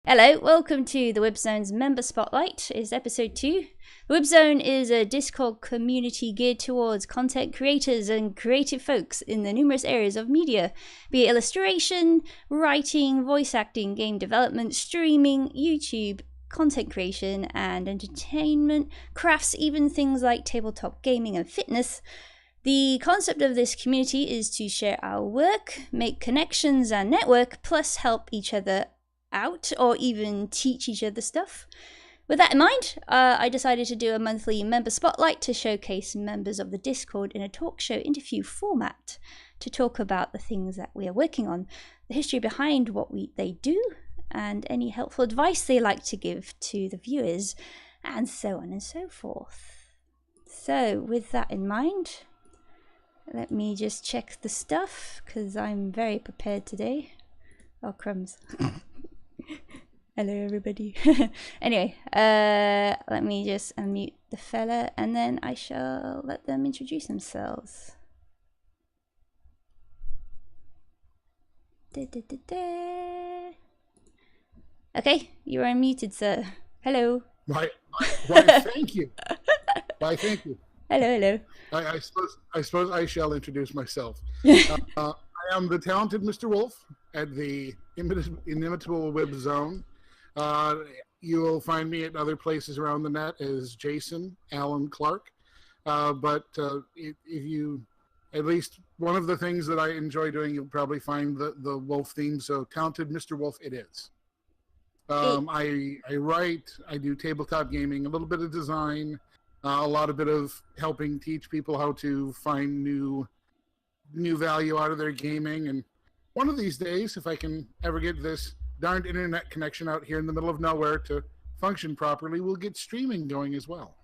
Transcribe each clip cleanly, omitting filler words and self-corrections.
Hello, welcome to the Whibs Zone's Member Spotlight. It's episode 2. The Whibs Zone is a Discord community geared towards content creators and creative folks in the numerous areas of media, be it illustration, writing, voice acting, game development, streaming, YouTube, content creation and entertainment, crafts, even things like tabletop gaming and fitness. The concept of this community is to share our work, make connections and network, plus help each other out or even teach each other stuff. With that in mind, I decided to do a monthly member spotlight to showcase members of the Discord in a talk show interview format to talk about the things that we are working on, the history behind what they do, and any helpful advice they like to give to the viewers, and so on and so forth. So with that in mind, let me just check the stuff because I'm very prepared today. Oh, crumbs. Hello everybody. Anyway, let me just unmute the fella and then I shall let them introduce themselves. Okay, you're unmuted, sir. Hello. Why thank you. Why, thank you. Hello. I suppose I shall introduce myself. I am the talented Mr. Wolf at the inimitable Whibs Zone. You will find me at other places around the net as Jason Alan Clark. But if you, at least one of the things that I enjoy doing, you'll probably find the Wolf theme. So talented Mr. Wolf it is. I write, I do tabletop gaming, a little bit of design, a lot of bit of helping teach people how to find new value out of their gaming. And one of these days, if I can ever get this darned internet connection out here in the middle of nowhere to function properly, we'll get streaming going as well.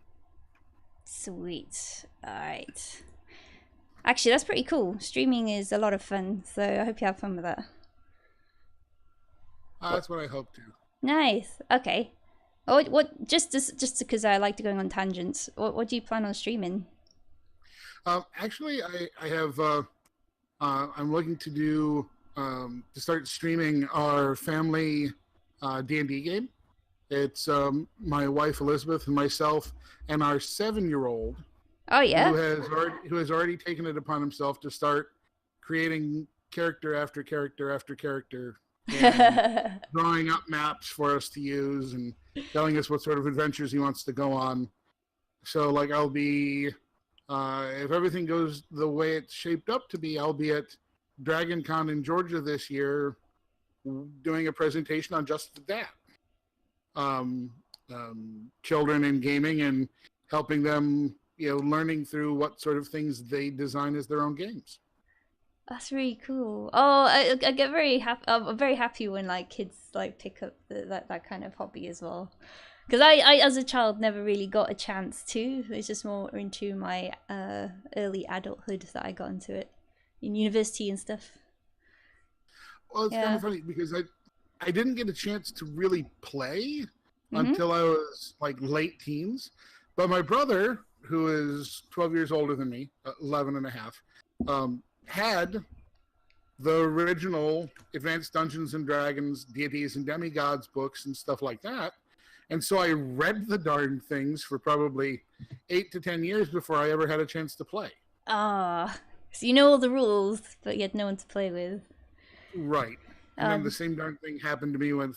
Sweet. Alright. Actually, that's pretty cool. Streaming is a lot of fun, so I hope you have fun with that. That's what I hope to. Nice. Okay. What? Just because I like to go on tangents. What do you plan on streaming? Actually, I have. I'm looking to do to start streaming our family D&D game. It's my wife Elizabeth and myself and our 7-year-old. Oh yeah. Who has already taken it upon himself to start creating character after character after character. And drawing up maps for us to use and telling us what sort of adventures he wants to go on. So, like, I'll be, if everything goes the way it's shaped up to be, I'll be at Dragon Con in Georgia this year doing a presentation on just that. Children in gaming and helping them, learning through what sort of things they design as their own games. That's really cool. Oh, I get very happy. I'm very happy when like kids like pick up that kind of hobby as well. Because I as a child never really got a chance to. It's just more into my early adulthood that I got into it in university and stuff. Well, it's kind of funny because I didn't get a chance to really play until I was like late teens. But my brother, who is 12 years older than me, 11 and a half, had the original Advanced Dungeons and Dragons, Deities and Demigods books and stuff like that. And so I read the darn things for probably 8 to 10 years before I ever had a chance to play. So you know all the rules, but you had no one to play with. Right. And then the same darn thing happened to me when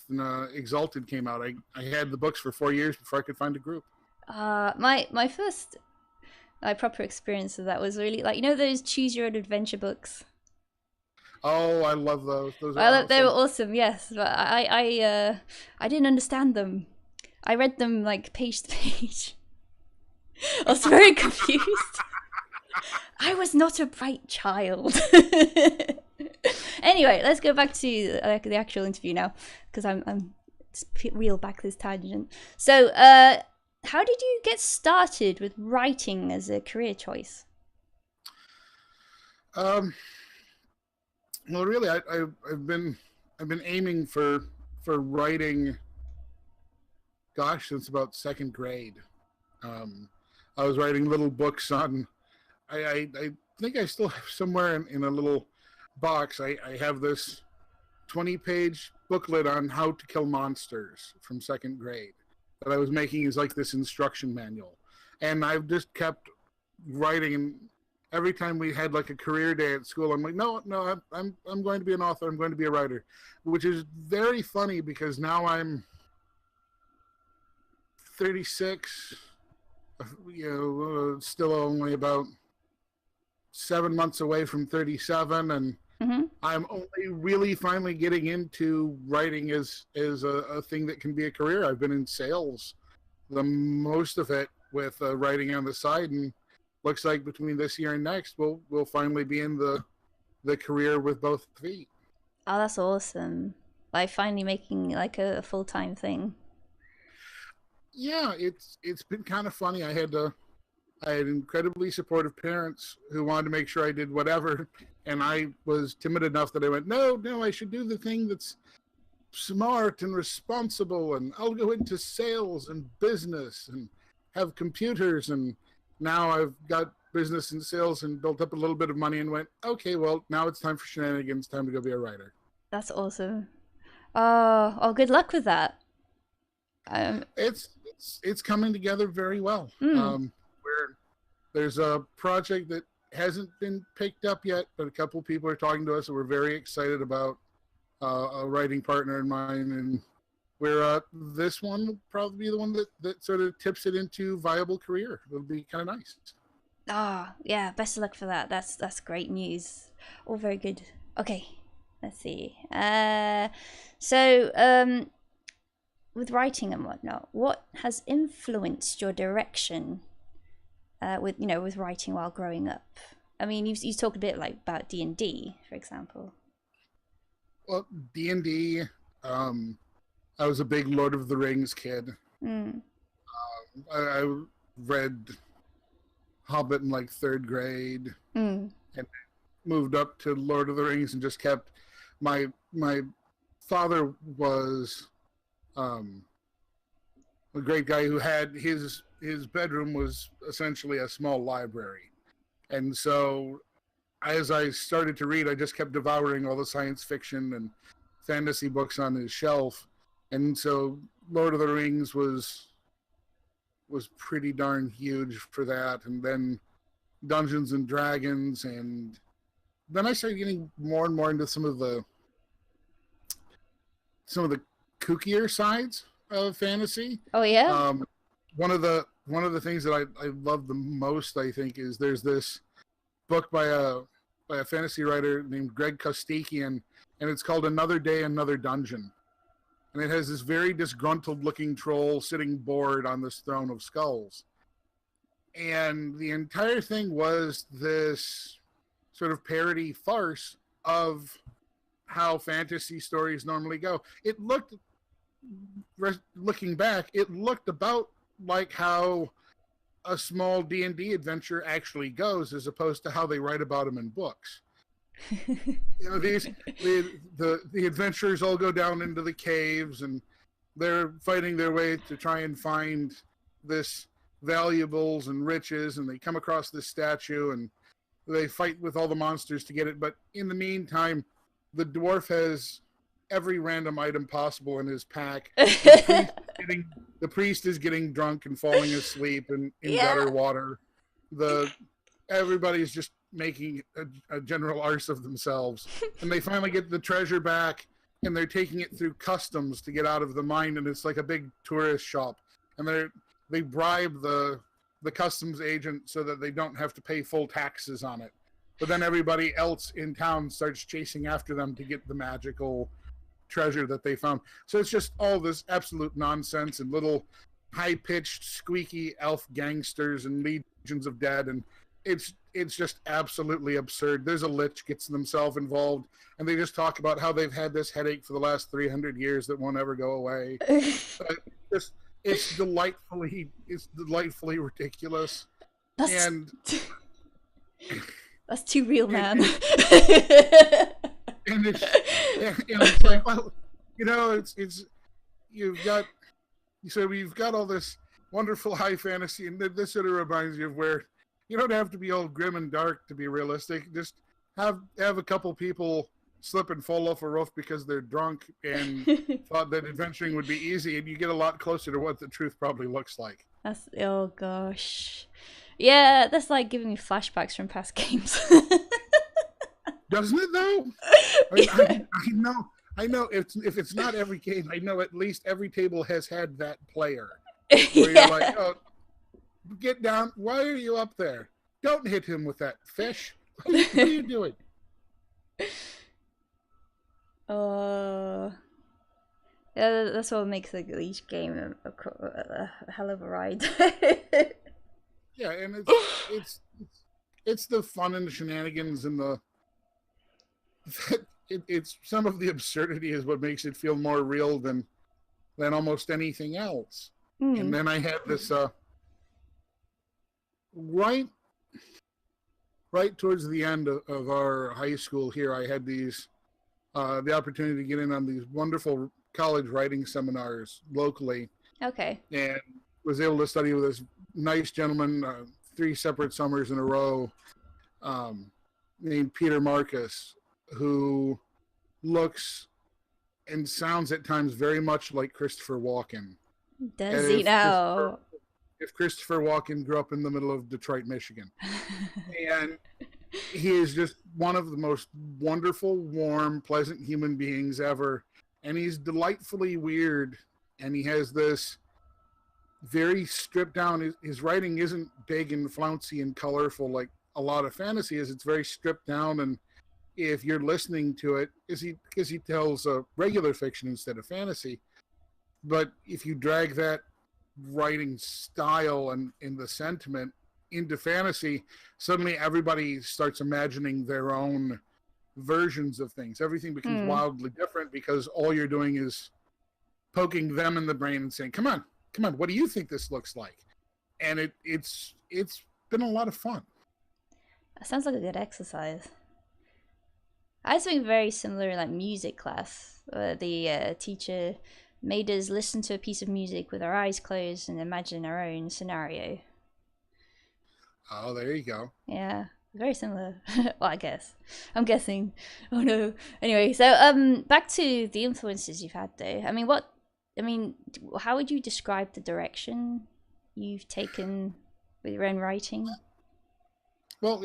Exalted came out. I had the books for 4 years before I could find a group. My first proper experience of that was really like, those choose your own adventure books. Oh, I love those. They were awesome, yes, but I didn't understand them. I read them like page to page. I was very confused. I was not a bright child. Anyway, let's go back to the actual interview now, because I'm just reel back this tangent. So, how did you get started with writing as a career choice? Well, really, I've been aiming for writing. Gosh, since about second grade. I was writing little books on. I think I still have somewhere in a little box. I have this 20-page booklet on how to kill monsters from 2nd grade that I was making as like this instruction manual. And I've just kept writing, and every time we had like a career day at school, I'm like, no, I'm going to be an author. I'm going to be a writer, which is very funny because now I'm 36, still only about 7 months away from 37, and I'm only really finally getting into writing as a thing that can be a career. I've been in sales, the most of it, with writing on the side, and looks like between this year and next, we'll finally be in the career with both feet. Oh, that's awesome! Like finally making like a full-time thing. Yeah, it's been kind of funny. I had incredibly supportive parents who wanted to make sure I did whatever, and I was timid enough that I went, no, I should do the thing that's smart and responsible, and I'll go into sales and business and have computers. And now I've got business and sales and built up a little bit of money and went, okay, well, now it's time for shenanigans, time to go be a writer. That's awesome. Oh, good luck with that. It's coming together very well. Where there's a project that hasn't been picked up yet, but a couple people are talking to us, and we're very excited about a writing partner in mine, and where this one will probably be the one that sort of tips it into viable career. It'll be kind of nice. Yeah, best of luck for that. That's great news. All very good. Okay, let's see. So with writing and whatnot, what has influenced your direction with writing while growing up? I mean, you talked a bit like about D&D, for example. Well, D&D, I was a big Lord of the Rings kid. I read Hobbit in like 3rd grade, and moved up to Lord of the Rings and just kept. My father was a great guy who had his bedroom was essentially a small library, and so as I started to read, I just kept devouring all the science fiction and fantasy books on his shelf, and so Lord of the Rings was pretty darn huge for that. And then Dungeons and Dragons, and then I started getting more and more into some of the kookier sides of fantasy. Oh yeah. One of the things that I love the most, I think, is there's this book by a fantasy writer named Greg Costackian, and it's called Another Day, Another Dungeon. And it has this very disgruntled looking troll sitting bored on this throne of skulls. And the entire thing was this sort of parody farce of how fantasy stories normally go. It looked, looking back, it looked about like how a small D&D adventure actually goes, as opposed to how they write about them in books. The adventurers all go down into the caves, and they're fighting their way to try and find this valuables and riches, and they come across this statue, and they fight with all the monsters to get it. But in the meantime, the dwarf has every random item possible in his pack. The priest is getting drunk and falling asleep in gutter water. Everybody's just making a general arse of themselves, and they finally get the treasure back, and they're taking it through customs to get out of the mine, and it's like a big tourist shop, and they bribe the customs agent so that they don't have to pay full taxes on it. But then everybody else in town starts chasing after them to get the magical treasure that they found. So it's just all this absolute nonsense, and little high-pitched squeaky elf gangsters and legions of dead, and it's just absolutely absurd. There's a lich gets themselves involved, and they just talk about how they've had this headache for the last 300 years that won't ever go away. It's delightfully ridiculous. That's too real, man. And it's like, well, we've got all this wonderful high fantasy, and this sort of reminds you of where you don't have to be all grim and dark to be realistic. Just have a couple people slip and fall off a roof because they're drunk and thought that adventuring would be easy, and you get a lot closer to what the truth probably looks like. That's, oh gosh. Yeah, that's like giving me flashbacks from past games. Doesn't it though? Yeah. I know. If it's not every game, I know at least every table has had that player where you're like, oh, get down. Why are you up there? Don't hit him with that fish. What are you doing? Yeah, that's what makes each game a hell of a ride. Yeah, and it's the fun and the shenanigans and the it's some of the absurdity is what makes it feel more real than almost anything else. And then I had this right towards the end of our high school here, I had these the opportunity to get in on these wonderful college writing seminars locally. Okay. And was able to study with this nice gentleman 3 separate summers in a row named Peter Marcus, who looks and sounds at times very much like Christopher Walken. Does he now? If Christopher Walken grew up in the middle of Detroit, Michigan. And he is just one of the most wonderful, warm, pleasant human beings ever. And he's delightfully weird. And he has this very stripped down, his writing isn't big and flouncy and colorful like a lot of fantasy is. It's very stripped down, and if you're listening to it, because he tells regular fiction instead of fantasy, but if you drag that writing style and in the sentiment into fantasy, suddenly everybody starts imagining their own versions of things. Everything becomes wildly different because all you're doing is poking them in the brain and saying, come on, what do you think this looks like? And it's been a lot of fun. That sounds like a good exercise. I had something very similar, like music class. The teacher made us listen to a piece of music with our eyes closed and imagine our own scenario. Oh, there you go. Yeah, very similar. Well, I guess. I'm guessing. Oh no. Anyway, so back to the influences you've had, though. How would you describe the direction you've taken with your own writing? Well,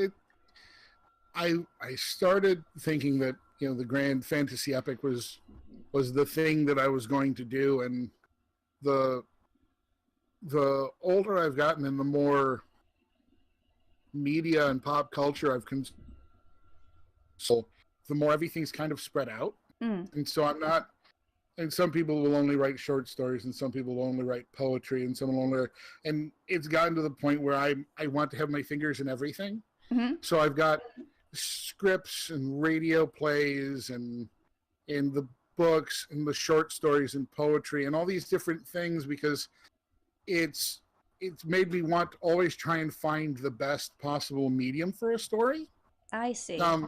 I started thinking that the grand fantasy epic was the thing that I was going to do, and the older I've gotten and the more media and pop culture I've consumed, so the more everything's kind of spread out, and so I'm not. And some people will only write short stories, and some people will only write poetry, and some will only. And it's gotten to the point where I want to have my fingers in everything. Mm-hmm. So I've got scripts and radio plays and in the books and the short stories and poetry and all these different things, because it's made me want to always try and find the best possible medium for a story. I see. And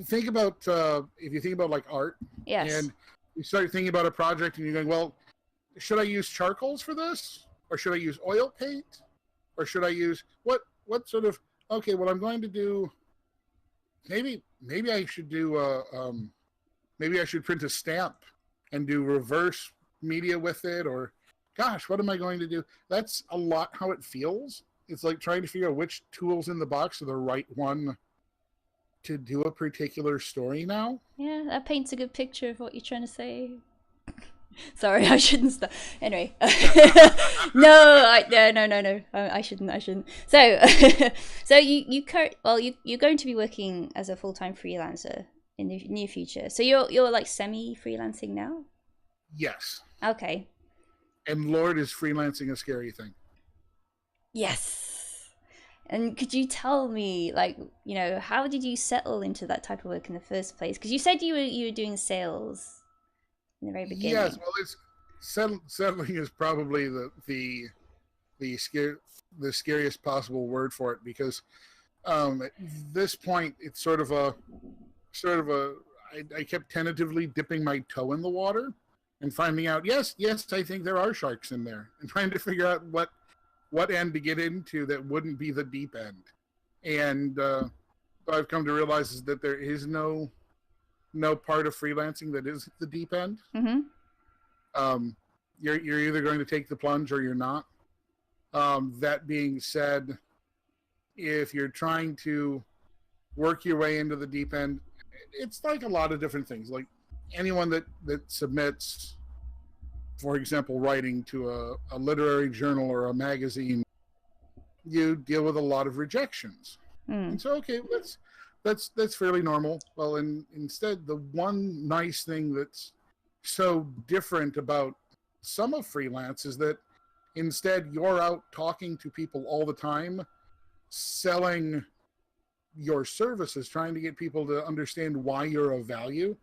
think about if you think about like art. Yes. And you start thinking about a project and you're going, well, should I use charcoals for this? Or should I use oil paint? Or should I use what sort of, okay, what I'm going to do, maybe I should do, maybe I should print a stamp and do reverse media with it, or gosh, what am I going to do? That's a lot how it feels. It's like trying to figure out which tools in the box are the right one to do a particular story now. Yeah, that paints a good picture of what you're trying to say. Sorry, I shouldn't stop. Anyway, no, I shouldn't. So, so you're going to be working as a full-time freelancer in the near future. So you're like semi-freelancing now? Yes. Okay. And Lord, is freelancing a scary thing? Yes. And could you tell me, like, how did you settle into that type of work in the first place? Because you said you were doing sales in the very beginning. Yes, well, it's settling is probably the scariest possible word for it, because at this point it's sort of a I kept tentatively dipping my toe in the water and finding out yes I think there are sharks in there, and trying to figure out what end to get into that wouldn't be the deep end. And what I've come to realize is that there is no no part of freelancing that is the deep end. Mm-hmm. You're either going to take the plunge or you're not. That being said, if you're trying to work your way into the deep end, it's like a lot of different things. Like anyone that submits, for example, writing to a literary journal or a magazine, you deal with a lot of rejections. And so, okay, that's fairly normal. Well, instead, the one nice thing that's so different about some of freelance is that instead you're out talking to people all the time, selling your services, trying to get people to understand why you're of value.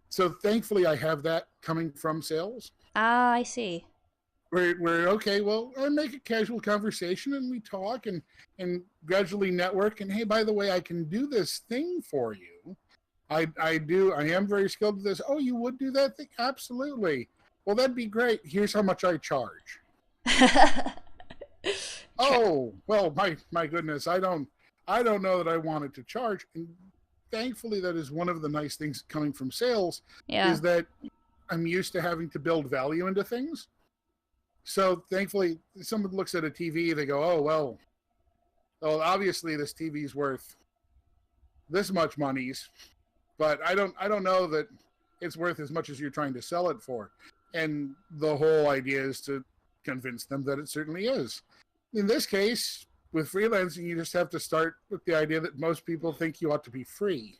So thankfully I have that coming from sales. Ah, I see. We're okay, well, I make a casual conversation and we talk and gradually network, and hey, by the way, I can do this thing for you. I am very skilled at this. Oh, you would do that thing? Absolutely. Well, that'd be great. Here's how much I charge. Oh, well, my goodness, I don't know that I wanted to charge. And thankfully that is one of the nice things coming from sales, is that I'm used to having to build value into things. So thankfully, someone looks at a TV, they go, oh, well, obviously this TV is worth this much monies, but I don't know that it's worth as much as you're trying to sell it for. And the whole idea is to convince them that it certainly is. In this case, with freelancing, you just have to start with the idea that most people think you ought to be free.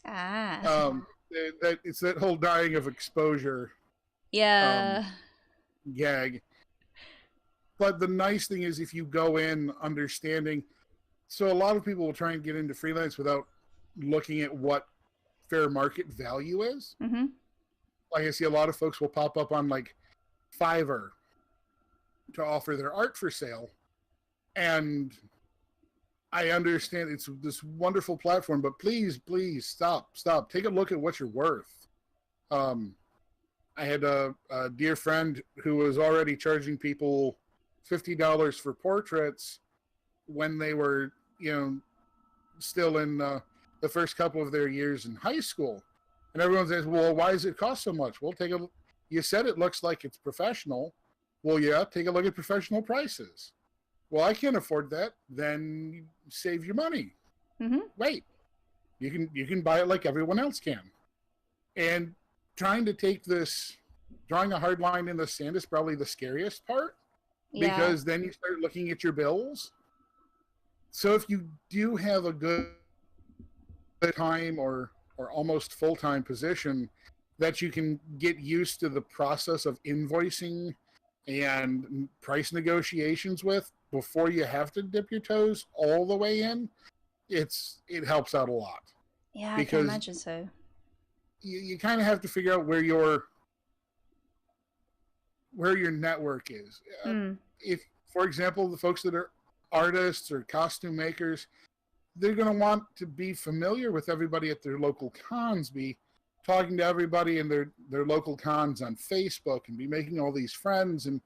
That it's that whole dying of exposure. Gag. But the nice thing is, if you go in understanding, so a lot of people will try and get into freelance without looking at what fair market value is. Mm-hmm. Like I see a lot of folks will pop up on like Fiverr to offer their art for sale. And I understand it's this wonderful platform, but please stop. Take a look at what you're worth. I had a dear friend who was already charging people $50 for portraits when they were, still in the first couple of their years in high school. And everyone says, well, why does it cost so much? Well, you said it looks like it's professional. Well, yeah, take a look at professional prices. Well, I can't afford that. Then save your money. Mm-hmm. Wait, you can buy it like everyone else can. And trying to take this, drawing a hard line in the sand is probably the scariest part, because then you start looking at your bills. So if you do have a good time or almost full-time position that you can get used to the process of invoicing and price negotiations with before you have to dip your toes all the way in, it helps out a lot. Yeah, I can imagine so. You kind of have to figure out where your network is. If, for example, the folks that are artists or costume makers, they're going to want to be familiar with everybody at their local cons, be talking to everybody in their local cons on Facebook, and be making all these friends and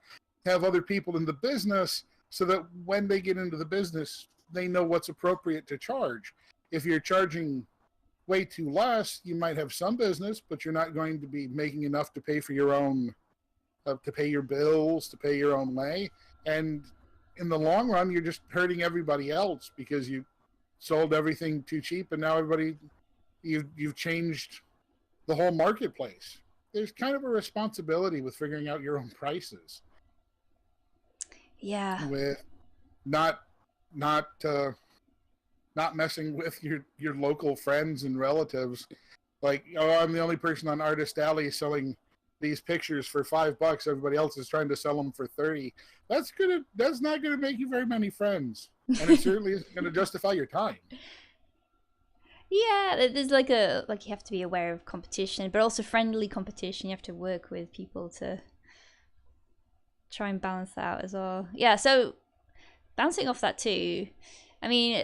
have other people in the business, so that when they get into the business, they know what's appropriate to charge. If you're charging way too less, you might have some business, but you're not going to be making enough to pay for your own, to pay your bills, to pay your own way. And in the long run, you're just hurting everybody else because you sold everything too cheap, and now you've changed the whole marketplace. There's kind of a responsibility with figuring out your own prices. Yeah. With not messing with your local friends and relatives. Like, oh, I'm the only person on Artist Alley selling these pictures for $5. Everybody else is trying to sell them for 30. That's not gonna make you very many friends, and it certainly isn't gonna justify your time. Yeah, there's like you have to be aware of competition, but also friendly competition. You have to work with people to try and balance that out as well. Yeah, so bouncing off that too, I mean,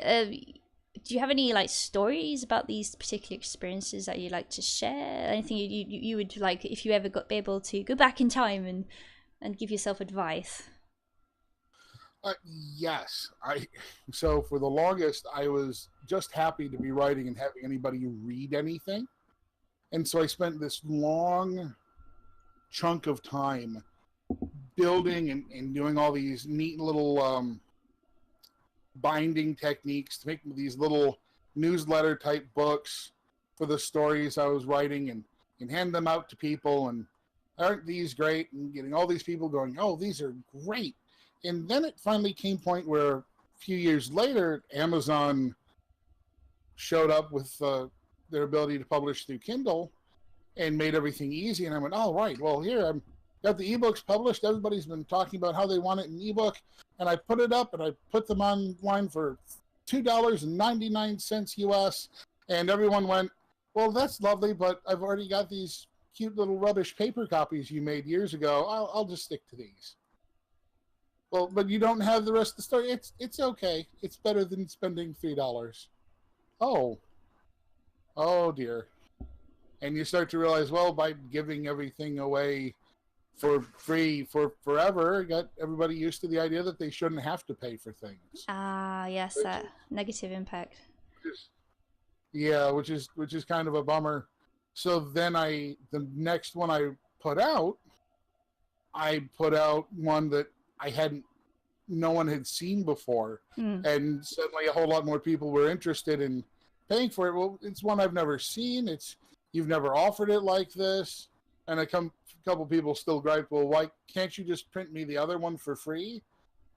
do you have any like stories about these particular experiences that you'd like to share? Anything you would like, if you ever be able to go back in time and give yourself advice? Yes. So for the longest, I was just happy to be writing and having anybody read anything. And so I spent this long chunk of time building and doing all these neat little binding techniques to make these little newsletter type books for the stories I was writing and hand them out to people. And aren't these great? And getting all these people going, oh, these are great. And then it finally came point where a few years later, Amazon showed up with their ability to publish through Kindle and made everything easy. And I went, oh, right, well, here, I've got the ebooks published. Everybody's been talking about how they want it in ebook. And I put it up and I put them online for $2.99 US. And everyone went, well, that's lovely, but I've already got these cute little rubbish paper copies you made years ago. I'll just stick to these. Well, but you don't have the rest of the story. It's okay. It's better than spending $3. Oh dear. And you start to realize, well, by giving everything away for free for forever, got everybody used to the idea that they shouldn't have to pay for things. Yes, that negative impact. Yeah, which is kind of a bummer. So then the next one I put out one that no one had seen before. And suddenly a whole lot more people were interested in paying for it. Well, it's one I've never seen. You've never offered it like this. And a couple people still gripe, well, why can't you just print me the other one for free?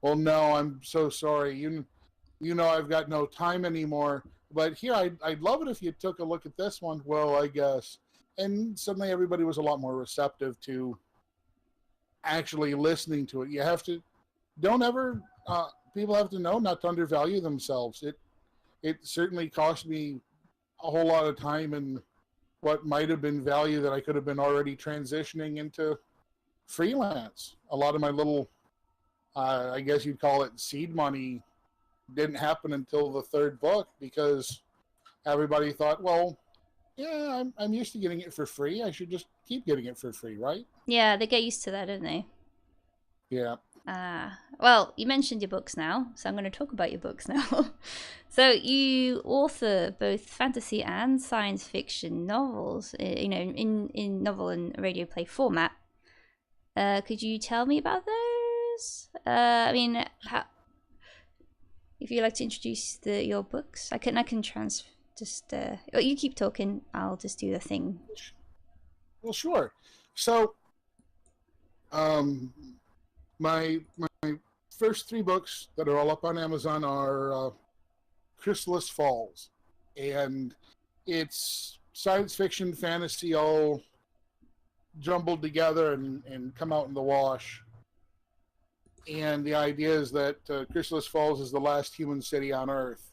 Well, no, I'm so sorry. You know I've got no time anymore. But here, I'd love it if you took a look at this one. Well, I guess. And suddenly everybody was a lot more receptive to actually listening to it. You have to, people have to know not to undervalue themselves. It certainly cost me a whole lot of time and what might have been value that I could have been already transitioning into freelance. A lot of my little, I guess you'd call it seed money, didn't happen until the third book because everybody thought, well, yeah, I'm used to getting it for free. I should just keep getting it for free, right? Yeah, they get used to that, don't they? Yeah. Well, you mentioned your books now, so I'm going to talk about your books now. So you author both fantasy and science fiction novels, in novel and radio play format. Could you tell me about those? If you'd like to introduce your books, I can you keep talking. I'll just do the thing. Well, sure. So, my first three books that are all up on Amazon are Chrysalis Falls, and it's science fiction, fantasy, all jumbled together and come out in the wash. And the idea is that Chrysalis Falls is the last human city on Earth.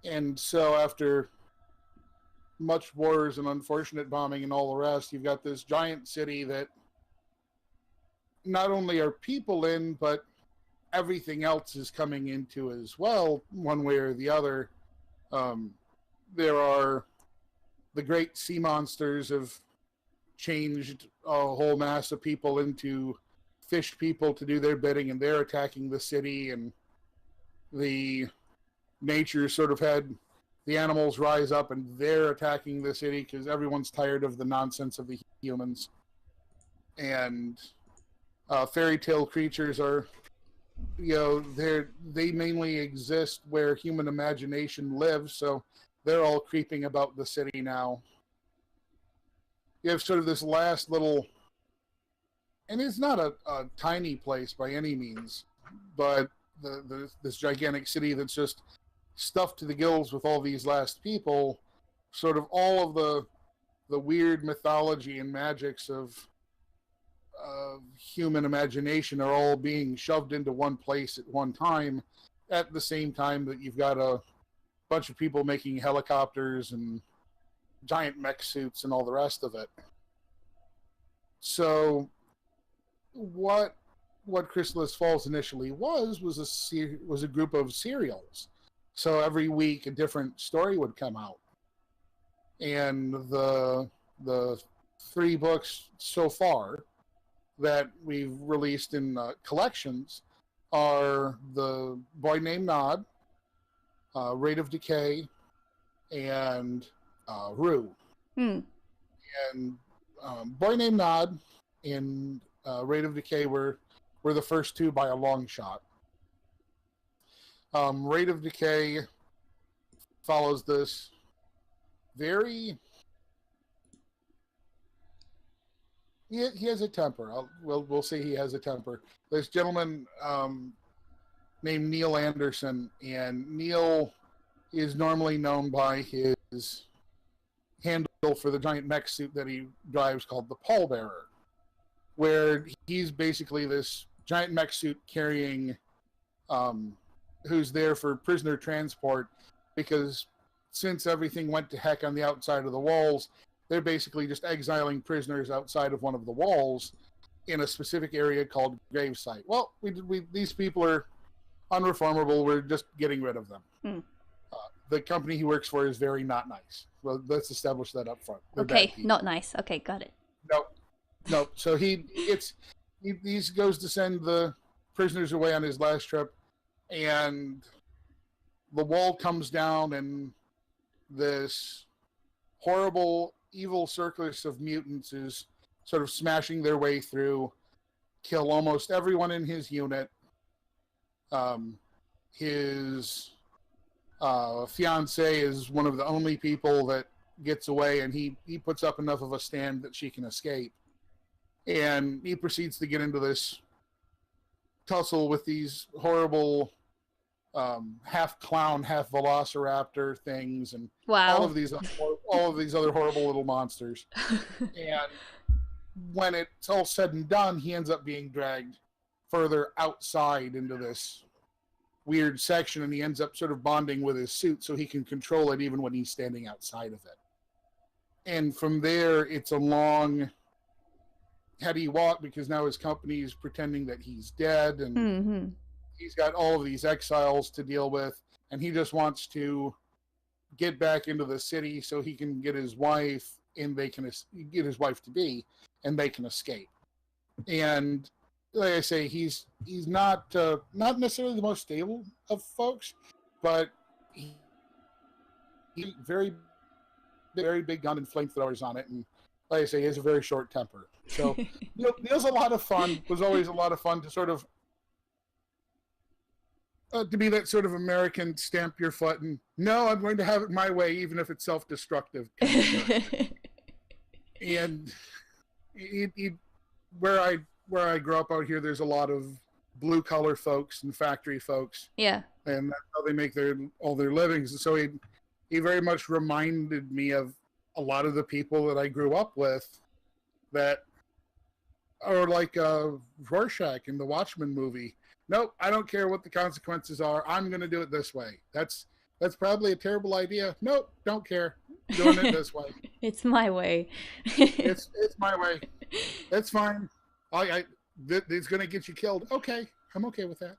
And so after much wars and unfortunate bombing and all the rest, you've got this giant city that not only are people in, but everything else is coming into as well, one way or the other. There are the great sea monsters have changed a whole mass of people into fish people to do their bidding, and they're attacking the city, and the nature sort of had the animals rise up and they're attacking the city because everyone's tired of the nonsense of the humans. And fairy tale creatures are, they mainly exist where human imagination lives, so they're all creeping about the city now. You have sort of this last little, and it's not a tiny place by any means, but this gigantic city that's just stuffed to the gills with all these last people, sort of all of the weird mythology and magics of human imagination are all being shoved into one place at one time, at the same time that you've got a bunch of people making helicopters and giant mech suits and all the rest of it. So what Chrysalis Falls initially was a group of serials. So every week a different story would come out. And the 3 books so far that we've released in collections are the boy named Nod, Rate of Decay, and Rue. Hmm. And boy named Nod and Rate of Decay were the first two by a long shot. Rate of Decay follows this very... He has a temper. We'll see he has a temper. This gentleman named Neil Anderson, and Neil is normally known by his handle for the giant mech suit that he drives called the Pallbearer, where he's basically this giant mech suit carrying who's there for prisoner transport, because since everything went to heck on the outside of the walls, they're basically just exiling prisoners outside of one of the walls in a specific area called gravesite. Well, these people are unreformable. We're just getting rid of them. Hmm. The company he works for is very not nice. Well, let's establish that up front. They're Okay, not nice. Okay, got it. No. So he goes to send the prisoners away on his last trip, and the wall comes down, and this horrible, evil circus of mutants is sort of smashing their way through, kill almost everyone in his unit. His fiancée is one of the only people that gets away, and he puts up enough of a stand that she can escape. And he proceeds to get into this tussle with these horrible half clown, half velociraptor things, and Wow. all of these other horrible little monsters. And when it's all said and done, he ends up being dragged further outside into this weird section, and he ends up sort of bonding with his suit so he can control it even when he's standing outside of it. And from there, it's a long, heady walk, because now his company is pretending that he's dead, and he's got all of these exiles to deal with, and he just wants to get back into the city so he can get his wife, and they can get his wife to be, and they can escape. And like I say, he's not necessarily the most stable of folks, but he very big gun and flamethrowers on it, and like I say, he has a very short temper. So Neil's a lot of fun. Was always a lot of fun to sort of to be that sort of American stamp your foot and no, I'm going to have it my way, even if it's self-destructive. And where I grew up out here, there's a lot of blue collar folks and factory folks. Yeah. And that's how they make all their livings. So he very much reminded me of a lot of the people that I grew up with that are like Rorschach in the Watchmen movie. Nope, I don't care what the consequences are. I'm going to do it this way. That's probably a terrible idea. Nope, don't care. Doing it this way. It's my way. it's my way. It's fine. It's going to get you killed. Okay, I'm okay with that.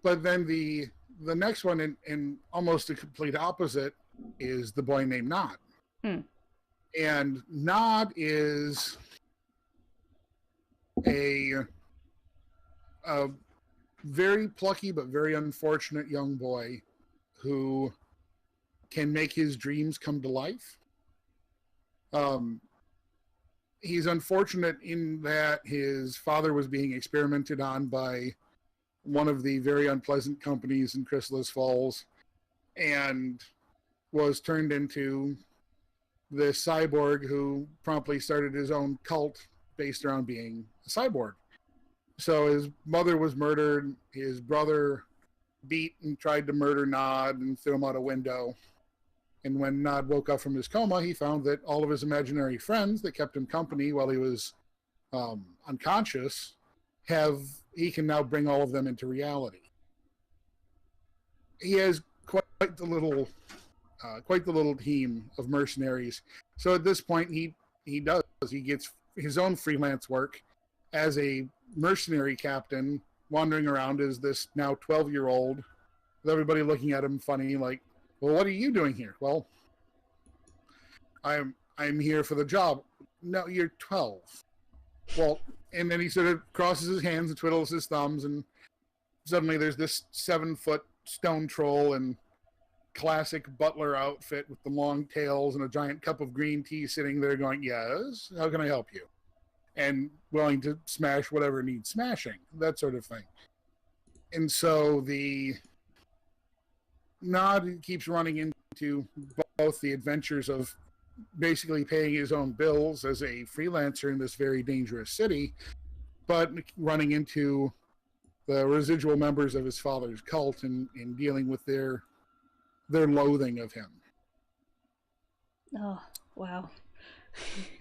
But then the next one, in almost a complete opposite, is the boy named Nod. And Nod is a very plucky but very unfortunate young boy who can make his dreams come to life. He's unfortunate in that his father was being experimented on by one of the very unpleasant companies in Chrysalis Falls and was turned into this cyborg who promptly started his own cult based around being a cyborg. So his mother was murdered, his brother beat and tried to murder Nod and threw him out a window. And when Nod woke up from his coma, he found that all of his imaginary friends that kept him company while he was unconscious, he can now bring all of them into reality. He has quite the little team of mercenaries. So at this point, he gets his own freelance work as a mercenary captain, wandering around as this now 12-year-old, with everybody looking at him funny, like, well, what are you doing here? Well, I'm here for the job. No, you're 12. Well, And then he sort of crosses his hands and twiddles his thumbs, and suddenly there's this 7-foot stone troll in classic butler outfit with the long tails and a giant cup of green tea sitting there going, yes, how can I help you? And willing to smash whatever needs smashing, that sort of thing. And so the Nod keeps running into both the adventures of basically paying his own bills as a freelancer in this very dangerous city, but running into the residual members of his father's cult and dealing with their loathing of him. Oh, wow.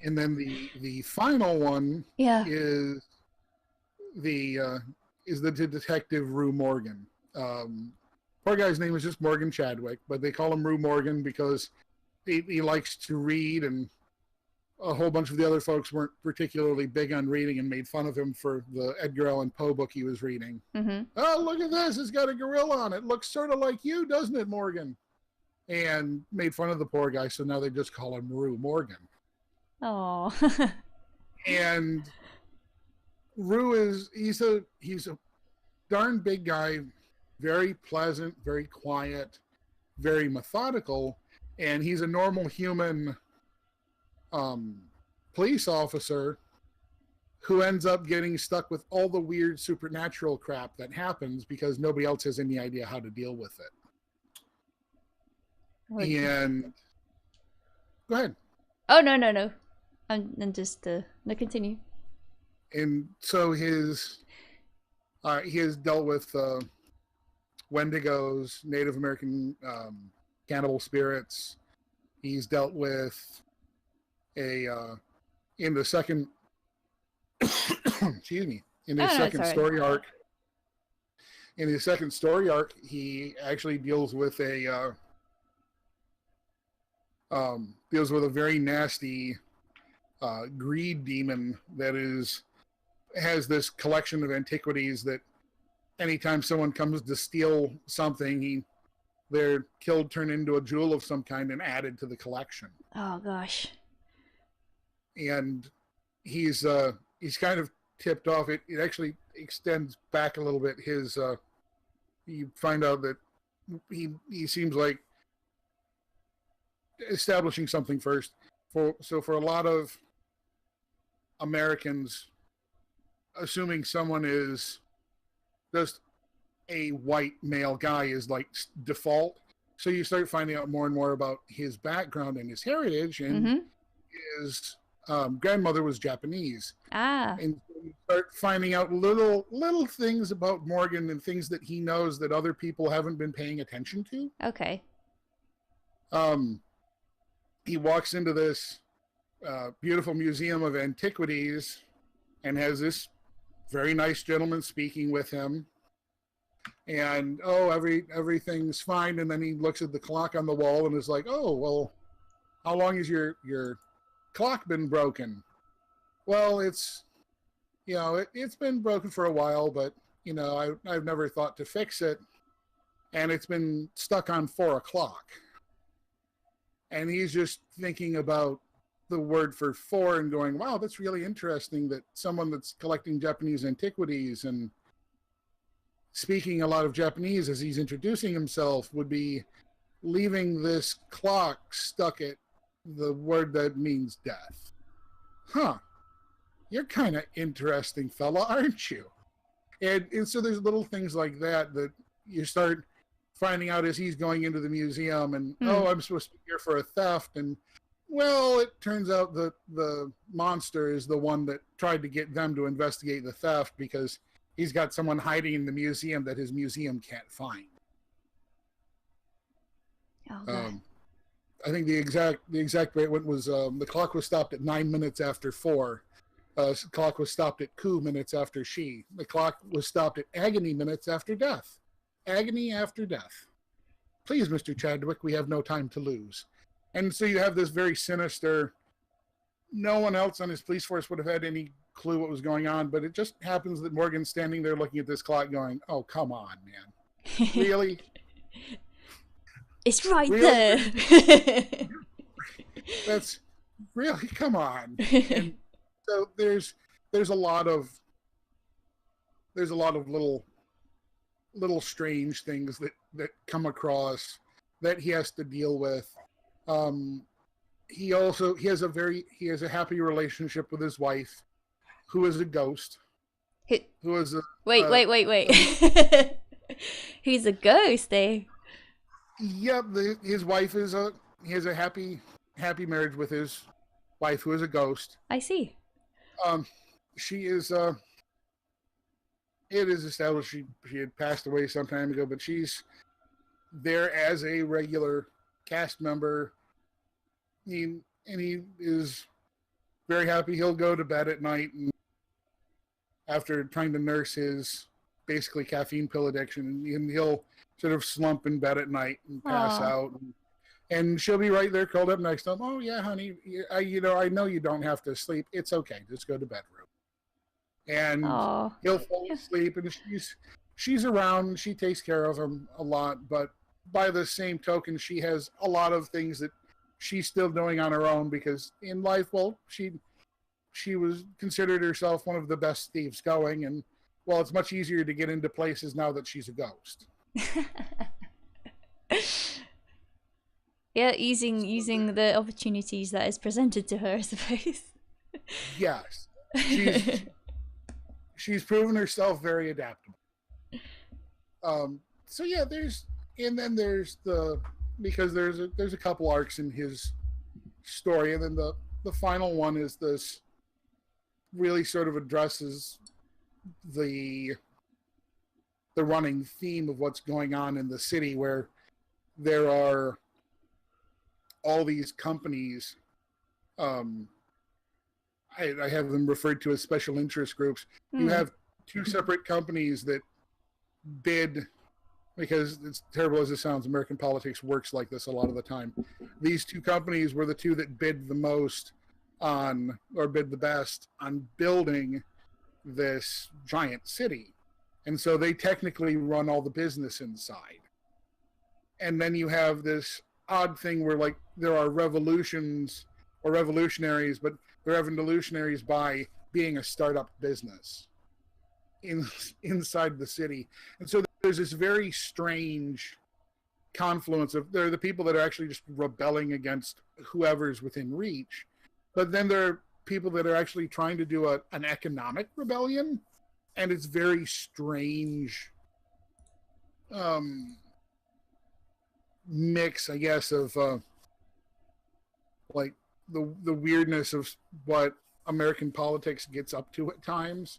And then the final one is the detective Rue Morgan. Poor guy's name is just Morgan Chadwick, but they call him Rue Morgan because he likes to read, and a whole bunch of the other folks weren't particularly big on reading and made fun of him for the Edgar Allan Poe book he was reading. Mm-hmm. Oh, look at this. It's got a gorilla on it. Looks sort of like you, doesn't it, Morgan? And made fun of the poor guy, so now they just call him Rue Morgan. Oh. And Rue he's a darn big guy, very pleasant, very quiet, very methodical, and he's a normal human police officer who ends up getting stuck with all the weird supernatural crap that happens because nobody else has any idea how to deal with it. And go ahead. Oh, no. I'm just no, continue. And so he has dealt with Wendigos, Native American cannibal spirits. He's dealt with in the second excuse me, in his second story arc. In his second story arc, he actually deals with a very nasty greed demon that has this collection of antiquities that anytime someone comes to steal something, they're killed, turned into a jewel of some kind, and added to the collection. Oh gosh. And he's kind of tipped off. It actually extends back a little bit. You find out that he seems like establishing something first. For a lot of Americans, assuming someone is just a white male guy is like default. So you start finding out more and more about his background and his heritage, and his grandmother was Japanese. And so you start finding out little things about Morgan and things that he knows that other people haven't been paying attention to. Okay. He walks into this beautiful museum of antiquities and has this very nice gentleman speaking with him. And everything's fine. And then he looks at the clock on the wall and is like, oh, well, how long has your clock been broken? Well, it's been broken for a while, but I've never thought to fix it, and it's been stuck on 4 o'clock. And he's just thinking about the word for 4 and going, wow, that's really interesting that someone that's collecting Japanese antiquities and speaking a lot of Japanese as he's introducing himself would be leaving this clock stuck at the word that means death. Huh. You're kind of interesting fella, aren't you? And so there's little things like that you start finding out as he's going into the museum, and I'm supposed to be here for a theft, and well, it turns out that the monster is the one that tried to get them to investigate the theft because he's got someone hiding in the museum that his museum can't find. Okay. I think the exact way it went was the clock was stopped at 9 minutes after 4. The clock was stopped at coup minutes after she. The clock was stopped at agony minutes after death. Agony after death. Please, Mr. Chadwick, we have no time to lose. And so you have this very sinister, no one else on his police force would have had any clue what was going on, but it just happens that Morgan's standing there looking at this clock going, oh, come on, man. Really? It's right really? There. That's really, come on. And so there's there's a lot of little strange things that come across that he has to deal with. He has a happy relationship with his wife, who is a ghost. Who is a wait. Who's a ghost, eh? Yep, his wife he has a happy marriage with his wife, who is a ghost. I see. She is it is established she had passed away some time ago, but she's there as a regular cast member. He is very happy. He'll go to bed at night and after trying to nurse his basically caffeine pill addiction, and he'll sort of slump in bed at night and pass out. And she'll be right there curled up next to him. Oh yeah, honey, I know you don't have to sleep. It's okay. Just go to bedroom. And he'll fall asleep, and she's around. She takes care of him a lot, but by the same token, she has a lot of things that she's still doing on her own, because in life, well, she was considered herself one of the best thieves going, and well, it's much easier to get into places now that she's a ghost. Yeah, using the opportunities that is presented to her, I suppose. Yes, she's proven herself very adaptable. So yeah, there's a couple arcs in his story, and then the final one is this really sort of addresses the running theme of what's going on in the city, where there are all these companies. I have them referred to as special interest groups. You have two separate companies that bid, because it's terrible as it sounds, American politics works like this a lot of the time. These two companies were the two that bid the most on, or bid the best on, building this giant city. And so they technically run all the business inside. And then you have this odd thing where, like, there are revolutions or revolutionaries, but they're revolutionaries by being a startup business inside the city. And so there's this very strange confluence of, there are the people that are actually just rebelling against whoever's within reach, but then there are people that are actually trying to do an economic rebellion, and it's very strange mix, I guess, of like the weirdness of what American politics gets up to at times.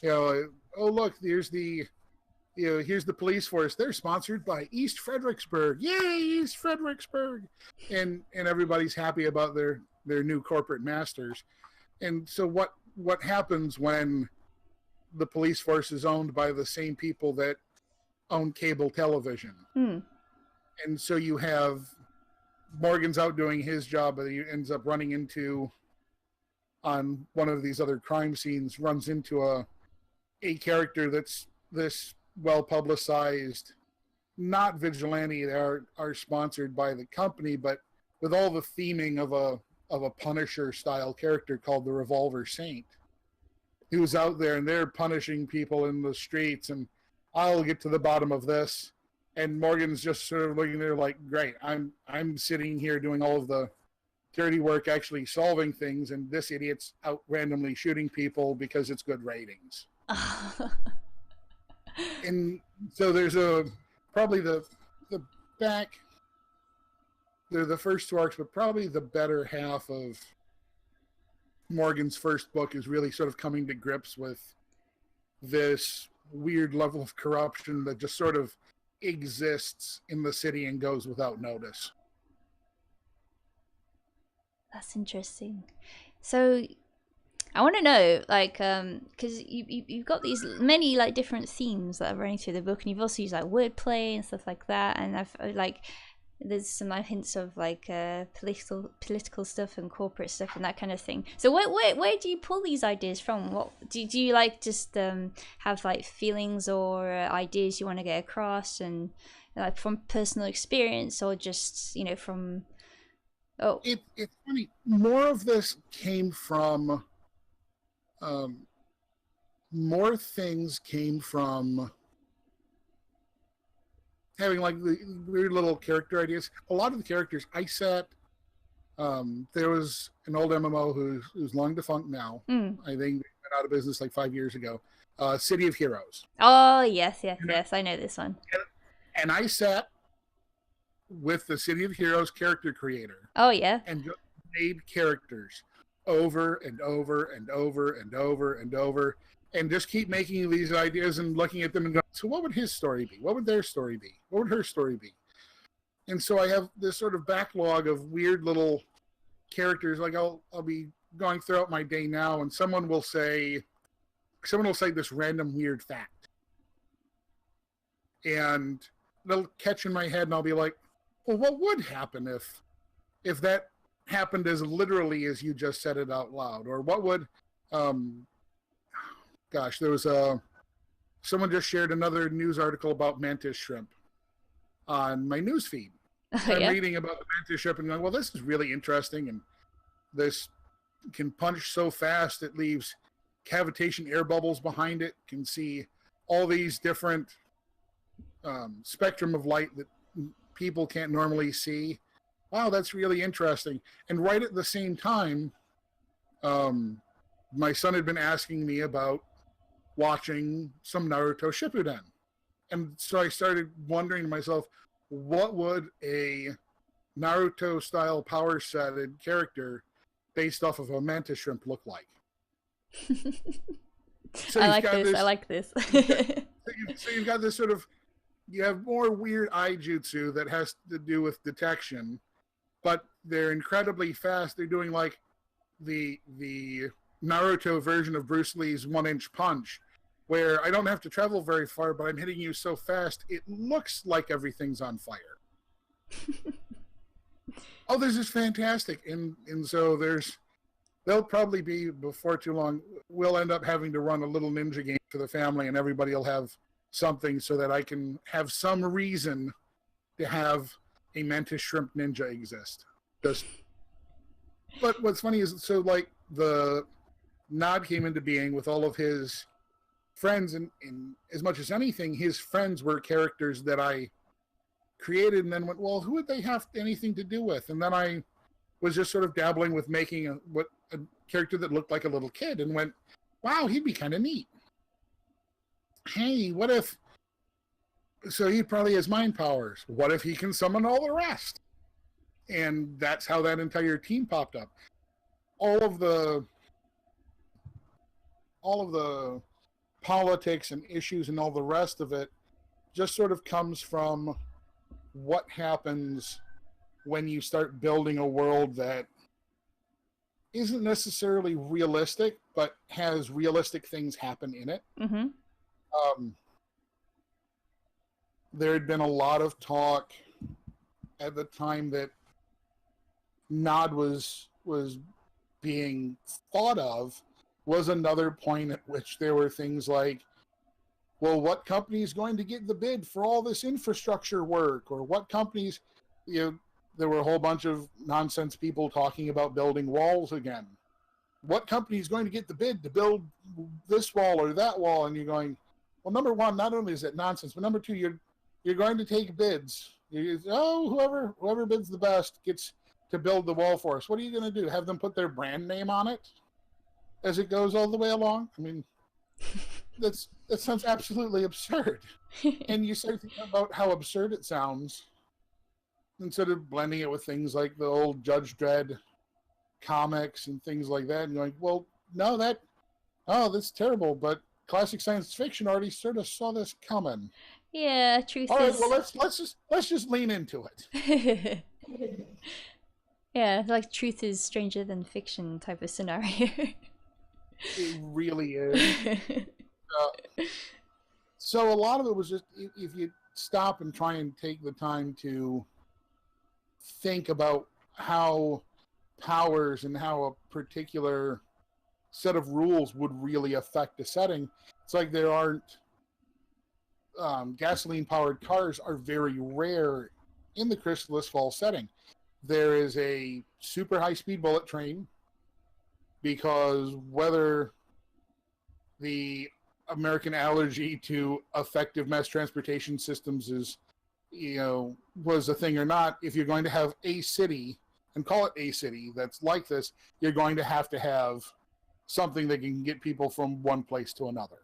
Oh look, here's the police force. They're sponsored by East Fredericksburg. Yay, East Fredericksburg! And everybody's happy about their new corporate masters. And so what happens when the police force is owned by the same people that own cable television? And so you have Morgan's out doing his job, but he ends up running into, on one of these other crime scenes, runs into a character that's this well publicized, not vigilante. They are sponsored by the company, but with all the theming of a Punisher style character called the Revolver Saint, who's out there and they're punishing people in the streets, and I'll get to the bottom of this. And Morgan's just sort of looking there like, great, I'm sitting here doing all of the dirty work, actually solving things, and this idiot's out randomly shooting people because it's good ratings. And so there's probably the back, they're the first two arcs, but probably the better half of Morgan's first book is really sort of coming to grips with this weird level of corruption that just sort of exists in the city and goes without notice. That's interesting. So I want to know, like, because you've got these many like different themes that are running through the book, and you've also used like wordplay and stuff like that, and I've like, there's some like hints of like political stuff and corporate stuff and that kind of thing. So where do you pull these ideas from? What do you like, just have like feelings or ideas you want to get across, and like from personal experience, or just from it's funny, more of this came from more things came from having like the weird little character ideas. A lot of the characters I sat. There was an old MMO who's long defunct now. I think they went out of business like 5 years ago. City of Heroes. Oh, yes. I know this one. And I sat with the City of Heroes character creator. Oh, yeah. And just made characters over and over and over and over and over, and just keep making these ideas and looking at them and going, so what would his story be? What would their story be? What would her story be? And so I have this sort of backlog of weird little characters. Like I'll be going throughout my day now, and someone will say this random weird fact, and they'll catch in my head, and I'll be like, well, what would happen if that happened as literally as you just said it out loud? Or what would there was someone just shared another news article about mantis shrimp on my news feed. I'm reading about the mantis shrimp and going, well, this is really interesting, and this can punch so fast it leaves cavitation air bubbles behind it, can see all these different spectrum of light that people can't normally see. Wow, that's really interesting. And right at the same time, my son had been asking me about watching some Naruto Shippuden. And so I started wondering to myself, what would a Naruto-style power-setted character based off of a mantis shrimp look like? I like this. So you've got this sort of, you have more weird eye jutsu that has to do with detection, but they're incredibly fast. They're doing like the Naruto version of Bruce Lee's 1-inch punch, where I don't have to travel very far, but I'm hitting you so fast, it looks like everything's on fire. Oh, this is fantastic. And so there'll probably be, before too long, we'll end up having to run a little ninja game for the family, and everybody will have something so that I can have some reason to have a mantis shrimp ninja exist. But what's funny is, so like the Nod came into being with all of his friends, and as much as anything, his friends were characters that I created, and then went, well, who would they have anything to do with? And then I was just sort of dabbling with making a character that looked like a little kid, and went, wow, he'd be kind of neat. Hey, what if, so he probably has mind powers. What if he can summon all the rest? And that's how that entire team popped up. All of the politics and issues and all the rest of it just sort of comes from what happens when you start building a world that isn't necessarily realistic, but has realistic things happen in it. Mm-hmm. There had been a lot of talk at the time that Nod was being thought of, was another point at which there were things like, well, what company is going to get the bid for all this infrastructure work? Or what companies, there were a whole bunch of nonsense people talking about building walls again. What company is going to get the bid to build this wall or that wall? And you're going, well, number one, not only is it nonsense, but number two, you're going to take bids. Whoever bids the best gets to build the wall for us. What are you going to do? Have them put their brand name on it as it goes all the way along? I mean, that sounds absolutely absurd. And you start thinking about how absurd it sounds, instead of blending it with things like the old Judge Dredd comics and things like that, and going, well, no, that's terrible, but classic science fiction already sort of saw this coming. Yeah, truth all right, is... well, let's just lean into it. Yeah, like truth is stranger than fiction type of scenario. It really is. So a lot of it was just, if you stop and try and take the time to think about how powers and how a particular set of rules would really affect a setting, it's like there aren't gasoline-powered cars are very rare in the Chrysalis Falls setting. There is a super high-speed bullet train, because whether the American allergy to effective mass transportation systems is, was a thing or not. If you're going to have a city, and call it a city, that's like this, you're going to have something that can get people from one place to another.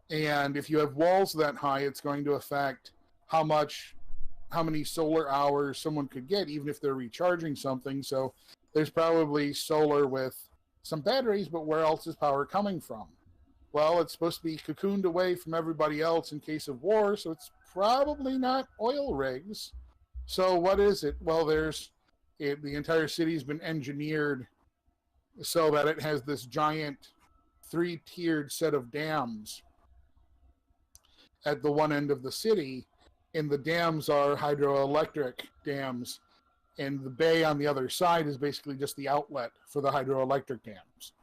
And if you have walls that high, it's going to affect how many solar hours someone could get, even if they're recharging something. So there's probably solar with some batteries, but where else is power coming from? Well, it's supposed to be cocooned away from everybody else in case of war, so it's probably not oil rigs. So what is it? Well, the entire city's been engineered so that it has this giant 3-tiered set of dams at the one end of the city, and the dams are hydroelectric dams, and the bay on the other side is basically just the outlet for the hydroelectric dams.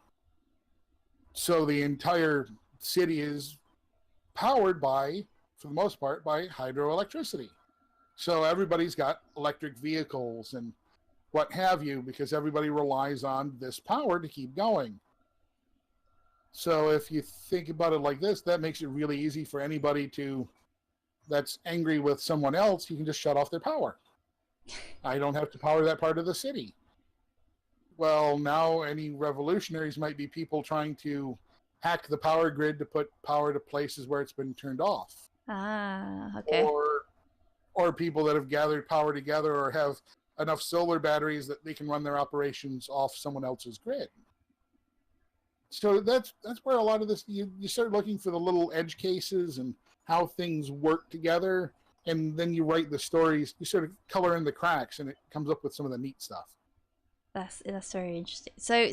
So the entire city is powered by, for the most part, by hydroelectricity. So everybody's got electric vehicles and what have you, because everybody relies on this power to keep going. So if you think about it like this, that makes it really easy for anybody that's angry with someone else. You can just shut off their power. I don't have to power that part of the city. Well, now any revolutionaries might be people trying to hack the power grid to put power to places where it's been turned off. Okay. Or people that have gathered power together or have enough solar batteries that they can run their operations off someone else's grid. So that's where a lot of this, you start looking for the little edge cases and how things work together, and then you write the stories, you sort of color in the cracks, and it comes up with some of the neat stuff. That's very interesting. So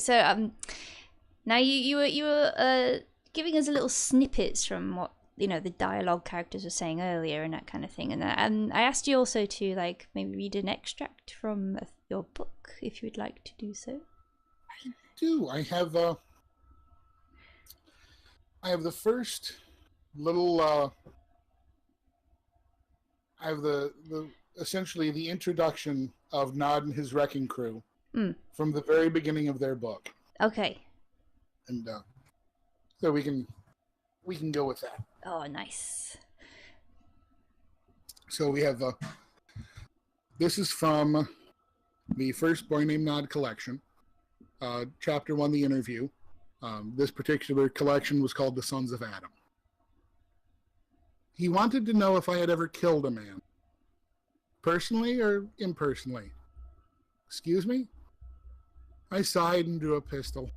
now you were giving us a little snippets from what the dialogue characters were saying earlier and that kind of thing, and I asked you also to maybe read an extract from your book if you would like to do so. I do. I have the first little. I have the essentially the introduction of Nod and his wrecking crew from the very beginning of their book. Okay. And so we can go with that. Oh, nice. So we have this is from the first Boy Named Nod collection, chapter 1, the interview. This particular collection was called The Sons of Adam. He wanted to know if I had ever killed a man. Personally or impersonally? Excuse me? I sighed and drew a pistol.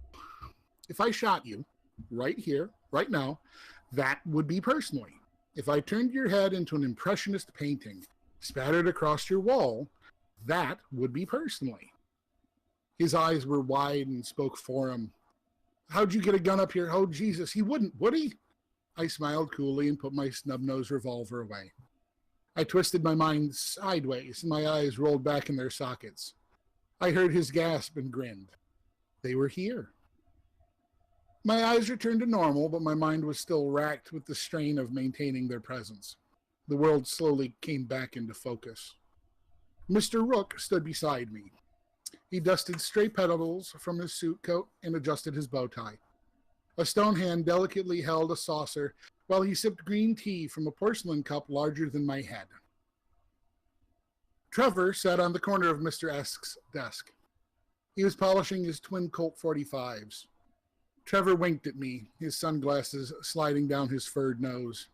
If I shot you, right here, right now, that would be personally. If I turned your head into an impressionist painting, spattered across your wall, that would be personally. His eyes were wide and spoke for him. How'd you get a gun up here? Oh, Jesus, he wouldn't, would he? I smiled coolly and put my snub-nosed revolver away. I twisted my mind sideways, and my eyes rolled back in their sockets. I heard his gasp and grinned. They were here. My eyes returned to normal, but my mind was still racked with the strain of maintaining their presence. The world slowly came back into focus. Mr. Rook stood beside me. He dusted stray petals from his suit coat and adjusted his bow tie. A stone hand delicately held a saucer while he sipped green tea from a porcelain cup larger than my head. Trevor sat on the corner of Mr. Esk's desk. He was polishing his twin Colt 45s. Trevor winked at me, his sunglasses sliding down his furred nose.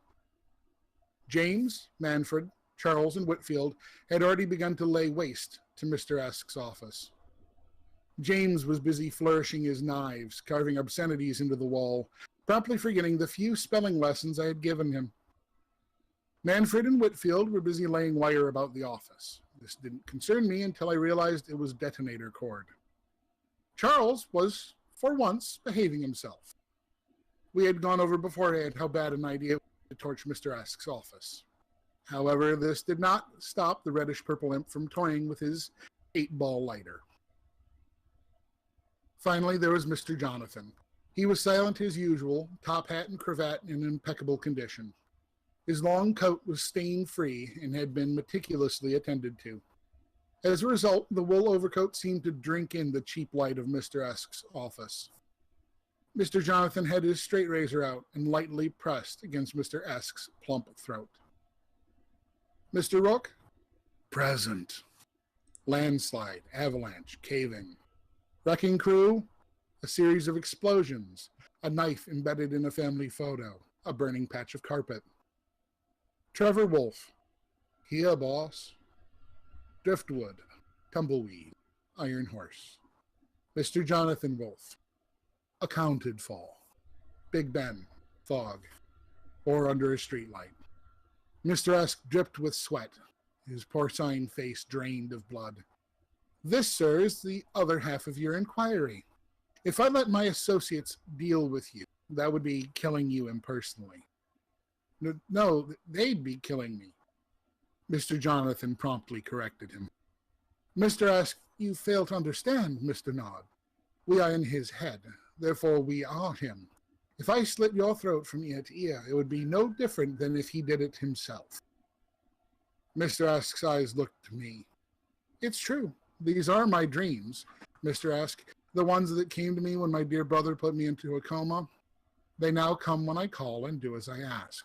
James, Manfred, Charles, and Whitfield had already begun to lay waste to Mr. Esk's office. James was busy flourishing his knives, carving obscenities into the wall, promptly forgetting the few spelling lessons I had given him. Manfred and Whitfield were busy laying wire about the office. This didn't concern me until I realized it was detonator cord. Charles was, for once, behaving himself. We had gone over beforehand how bad an idea it was to torch Mr. Esk's office. However, this did not stop the reddish-purple imp from toying with his 8-ball lighter. Finally, there was Mr. Jonathan. He was silent as usual, top hat and cravat in impeccable condition. His long coat was stain-free and had been meticulously attended to. As a result, the wool overcoat seemed to drink in the cheap light of Mr. Esk's office. Mr. Jonathan had his straight razor out and lightly pressed against Mr. Esk's plump throat. Mr. Rook? Present. Landslide, avalanche, cave-in. Wrecking crew? A series of explosions, a knife embedded in a family photo, a burning patch of carpet. Trevor Wolf? Here, boss. Driftwood, tumbleweed, iron horse. Mr. Jonathan Wolf? Accounted for. Big Ben, fog, or under a streetlight. Mr. Esk dripped with sweat, his porcine face drained of blood. This, sir, is the other half of your inquiry. If I let my associates deal with you, that would be killing you impersonally. No, they'd be killing me. Mr. Jonathan promptly corrected him. Mr. Esk, you fail to understand, Mr. Nod. We are in his head, therefore we are him. If I slit your throat from ear to ear, it would be no different than if he did it himself. Mr. Esk's eyes looked to me. It's true. These are my dreams, Mr. Esk, the ones that came to me when my dear brother put me into a coma. They now come when I call and do as I ask.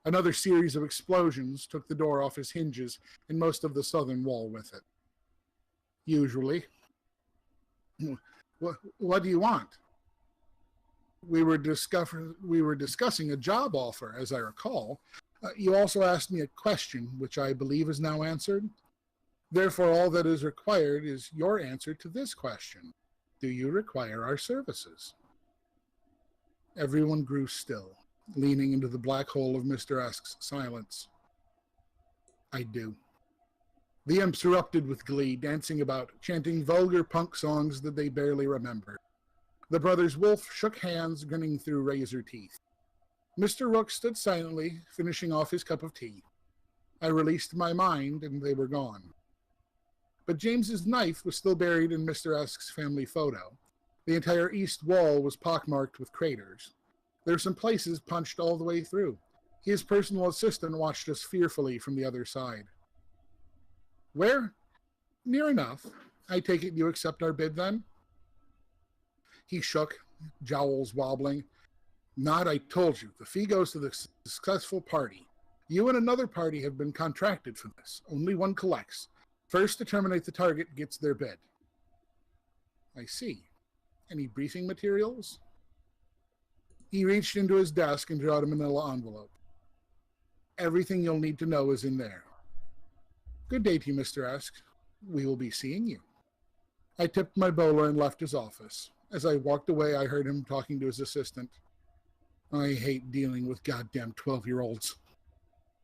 Another series of explosions took the door off its hinges and most of the southern wall with it. Usually. What do you want? We were discussing a job offer, as I recall. You also asked me a question, which I believe is now answered. Therefore, all that is required is your answer to this question. Do you require our services? Everyone grew still, leaning into the black hole of Mr. Esk's silence. I do. The imps erupted with glee, dancing about, chanting vulgar punk songs that they barely remembered. The brothers Wolf shook hands, grinning through razor teeth. Mr. Rook stood silently, finishing off his cup of tea. I released my mind, and they were gone. But James's knife was still buried in Mr. Esk's family photo. The entire east wall was pockmarked with craters. There were some places punched all the way through. His personal assistant watched us fearfully from the other side. Where? Near enough. I take it you accept our bid, then? He shook, jowls wobbling. Not, I told you. The fee goes to the successful party. You and another party have been contracted for this. Only one collects. First to terminate the target gets their bid. I see. Any briefing materials? He reached into his desk and drew out a manila envelope. Everything you'll need to know is in there. Good day to you, Mr. Esk. We will be seeing you. I tipped my bowler and left his office. As I walked away, I heard him talking to his assistant. I hate dealing with goddamn 12-year-olds.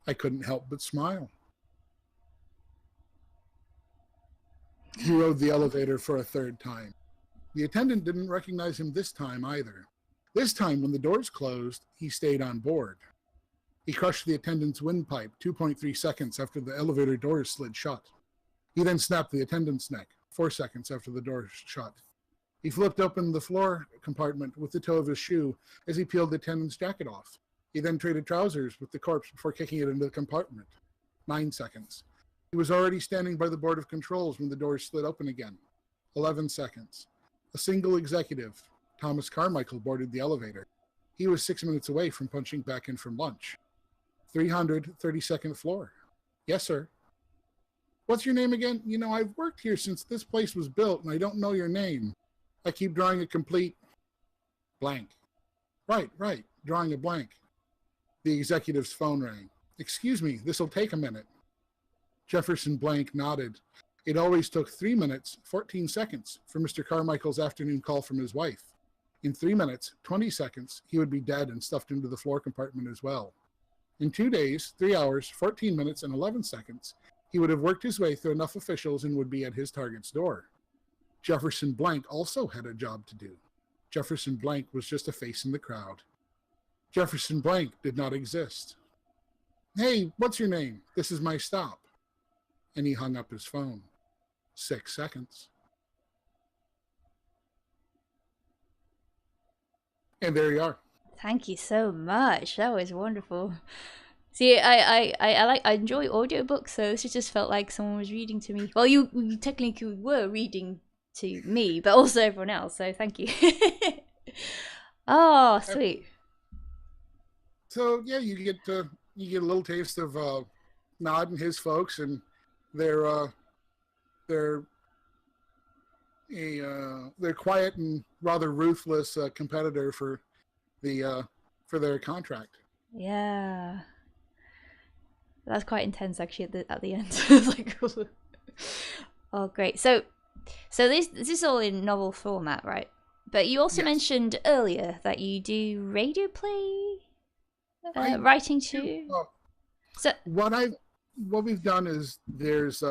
I couldn't help but smile. He rode the elevator for a third time. The attendant didn't recognize him this time either. This time, when the doors closed, he stayed on board. He crushed the attendant's windpipe 2.3 seconds after the elevator doors slid shut. He then snapped the attendant's neck 4 seconds after the doors shut. He flipped open the floor compartment with the toe of his shoe as he peeled the attendant's jacket off. He then traded trousers with the corpse before kicking it into the compartment. 9 seconds. He was already standing by the board of controls when the doors slid open again. 11 seconds. A single executive, Thomas Carmichael, boarded the elevator. He was 6 minutes away from punching back in from lunch. 332nd floor. Yes, sir. What's your name again? You know, I've worked here since this place was built, and I don't know your name. I keep drawing a complete blank. Right. Drawing a blank. The executive's phone rang. Excuse me, this'll take a minute. Jefferson Blank nodded. It always took 3 minutes, 14 seconds for Mr. Carmichael's afternoon call from his wife. In 3 minutes, 20 seconds, he would be dead and stuffed into the floor compartment as well. In 2 days, 3 hours, 14 minutes, and 11 seconds, he would have worked his way through enough officials and would be at his target's door. Jefferson Blank also had a job to do. Jefferson Blank was just a face in the crowd. Jefferson Blank did not exist. Hey, what's your name? This is my stop. And he hung up his phone. 6 seconds. And there you are. Thank you so much. That was wonderful. See, I enjoy audiobooks, so this just felt like someone was reading to me. Well, you technically were reading to me, but also everyone else, so thank you. Oh, sweet. So yeah, you get a little taste of Nod and his folks, and they're they're they're quiet and rather ruthless competitor for their contract. Yeah. That's quite intense actually at the end. It's like, oh great. So this is all in novel format, right? But you also Yes. mentioned earlier that you do radio play writing too. So what we've done is there's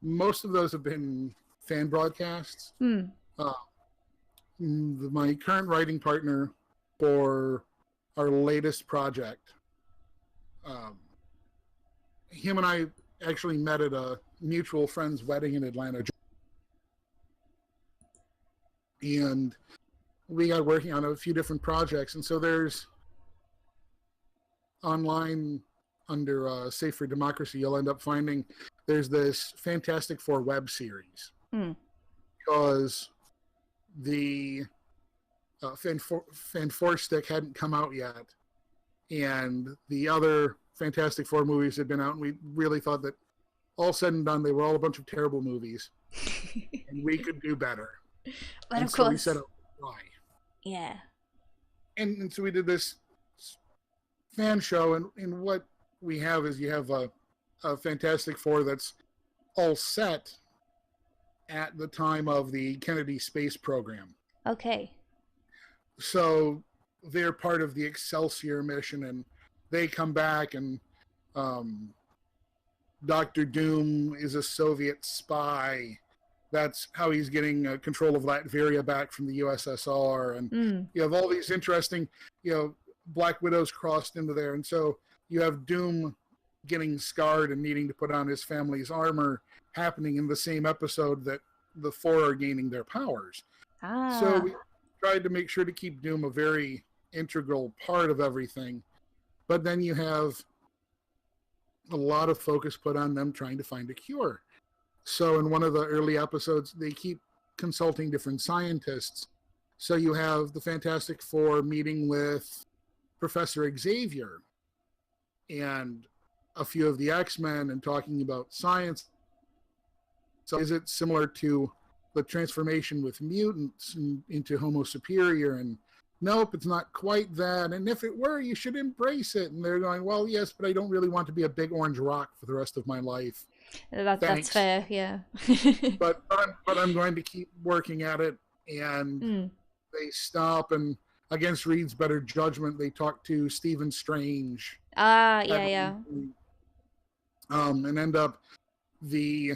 most of those have been fan broadcasts. My current writing partner for our latest project, him and I actually met at a mutual friend's wedding in Atlanta, and we got working on a few different projects. And so there's online under Safe for Democracy, you'll end up finding there's this Fantastic Four web series because the Fan Four Stick hadn't come out yet, and the other Fantastic Four movies had been out, and we really thought that all said and done, they were all a bunch of terrible movies, and we could do better. But and of so course, we set out why. Yeah. And so we did this fan show, and what we have is you have a Fantastic Four that's all set at the time of the Kennedy space program. Okay. So they're part of the Excelsior mission, and they come back, and Dr. Doom is a Soviet spy. That's how he's getting control of Latveria back from the USSR. And you have all these interesting, Black Widows crossed into there. And so you have Doom getting scarred and needing to put on his family's armor happening in the same episode that the Four are gaining their powers. So we tried to make sure to keep Doom a very integral part of everything. But then you have a lot of focus put on them trying to find a cure. So in one of the early episodes, they keep consulting different scientists. So you have the Fantastic Four meeting with Professor Xavier and a few of the X-Men and talking about science. So is it similar to the transformation with mutants into Homo Superior? And nope, it's not quite that. And if it were, you should embrace it. And they're going, well, yes, but I don't really want to be a big orange rock for the rest of my life. That's fair, yeah. but I'm going to keep working at it. And they stop, and against Reed's better judgment, they talk to Stephen Strange. Yeah. And end up the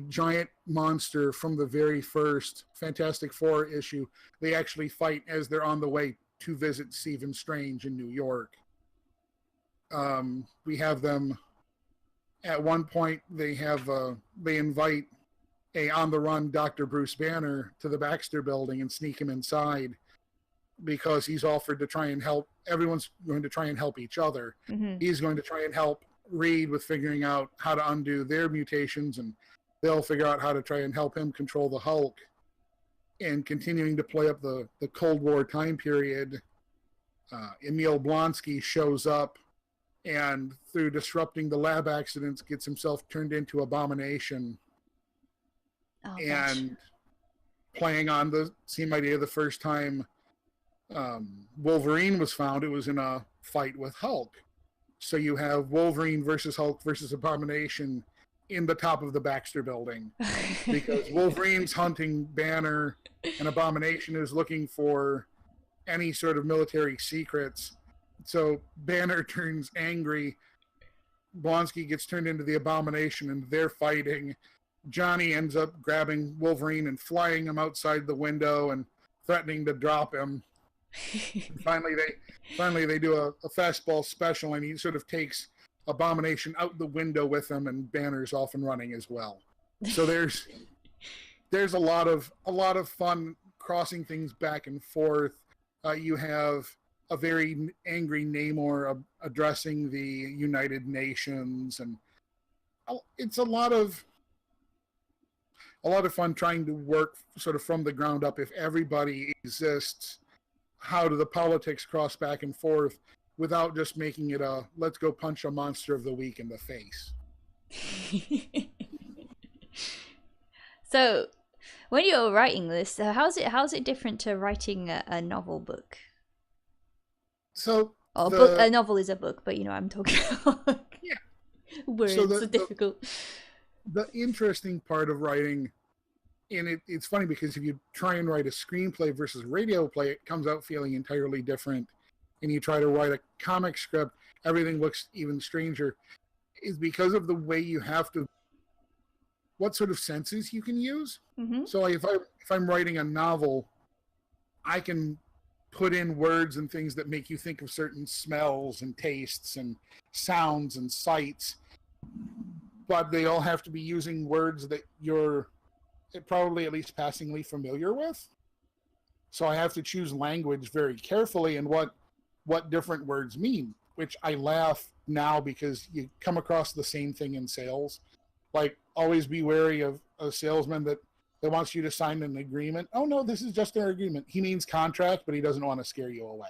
giant monster from the very first Fantastic Four issue. They actually fight as they're on the way to visit Stephen Strange in New York. We have them. At one point, they invite a on-the-run Dr. Bruce Banner to the Baxter Building and sneak him inside because he's offered to try and help. Everyone's going to try and help each other. He's going to try and help Reed with figuring out how to undo their mutations, and they'll figure out how to try and help him control the Hulk. And continuing to play up the Cold War time period, Emil Blonsky shows up, and through disrupting the lab accidents, gets himself turned into Abomination. And playing on the same idea, the first time Wolverine was found, it was in a fight with Hulk. So you have Wolverine versus Hulk versus Abomination in the top of the Baxter Building. Because Wolverine's hunting Banner, and Abomination is looking for any sort of military secrets. So Banner turns angry. Blonsky gets turned into the Abomination, and they're fighting. Johnny ends up grabbing Wolverine and flying him outside the window and threatening to drop him. finally they do a fastball special, and he sort of takes Abomination out the window with him, and Banner's off and running as well. So there's a lot of fun crossing things back and forth. You have a very angry Namor addressing the United Nations, and it's a lot of a lot of fun trying to work sort of from the ground up. If everybody exists, how do the politics cross back and forth without just making it a let's go punch a monster of the week in the face? So, when you're writing this, how's it different to writing a novel book? So A novel is a book, but you know I'm talking about. Yeah. Words are difficult. The interesting part of writing, and it's funny because if you try and write a screenplay versus radio play, it comes out feeling entirely different. And you try to write a comic script, everything looks even stranger. Is because of the way you have to, what sort of senses you can use. Mm-hmm. So like if I'm writing a novel, I can put in words and things that make you think of certain smells and tastes and sounds and sights, but they all have to be using words that you're probably at least passingly familiar with. So I have to choose language very carefully and what different words mean, which I laugh now because you come across the same thing in sales. Like, always be wary of a salesman that wants you to sign an agreement. Oh, no, this is just an agreement. He means contract, but he doesn't want to scare you away.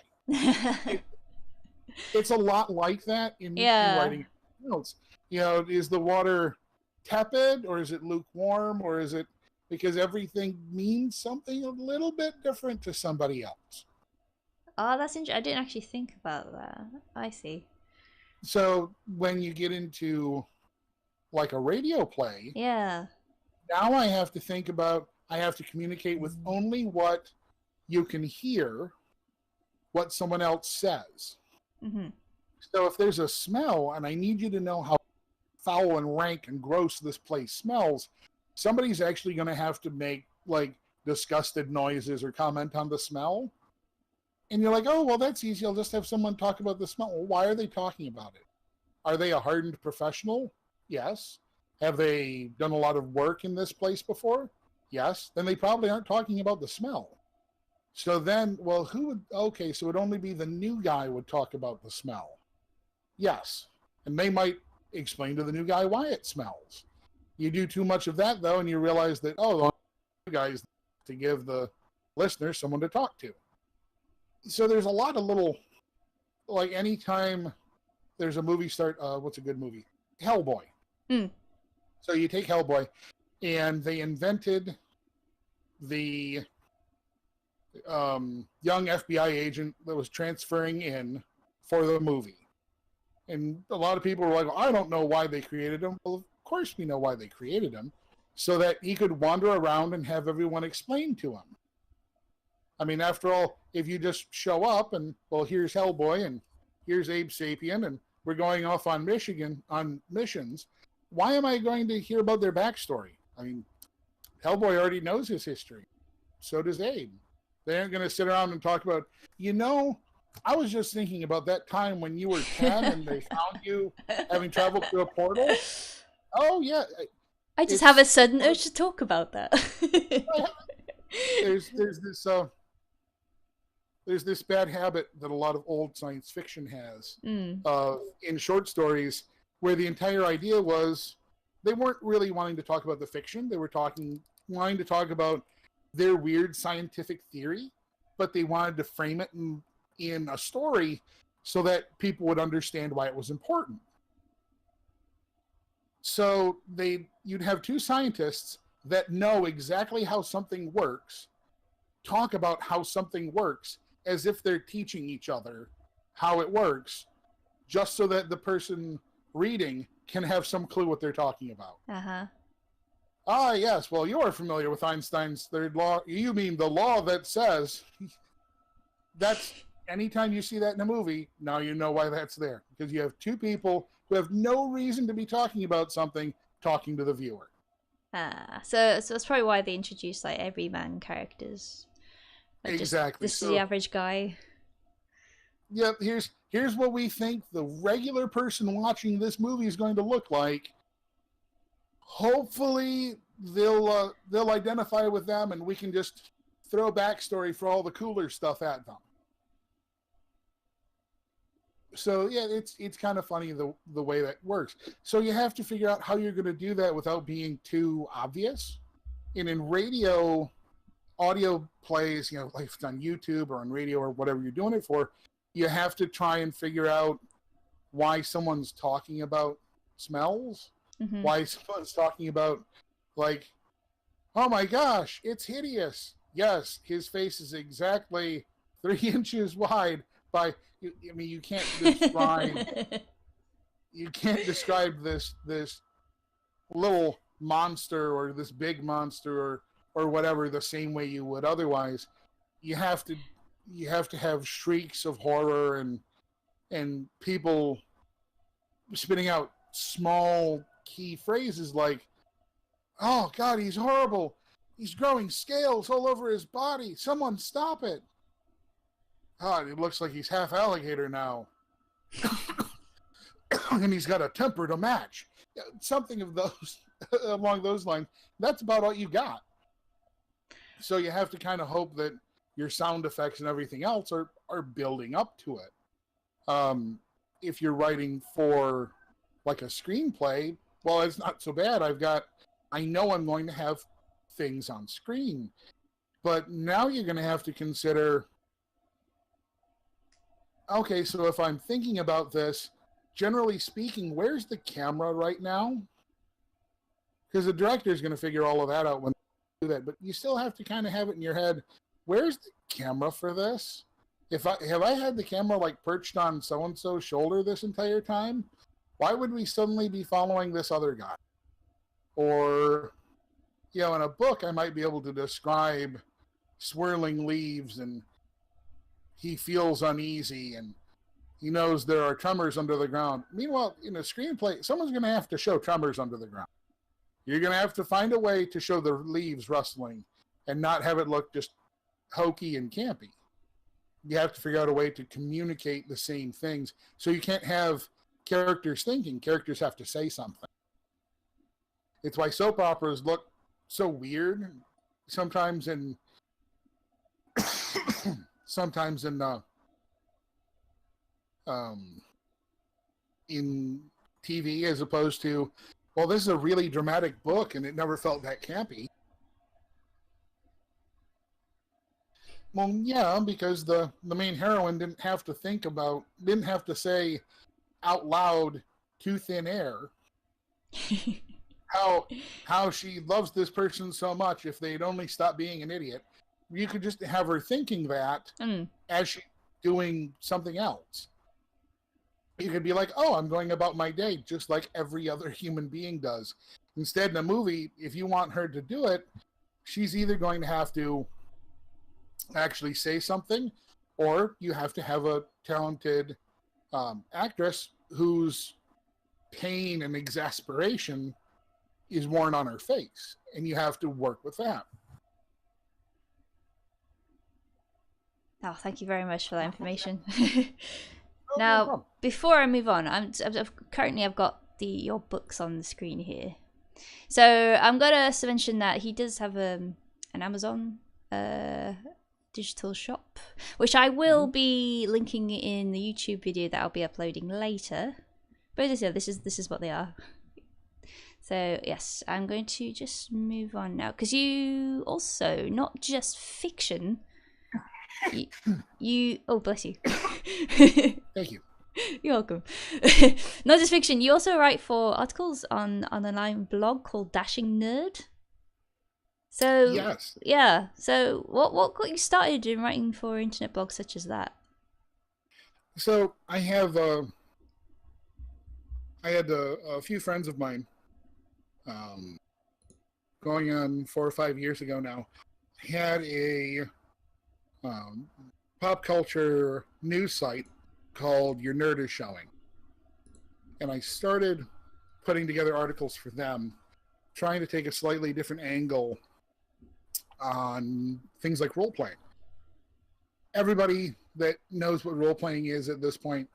It's a lot like that in writing notes. You know, is the water tepid or is it lukewarm or is it, because everything means something a little bit different to somebody else. Oh, that's interesting. I didn't actually think about that. I see. So when you get into like a radio play, yeah, now I have to think about, I have to communicate with only what you can hear, what someone else says. Mm-hmm. So if there's a smell and I need you to know how foul and rank and gross this place smells, somebody's actually going to have to make like disgusted noises or comment on the smell. And you're like, oh, well, that's easy. I'll just have someone talk about the smell. Well, why are they talking about it? Are they a hardened professional? Yes. Have they done a lot of work in this place before? Yes. Then they probably aren't talking about the smell. So then, well, who would, okay, so it would only be the new guy would talk about the smell. Yes. And they might explain to the new guy why it smells. You do too much of that, though, and you realize that, oh, the new guy is to give the listener someone to talk to. So there's a lot of little, like anytime there's a movie what's a good movie? Hellboy. Mm. So you take Hellboy, and they invented the young FBI agent that was transferring in for the movie. And a lot of people were like, well, I don't know why they created him. Well, of course we know why they created him, so that he could wander around and have everyone explain to him. I mean, after all, if you just show up and, well, here's Hellboy and here's Abe Sapien and we're going off on missions, why am I going to hear about their backstory? I mean, Hellboy already knows his history. So does Abe. They aren't going to sit around and talk about, you know, I was just thinking about that time when you were 10 and they found you having traveled through a portal. Oh, yeah. I just have a sudden urge to talk about that. There's this bad habit that a lot of old science fiction has in short stories where the entire idea was they weren't really wanting to talk about the fiction. They were wanting to talk about their weird scientific theory, but they wanted to frame it in a story so that people would understand why it was important. So you'd have two scientists that know exactly how something works, talk about how something works as if they're teaching each other how it works, just so that the person reading can have some clue what they're talking about. Uh-huh. Ah, yes, well, you are familiar with Einstein's third law. You mean the law that says... That's, anytime you see that in a movie, now you know why that's there. Because you have two people who have no reason to be talking about something, talking to the viewer. So that's probably why they introduced like everyman characters. Like Exactly. This is the average guy. Yep. Here's what we think the regular person watching this movie is going to look like. Hopefully, they'll identify with them, and we can just throw backstory for all the cooler stuff at them. So yeah, it's kind of funny the way that works. So you have to figure out how you're going to do that without being too obvious. And in radio, audio plays, you know, like it's on YouTube or on radio or whatever you're doing it for, you have to try and figure out why someone's talking about smells, why someone's talking about, like, oh my gosh, it's hideous. Yes, his face is exactly 3 inches wide by, I mean, you can't describe this little monster or this big monster or whatever the same way you would otherwise. You have to have shrieks of horror and people spitting out small key phrases like, oh God, he's horrible. He's growing scales all over his body. Someone stop it. God, it looks like he's half alligator now. And he's got a temper to match. Something of those along those lines. That's about all you got. So you have to kind of hope that your sound effects and everything else are building up to it. If you're writing for like a screenplay, well, it's not so bad. I know I'm going to have things on screen, but now you're going to have to consider, okay, so if I'm thinking about this, generally speaking, where's the camera right now? Because the director is going to figure all of that out when they do that, but you still have to kind of have it in your head, where's the camera for this? Have I had the camera like perched on so-and-so's shoulder this entire time? Why would we suddenly be following this other guy? Or, you know, in a book, I might be able to describe swirling leaves and he feels uneasy and he knows there are tremors under the ground. Meanwhile, in a screenplay, someone's going to have to show tremors under the ground. You're going to have to find a way to show the leaves rustling and not have it look just hokey and campy. You have to figure out a way to communicate the same things. So you can't have characters thinking. Characters have to say something. It's why soap operas look so weird sometimes in TV as opposed to, well, this is a really dramatic book and it never felt that campy. Well, yeah, because the main heroine didn't have to say out loud to thin air how she loves this person so much if they'd only stop being an idiot. You could just have her thinking that as she's doing something else. You could be like, oh, I'm going about my day just like every other human being does. Instead, in a movie, if you want her to do it, she's either going to have to actually say something, or you have to have a talented actress whose pain and exasperation is worn on her face, and you have to work with that. Oh, thank you very much for that information. Now, before I move on, I've got your books on the screen here. So I'm gonna mention that he does have an Amazon digital shop, which I will be linking in the YouTube video that I'll be uploading later. But this is what they are. So yes, I'm going to just move on now, because you also, not just fiction, you oh bless you. Thank you. You're welcome. Not just fiction, you also write for articles on an online blog called DashingNerd. So yes. Yeah. So what got you started in writing for internet blogs such as that? So I had a few friends of mine, going on 4 or 5 years ago now, had a pop culture news site called Your Nerd Is Showing. And I started putting together articles for them, trying to take a slightly different angle on things like role-playing. Everybody that knows what role-playing is at this point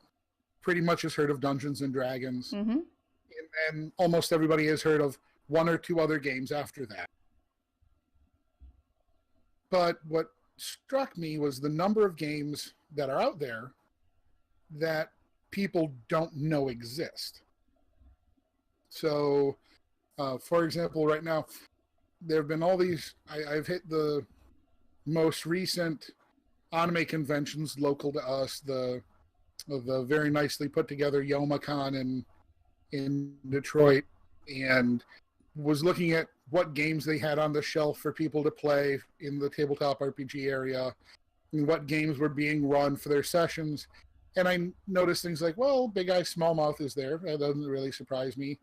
pretty much has heard of Dungeons and Dragons. Mm-hmm. And almost everybody has heard of 1 or 2 other games after that. But what struck me was the number of games that are out there that people don't know exist. So, for example, right now, there have been all these. I've hit the most recent anime conventions local to us. The very nicely put together YomaCon in Detroit, and was looking at what games they had on the shelf for people to play in the tabletop RPG area, and what games were being run for their sessions. And I noticed things like, well, Big Eye Small Mouth is there. That doesn't really surprise me.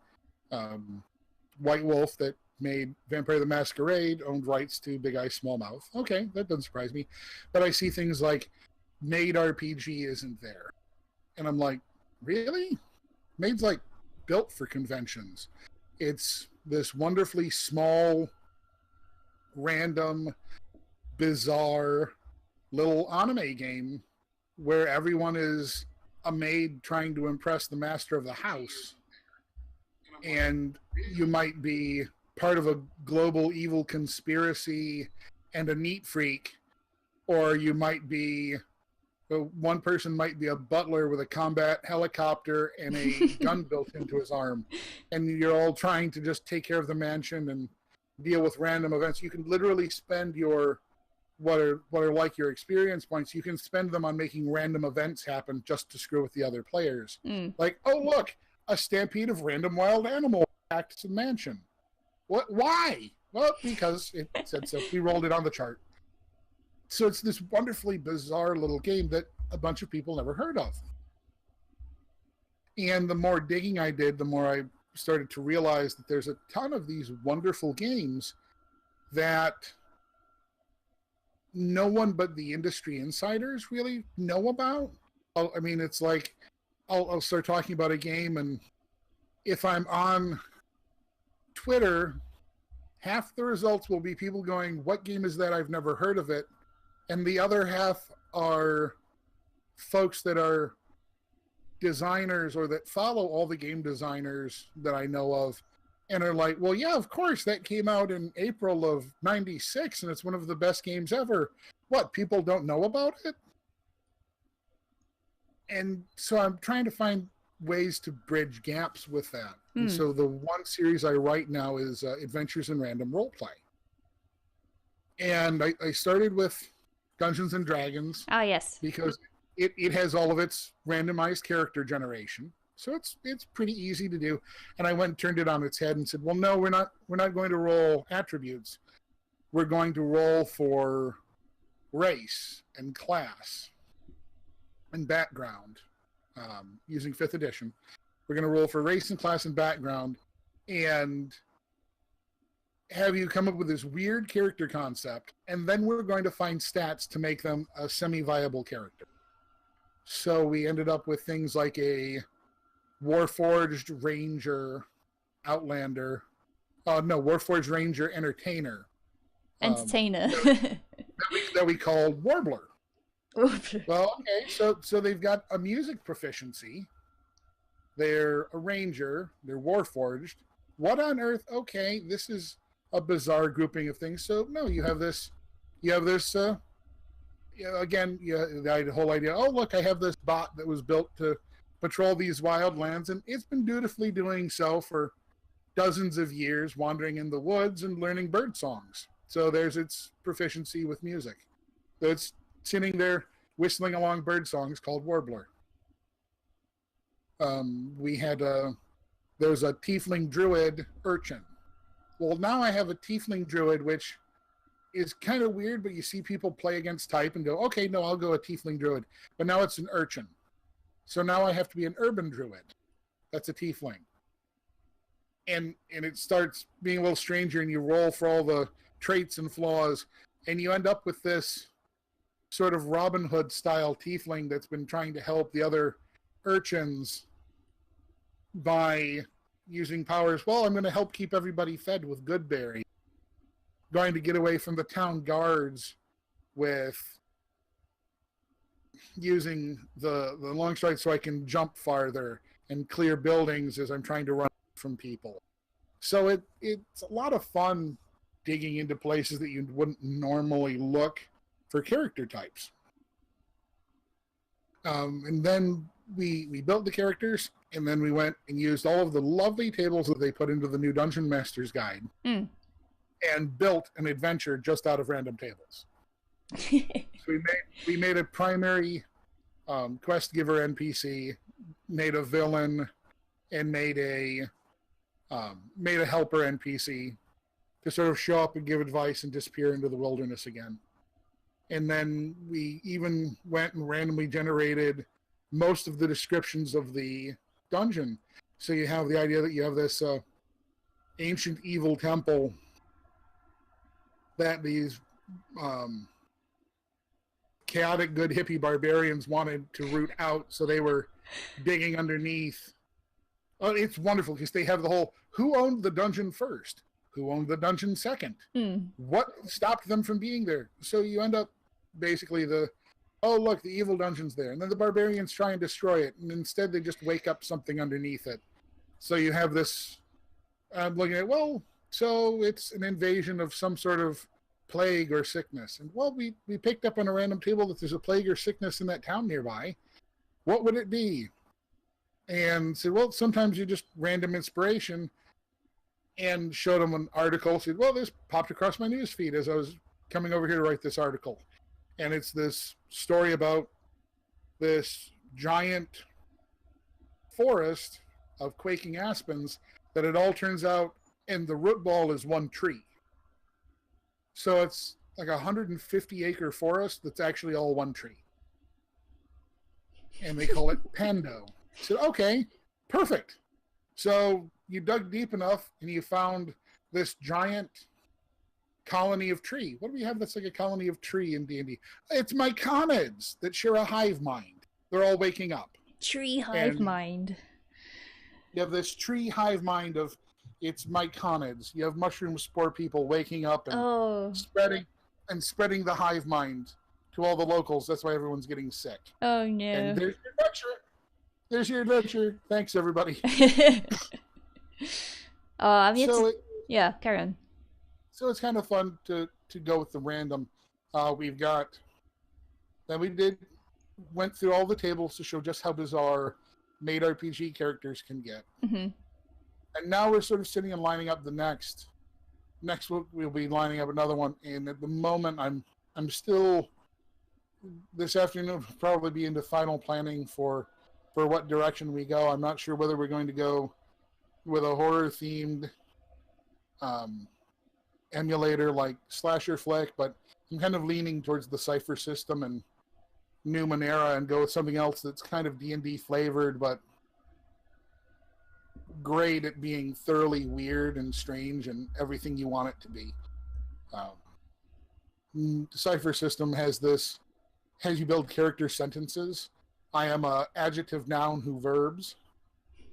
White Wolf, that made Vampire the Masquerade, owned rights to Big Eye Small Mouth. Okay, that doesn't surprise me. But I see things like Maid RPG isn't there. And I'm like, really? Maid's like built for conventions. It's this wonderfully small, random, bizarre little anime game where everyone is a maid trying to impress the master of the house. And you might be part of a global evil conspiracy and a neat freak, or you might be, one person might be a butler with a combat helicopter and a gun built into his arm, and you're all trying to just take care of the mansion and deal with random events. You can literally spend your what are like your experience points. You can spend them on making random events happen just to screw with the other players. Like, oh look, a stampede of random wild animals attacked the mansion. What? Why? Well, because it said so. We rolled it on the chart. So it's this wonderfully bizarre little game that a bunch of people never heard of. And the more digging I did, the more I started to realize that there's a ton of these wonderful games that no one but the industry insiders really know about. I mean, it's like I'll start talking about a game, and if I'm on Twitter, half the results will be people going, what game is that? I've never heard of it. And the other half are folks that are designers or that follow all the game designers that I know of, and are like, well, yeah, of course, that came out in April of '96, and it's one of the best games ever. What, people don't know about it? And so I'm trying to find ways to bridge gaps with that. And so the one series I write now is Adventures in Random Roleplay. And I started with Dungeons and Dragons. Ah, yes. Because it has all of its randomized character generation. So it's pretty easy to do. And I went and turned it on its head and said, well, no, we're not going to roll attributes. We're going to roll for race and class and background, using 5th edition. We're going to roll for race and class and background, and have you come up with this weird character concept, and then we're going to find stats to make them a semi-viable character. So we ended up with things like a Warforged Ranger Outlander. Warforged Ranger Entertainer. Entertainer. that we called Warbler. Well, okay, so they've got a music proficiency. They're a ranger. They're Warforged. What on earth? Okay, this is a bizarre grouping of things. So no, you have this. Again, the whole idea. Oh, look, I have this bot that was built to patrol these wild lands, and it's been dutifully doing so for dozens of years, wandering in the woods and learning bird songs. So there's its proficiency with music. So it's sitting there whistling along bird songs called Warbler. There's a tiefling druid urchin. Well, now I have a tiefling druid, which is kind of weird, but you see people play against type and go, okay, no, I'll go a tiefling druid. But now it's an urchin. So now I have to be an urban druid. That's a tiefling. And it starts being a little stranger, and you roll for all the traits and flaws, and you end up with this sort of Robin Hood style tiefling that's been trying to help the other urchins by using powers. Well, I'm going to help keep everybody fed with good berries. Going to get away from the town guards with using the long stride so I can jump farther and clear buildings as I'm trying to run from people. So it's a lot of fun digging into places that you wouldn't normally look for character types. And then we built the characters, and then we went and used all of the lovely tables that they put into the new Dungeon Master's Guide. and built an adventure just out of random tables. So we made a primary quest giver NPC, made a villain, and made a helper NPC to sort of show up and give advice and disappear into the wilderness again. And then we even went and randomly generated most of the descriptions of the dungeon. So you have the idea that you have this ancient evil temple that these chaotic good hippie barbarians wanted to root out, so they were digging underneath. Oh, it's wonderful because they have the whole who owned the dungeon first, who owned the dungeon second, what stopped them from being there. So you end up basically oh look, the evil dungeon's there, and then the barbarians try and destroy it, and instead they just wake up something underneath it. So you have this. I'm looking at, well, so it's an invasion of some sort of plague or sickness, and well, we picked up on a random table that there's a plague or sickness in that town nearby. What would it be? And said, well, sometimes you just random inspiration, and showed them an article. Said, well, this popped across my news feed as I was coming over here to write this article, and it's this story about this giant forest of quaking aspens that it all turns out, and the root ball is one tree. So it's like 150-acre forest that's actually all one tree. And they call it Pando. So, okay, perfect. So you dug deep enough and you found this giant colony of tree. What do we have that's like a colony of tree in D&D? It's myconids that share a hive mind. They're all waking up. Tree hive mind. You have this tree hive mind of it's myconids. You have mushroom spore people waking up and spreading the hive mind to all the locals. That's why everyone's getting sick. Oh no. And there's your adventure. There's your adventure. Thanks, everybody. Yeah, carry on. So it's kind of fun to go with the random. We've got. Then we went through all the tables to show just how bizarre made RPG characters can get. Mm-hmm. And now we're sort of sitting and lining up the next we'll be lining up another one. And at the moment, I'm still this afternoon will probably be into final planning for what direction we go. I'm not sure whether we're going to go with a horror themed emulator like slasher flick, but I'm kind of leaning towards the Cypher system and Numenera and go with something else that's kind of D&D flavored, but great at being thoroughly weird and strange and everything you want it to be. The Cypher system has you build character sentences. I am a adjective, noun, who verbs.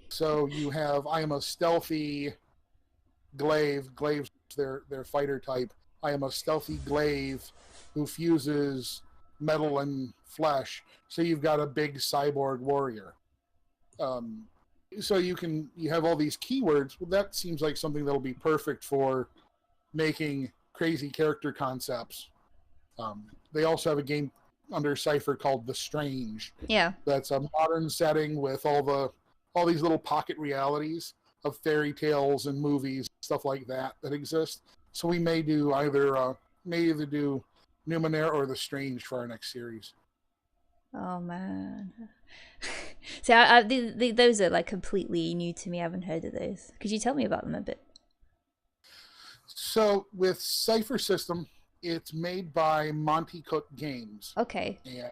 So you have, I am a stealthy glaive. Glaive's their fighter type. I am a stealthy glaive who fuses metal and flesh. So you've got a big cyborg warrior. So you have all these keywords. Well, that seems like something that'll be perfect for making crazy character concepts. They also have a game under Cypher called The Strange. Yeah. That's a modern setting with all these little pocket realities of fairy tales and movies, stuff like that exist. So we may do either do Numenera or The Strange for our next series. Oh man. See, those are like completely new to me. I haven't heard of those. Could you tell me about them a bit? So with Cypher System, it's made by Monty Cook Games. Okay. And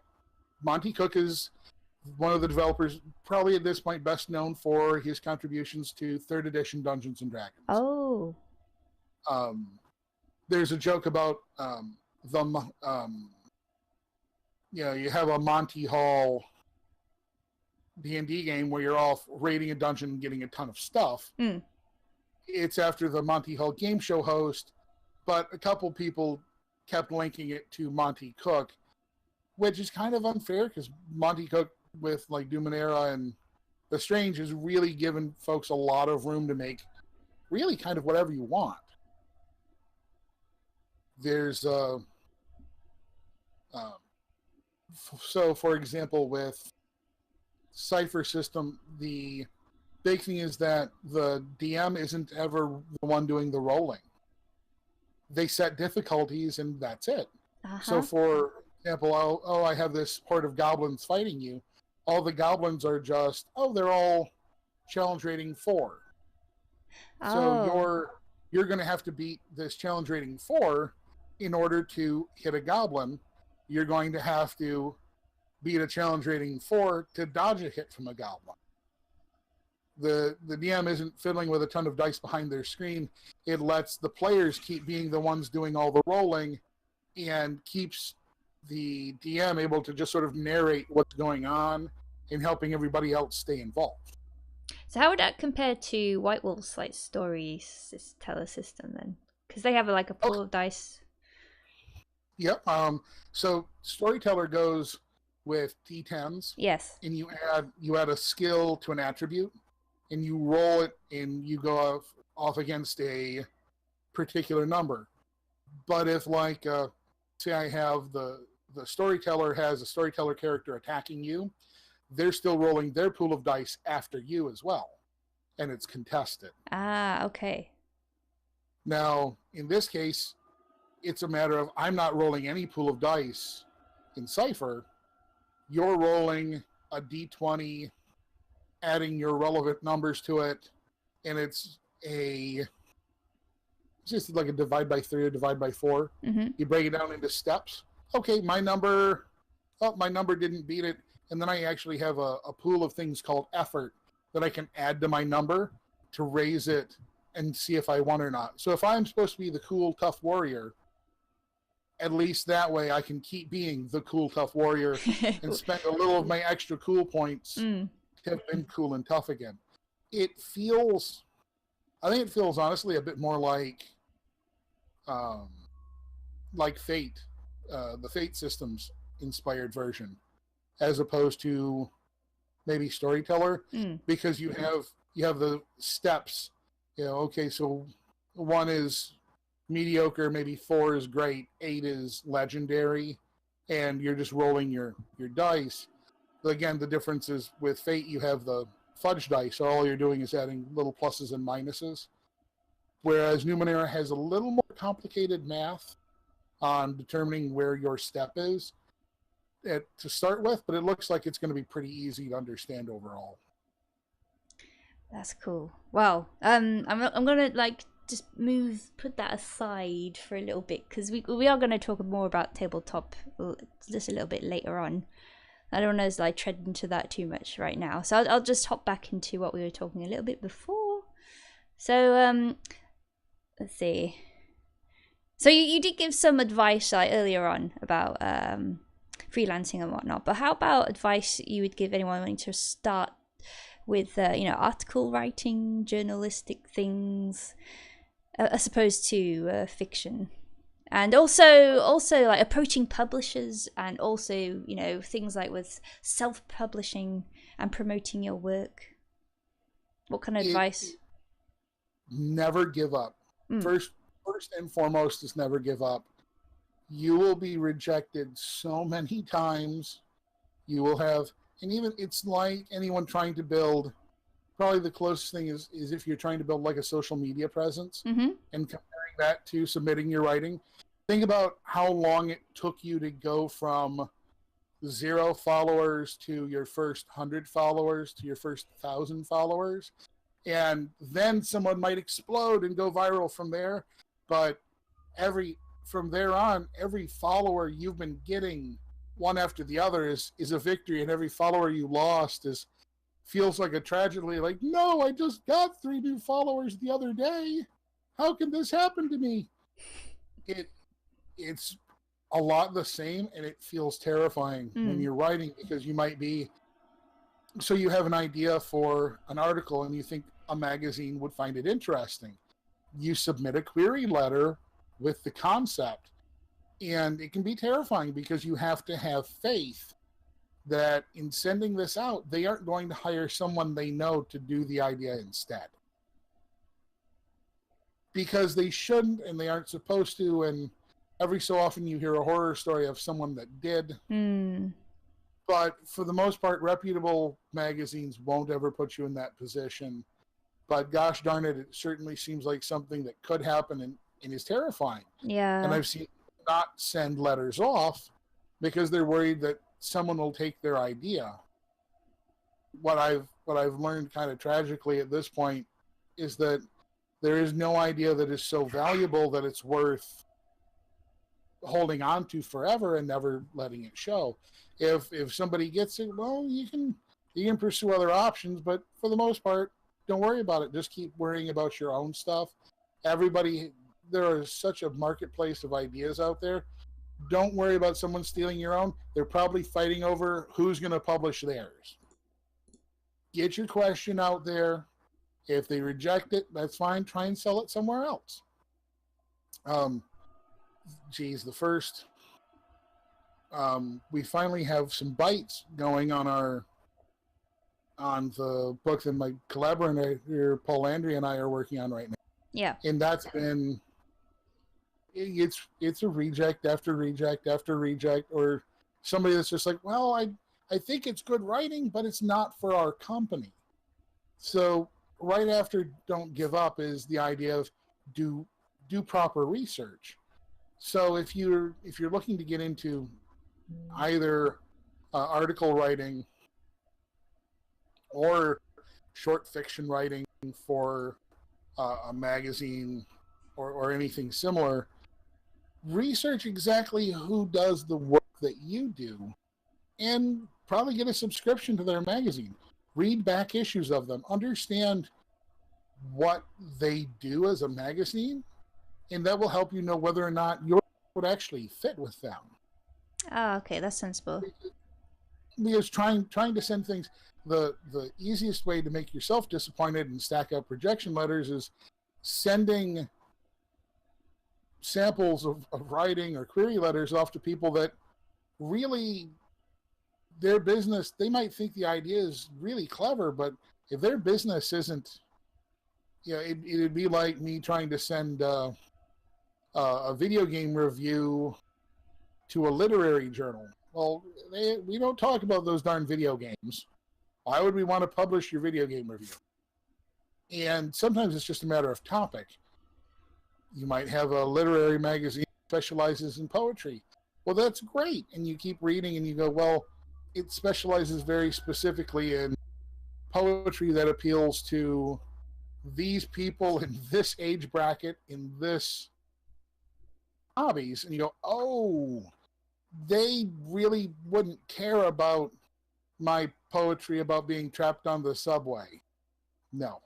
Monty Cook is one of the developers, probably at this point best known for his contributions to 3rd edition Dungeons and Dragons. Oh. There's a joke about you have a Monty Hall D&D game where you're all raiding a dungeon and getting a ton of stuff. Mm. It's after the Monty Hall game show host, but a couple people kept linking it to Monty Cook, which is kind of unfair because Monty Cook with like Numenera and The Strange has really given folks a lot of room to make really kind of whatever you want. There's so for example with Cypher System, the big thing is that the DM isn't ever the one doing the rolling. they set difficulties, and that's it. So Uh-huh. for example, I have this horde of goblins fighting you. All the goblins are just, they're all challenge rating 4. So Oh. you're going to have to beat this challenge rating 4 in order to hit a goblin. You're going to have to beat a challenge rating 4 to dodge a hit from a goblin. The DM isn't fiddling with a ton of dice behind their screen. It lets the players keep being the ones doing all the rolling and keeps the DM able to just sort of narrate what's going on and helping everybody else stay involved. So how would that compare to White Wolf's like teller system then? Because they have like a pool of dice. Yep. So Storyteller goes with D10s. Yes. And you add a skill to an attribute, and you roll it, and you go off against a particular number. But if, like, say I have the Storyteller has a Storyteller character attacking you, they're still rolling their pool of dice after you as well, and it's contested. Ah, okay. Now, in this case, it's a matter of I'm not rolling any pool of dice in Cypher. You're rolling a d20, adding your relevant numbers to it, and it's just like a divide by 3 or divide by 4. Mm-hmm. You break it down into steps. Okay, my number didn't beat it, and then I actually have a pool of things called effort that I can add to my number to raise it and see if I won or not. So if I'm supposed to be the cool, tough warrior, at least that way I can keep being the cool, tough warrior and spend a little of my extra cool points to have been cool and tough again. I think it feels honestly a bit more like Fate, the Fate systems inspired version, as opposed to maybe Storyteller, because you have the steps. Okay, so 1 is mediocre, maybe 4 is great, 8 is legendary, and you're just rolling your dice. But again, the difference is with Fate, you have the fudge dice, so all you're doing is adding little pluses and minuses. Whereas Numenera has a little more complicated math on determining where your step is to start with, but it looks like it's going to be pretty easy to understand overall. That's cool. Wow. I'm gonna just put that aside for a little bit, because we are going to talk more about tabletop just a little bit later on. I don't want to tread into that too much right now, so I'll just hop back into what we were talking a little bit before. So let's see. So you did give some advice earlier on about freelancing and whatnot, but how about advice you would give anyone wanting to start with article writing, journalistic things, as opposed to fiction, and also like approaching publishers, and also things like with self-publishing and promoting your work? What kind of advice? Never give up. First and foremost is never give up. You will be rejected so many times. You will have, and even it's like anyone trying to build, probably the closest thing is if you're trying to build like a social media presence and comparing that to submitting your writing. Think about how long it took you to go from 0 followers to your first 100 followers to your first 1,000 followers. And then someone might explode and go viral from there. But from there on, every follower you've been getting one after the other is a victory, and every follower you lost feels like a tragedy. Like, no, I just got 3 new followers the other day. How can this happen to me? It's a lot the same, and it feels terrifying when you're writing, because you might be, so you have an idea for an article and you think a magazine would find it interesting. You submit a query letter with the concept, and it can be terrifying because you have to have faith that in sending this out, they aren't going to hire someone they know to do the idea instead. Because they shouldn't, and they aren't supposed to, and every so often you hear a horror story of someone that did. But for the most part, reputable magazines won't ever put you in that position. But gosh darn it, it certainly seems like something that could happen, and and is terrifying. Yeah. And I've seen people not send letters off because they're worried that someone will take their idea. What I've learned kind of tragically at this point is that there is no idea that is so valuable that it's worth holding on to forever and never letting it show. If somebody gets it, well, you can pursue other options, but for the most part, don't worry about it. Just keep worrying about your own stuff. There is such a marketplace of ideas out there. Don't worry about someone stealing your own. They're probably fighting over who's going to publish theirs. Get your question out there. If they reject it, that's fine. Try and sell it somewhere else. We finally have some bites going on the book that my collaborator Paul Landry and I are working on right now. Yeah. And that's been it's a reject after reject after reject, or somebody that's just like, well, I think it's good writing, but it's not for our company. So right after don't give up is the idea of do proper research. So if you're looking to get into either article writing or short fiction writing for a magazine or anything similar, research exactly who does the work that you do and probably get a subscription to their magazine. Read back issues of them. Understand what they do as a magazine, and that will help you know whether or not your would actually fit with them. Oh, okay, that's sensible. Because trying to send things, the easiest way to make yourself disappointed and stack up rejection letters is sending samples of writing or query letters off to people that really, their business, they might think the idea is really clever, but if their business isn't, it'd be like me trying to send a video game review to a literary journal. Well, we don't talk about those darn video games. Why would we want to publish your video game review? And sometimes it's just a matter of topic. You might have a literary magazine that specializes in poetry. Well, that's great. And you keep reading and you go, well, it specializes very specifically in poetry that appeals to these people in this age bracket, in this hobbies. And you go, oh, they really wouldn't care about my poetry about being trapped on the subway. No,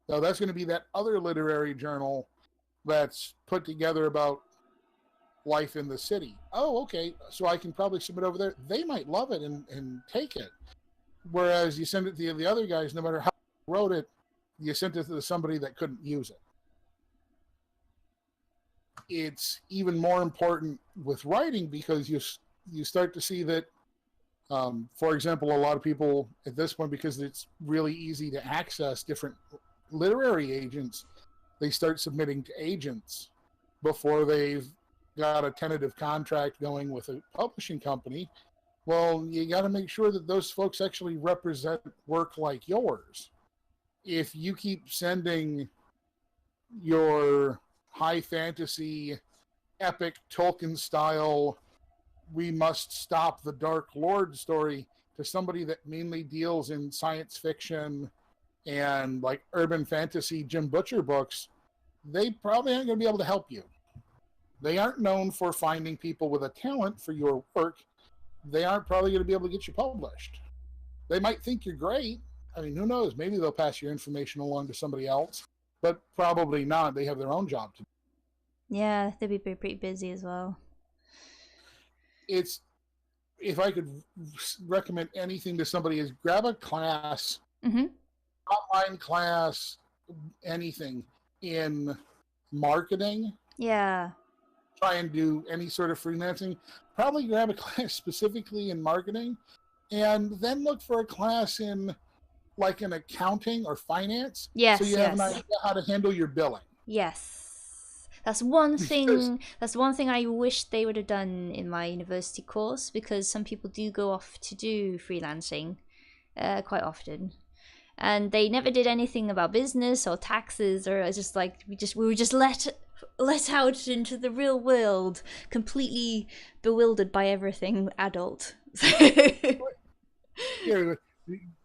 that's going to be that other literary journal that's put together about life in the city. Oh, okay, so I can probably submit over there. They might love it and take it. Whereas you send it to the other guys, no matter how you wrote it, you sent it to somebody that couldn't use it. It's even more important with writing because you start to see that, for example, a lot of people at this point, because it's really easy to access different literary agents, they start submitting to agents before they've got a tentative contract going with a publishing company. Well, you got to make sure that those folks actually represent work like yours. If you keep sending your high fantasy, epic Tolkien style, we must stop the Dark Lord story to somebody that mainly deals in science fiction and like urban fantasy Jim Butcher books, they probably aren't going to be able to help you. They aren't known for finding people with a talent for your work. They aren't probably going to be able to get you published. They might think you're great. I mean, who knows? Maybe they'll pass your information along to somebody else, but probably not. They have their own job to do. Yeah, they'd be pretty busy as well. If I could recommend anything to somebody, is grab a class, online class, anything in marketing. Yeah. Try and do any sort of freelancing. Probably grab a class specifically in marketing, and then look for a class in like an accounting or finance. Yes. So you have an idea how to handle your billing. Yes. That's one thing. That's one thing I wish they would have done in my university course, because some people do go off to do freelancing quite often, and they never did anything about business or taxes, or just like we were just let let out into the real world, completely bewildered by everything adult. Yeah,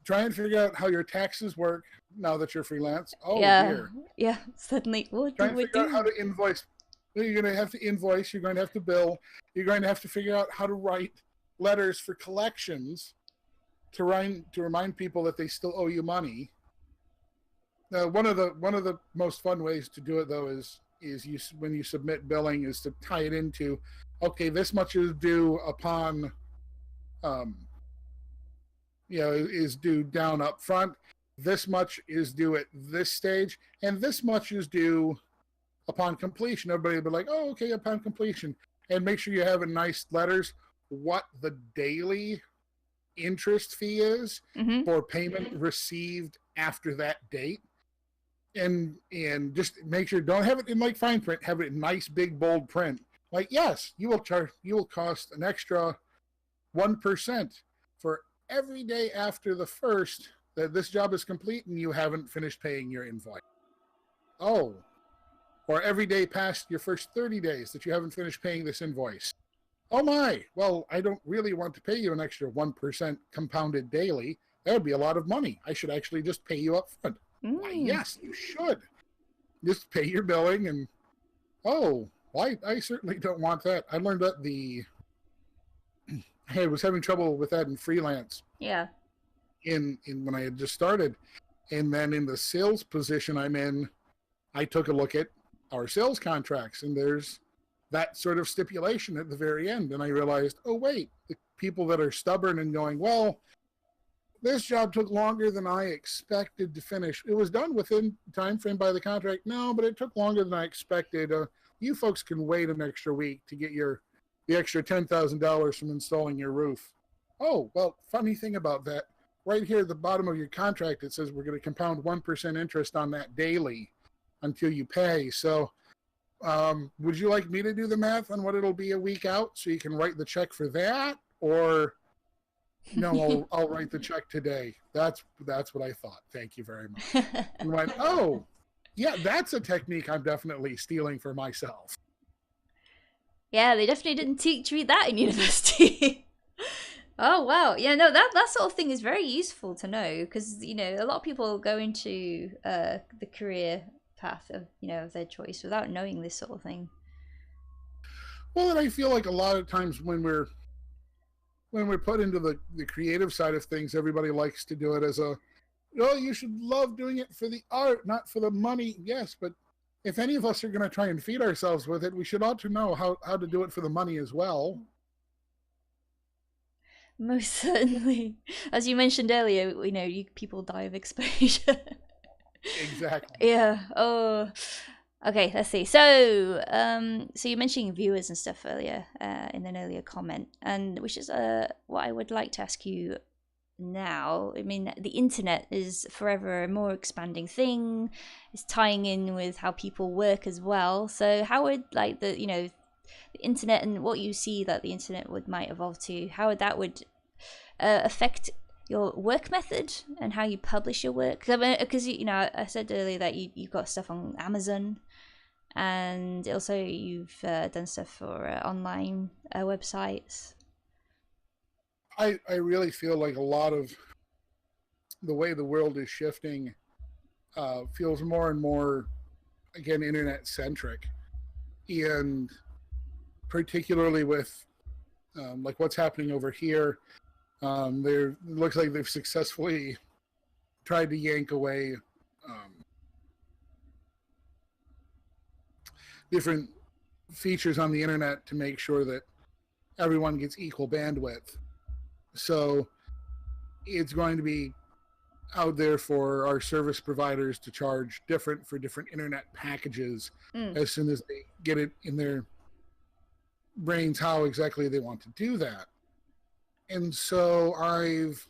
try and figure out how your taxes work now that you're freelance. Oh Yeah, dear. yeah, suddenly, what Try do and we figure out how do? to invoice. You're going to have to invoice. You're going to have to bill. You're going to have to figure out how to write letters for collections to remind people that they still owe you money. Now, one of the most fun ways to do it though is you when you submit billing is to tie it into, okay, this much is due upon, um, is due down up front. This much is due at this stage, and this much is due upon completion. Everybody will be like, oh, okay, upon completion. And make sure you have in nice letters what the daily interest fee is for payment received after that date. And just make sure, don't have it in like fine print, have it in nice big bold print. Like, yes, you will cost an extra 1% for every day after the first that this job is complete and you haven't finished paying your invoice. Oh, or every day past your first 30 days that you haven't finished paying this invoice. Oh my, well, I don't really want to pay you an extra 1% compounded daily. That would be a lot of money. I should actually just pay you up front. Why, yes, you should. Just pay your billing and, oh, well, I certainly don't want that. I learned that I was having trouble with that in freelance. Yeah. In when I had just started. And then in the sales position I'm in, I took a look at our sales contracts, and there's that sort of stipulation at the very end. And I realized, oh, wait, the people that are stubborn and going, well, this job took longer than I expected to finish. It was done within time frame by the contract. No, but it took longer than I expected. You folks can wait an extra week to get the extra $10,000 from installing your roof. Oh, well, funny thing about that, right here at the bottom of your contract, it says we're going to compound 1% interest on that daily until you pay. So would you like me to do the math on what it'll be a week out so you can write the check for that? Or no, I'll write the check today. That's what I thought. Thank you very much. And went, oh, yeah, that's a technique I'm definitely stealing for myself. Yeah, they definitely didn't teach me that in university. Oh, wow. Yeah, no, that sort of thing is very useful to know because, a lot of people go into the career path of, of their choice without knowing this sort of thing. Well, and I feel like a lot of times when we're put into the creative side of things, everybody likes to do it as you should love doing it for the art, not for the money. Yes, but if any of us are going to try and feed ourselves with it, we should ought to know how to do it for the money as well. Most certainly. As you mentioned earlier, people die of exposure. Exactly. Yeah. Oh. Okay, let's see. So, so you're mentioning viewers and stuff earlier, in an earlier comment, and which is what I would like to ask you now. I mean, the internet is forever a more expanding thing. It's tying in with how people work as well. So, how would the internet and what you see that the internet might evolve to, how that would affect your work method and how you publish your work? Because I said earlier that you've got stuff on Amazon, and also you've done stuff for online websites. I really feel like a lot of the way the world is shifting feels more and more, again, internet centric, and particularly with like what's happening over here. There looks like they've successfully tried to yank away different features on the internet to make sure that everyone gets equal bandwidth. So it's going to be out there for our service providers to charge different for different internet packages as soon as they get it in their brains how exactly they want to do that. And so I've,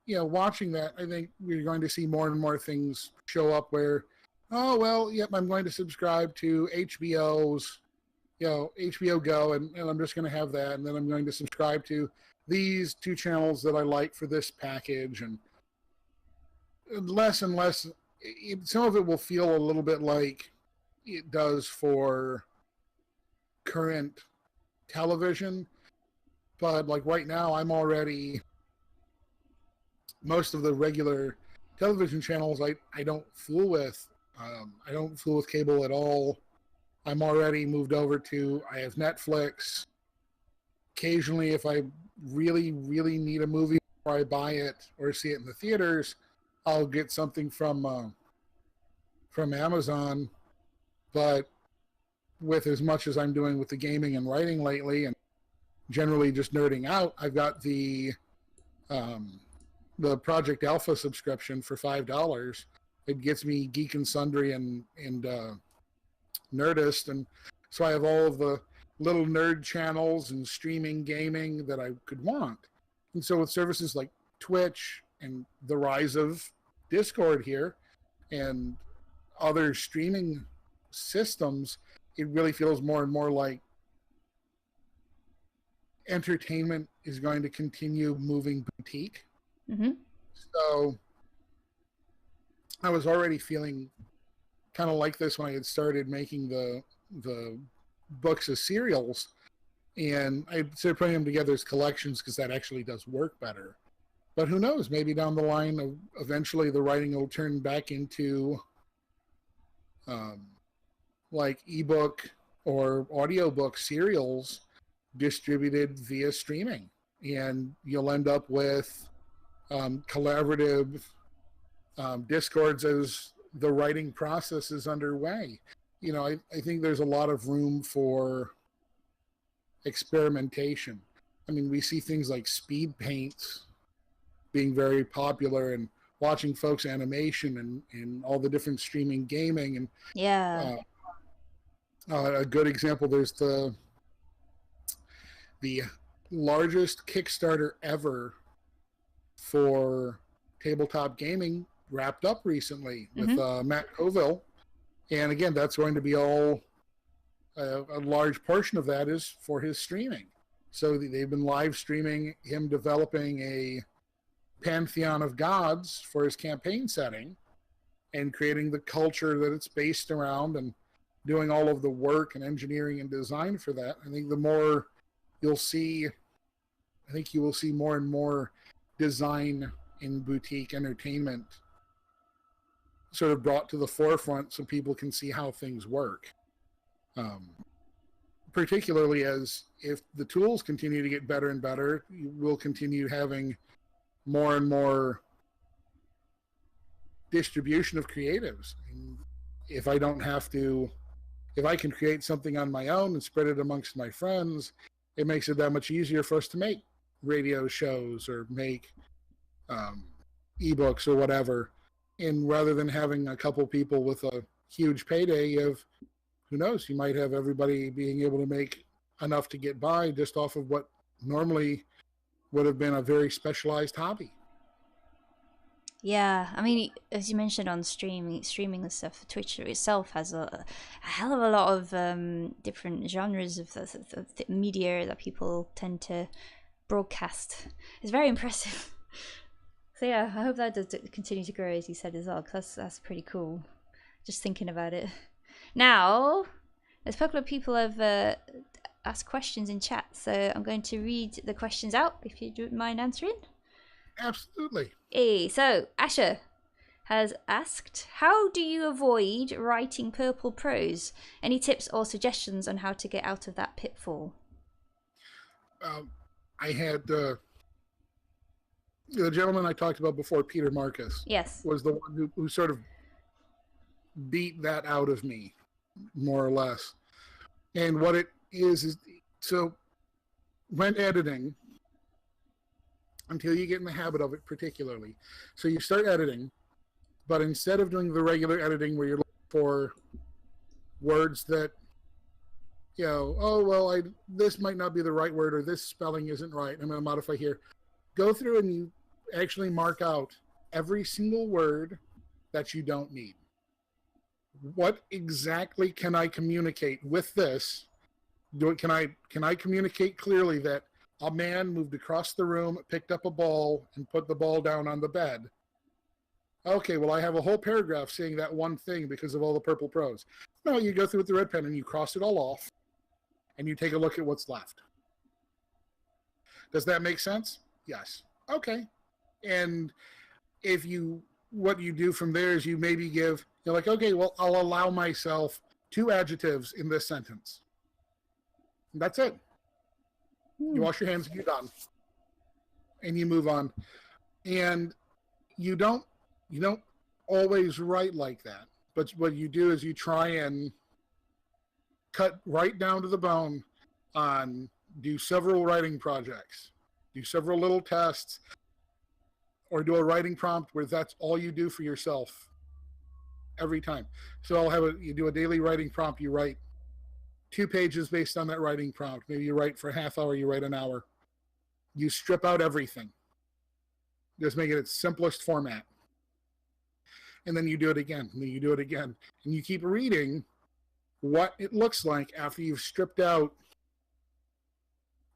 watching that, I think we're going to see more and more things show up where, oh, well, yep, I'm going to subscribe to HBO's, HBO Go, and I'm just going to have that. And then I'm going to subscribe to these 2 channels that I like for this package. And less and less, some of it will feel a little bit like it does for current television. But like right now, I'm already, most of the regular television channels I don't fool with. I don't fool with cable at all. I'm already moved over to, I have Netflix. Occasionally, if I really, really need a movie before I buy it or see it in the theaters, I'll get something from Amazon. But with as much as I'm doing with the gaming and writing lately, and generally just nerding out, I've got the Project Alpha subscription for $5. It gets me Geek and Sundry and Nerdist, and so I have all of the little nerd channels and streaming gaming that I could want. And so with services like Twitch and the rise of Discord here and other streaming systems, it really feels more and more like entertainment is going to continue moving boutique. Mm-hmm. So I was already feeling kind of like this when I had started making the books as serials, and I started putting them together as collections because that actually does work better. But who knows? Maybe down the line, eventually the writing will turn back into like ebook or audiobook serials distributed via streaming, and you'll end up with collaborative discords as the writing process is underway. You know, I think there's a lot of room for experimentation. I mean, we see things like speed paints being very popular, and watching folks' animation and all the different streaming gaming. And yeah, a good example, there's the largest Kickstarter ever for tabletop gaming wrapped up recently with Matt Colville. And again, that's going to be all, a large portion of that is for his streaming. So they've been live streaming him developing a pantheon of gods for his campaign setting and creating the culture that it's based around and doing all of the work and engineering and design for that. I think the more you'll see, I think you will see more and more design in boutique entertainment sort of brought to the forefront so people can see how things work. Particularly as if the tools continue to get better and better, you will continue having more and more distribution of creatives. And if I don't have to, if I can create something on my own and spread it amongst my friends, it makes it that much easier for us to make radio shows or make ebooks or whatever. And rather than having a couple people with a huge payday, of who knows, you might have everybody being able to make enough to get by just off of what normally would have been a very specialized hobby. Yeah, I mean, as you mentioned on streaming the stuff, Twitch itself has a hell of a lot of different genres of the media that people tend to broadcast. It's very impressive. So yeah, I hope that does continue to grow, as you said as well, because that's pretty cool. Just thinking about it. Now, there's a couple of people have asked questions in chat, so I'm going to read the questions out, if you don't mind answering. Absolutely. Hey, so Asher has asked, how do you avoid writing purple prose? Any tips or suggestions on how to get out of that pitfall? I had the gentleman I talked about before, Peter Marcus. Yes. Was the one who sort of beat that out of me, more or less. And what it is so when editing, until you get in the habit of it particularly, so you start editing, but instead of doing the regular editing where you're looking for words that, you know, oh, well, this might not be the right word, or this spelling isn't right, I'm going to modify here. Go through and you actually mark out every single word that you don't need. What exactly can I communicate with this? Can I communicate clearly that a man moved across the room, picked up a ball, and put the ball down on the bed? Okay, well, I have a whole paragraph saying that one thing because of all the purple prose. No, you go through with the red pen and you cross it all off and you take a look at what's left. Does that make sense? Yes. Okay. And what you do from there is you maybe you're like, okay, well, I'll allow myself 2 adjectives in this sentence. And that's it. You wash your hands and you're done. And you move on. And you don't always write like that. But what you do is you try and cut right down to the bone on do several writing projects, do several little tests, or do a writing prompt where that's all you do for yourself every time. So you do a daily writing prompt, you write 2 pages based on that writing prompt. Maybe you write for a half hour, you write an hour. You strip out everything. Just make it its simplest format. And then you do it again, and then you do it again. And you keep reading what it looks like after you've stripped out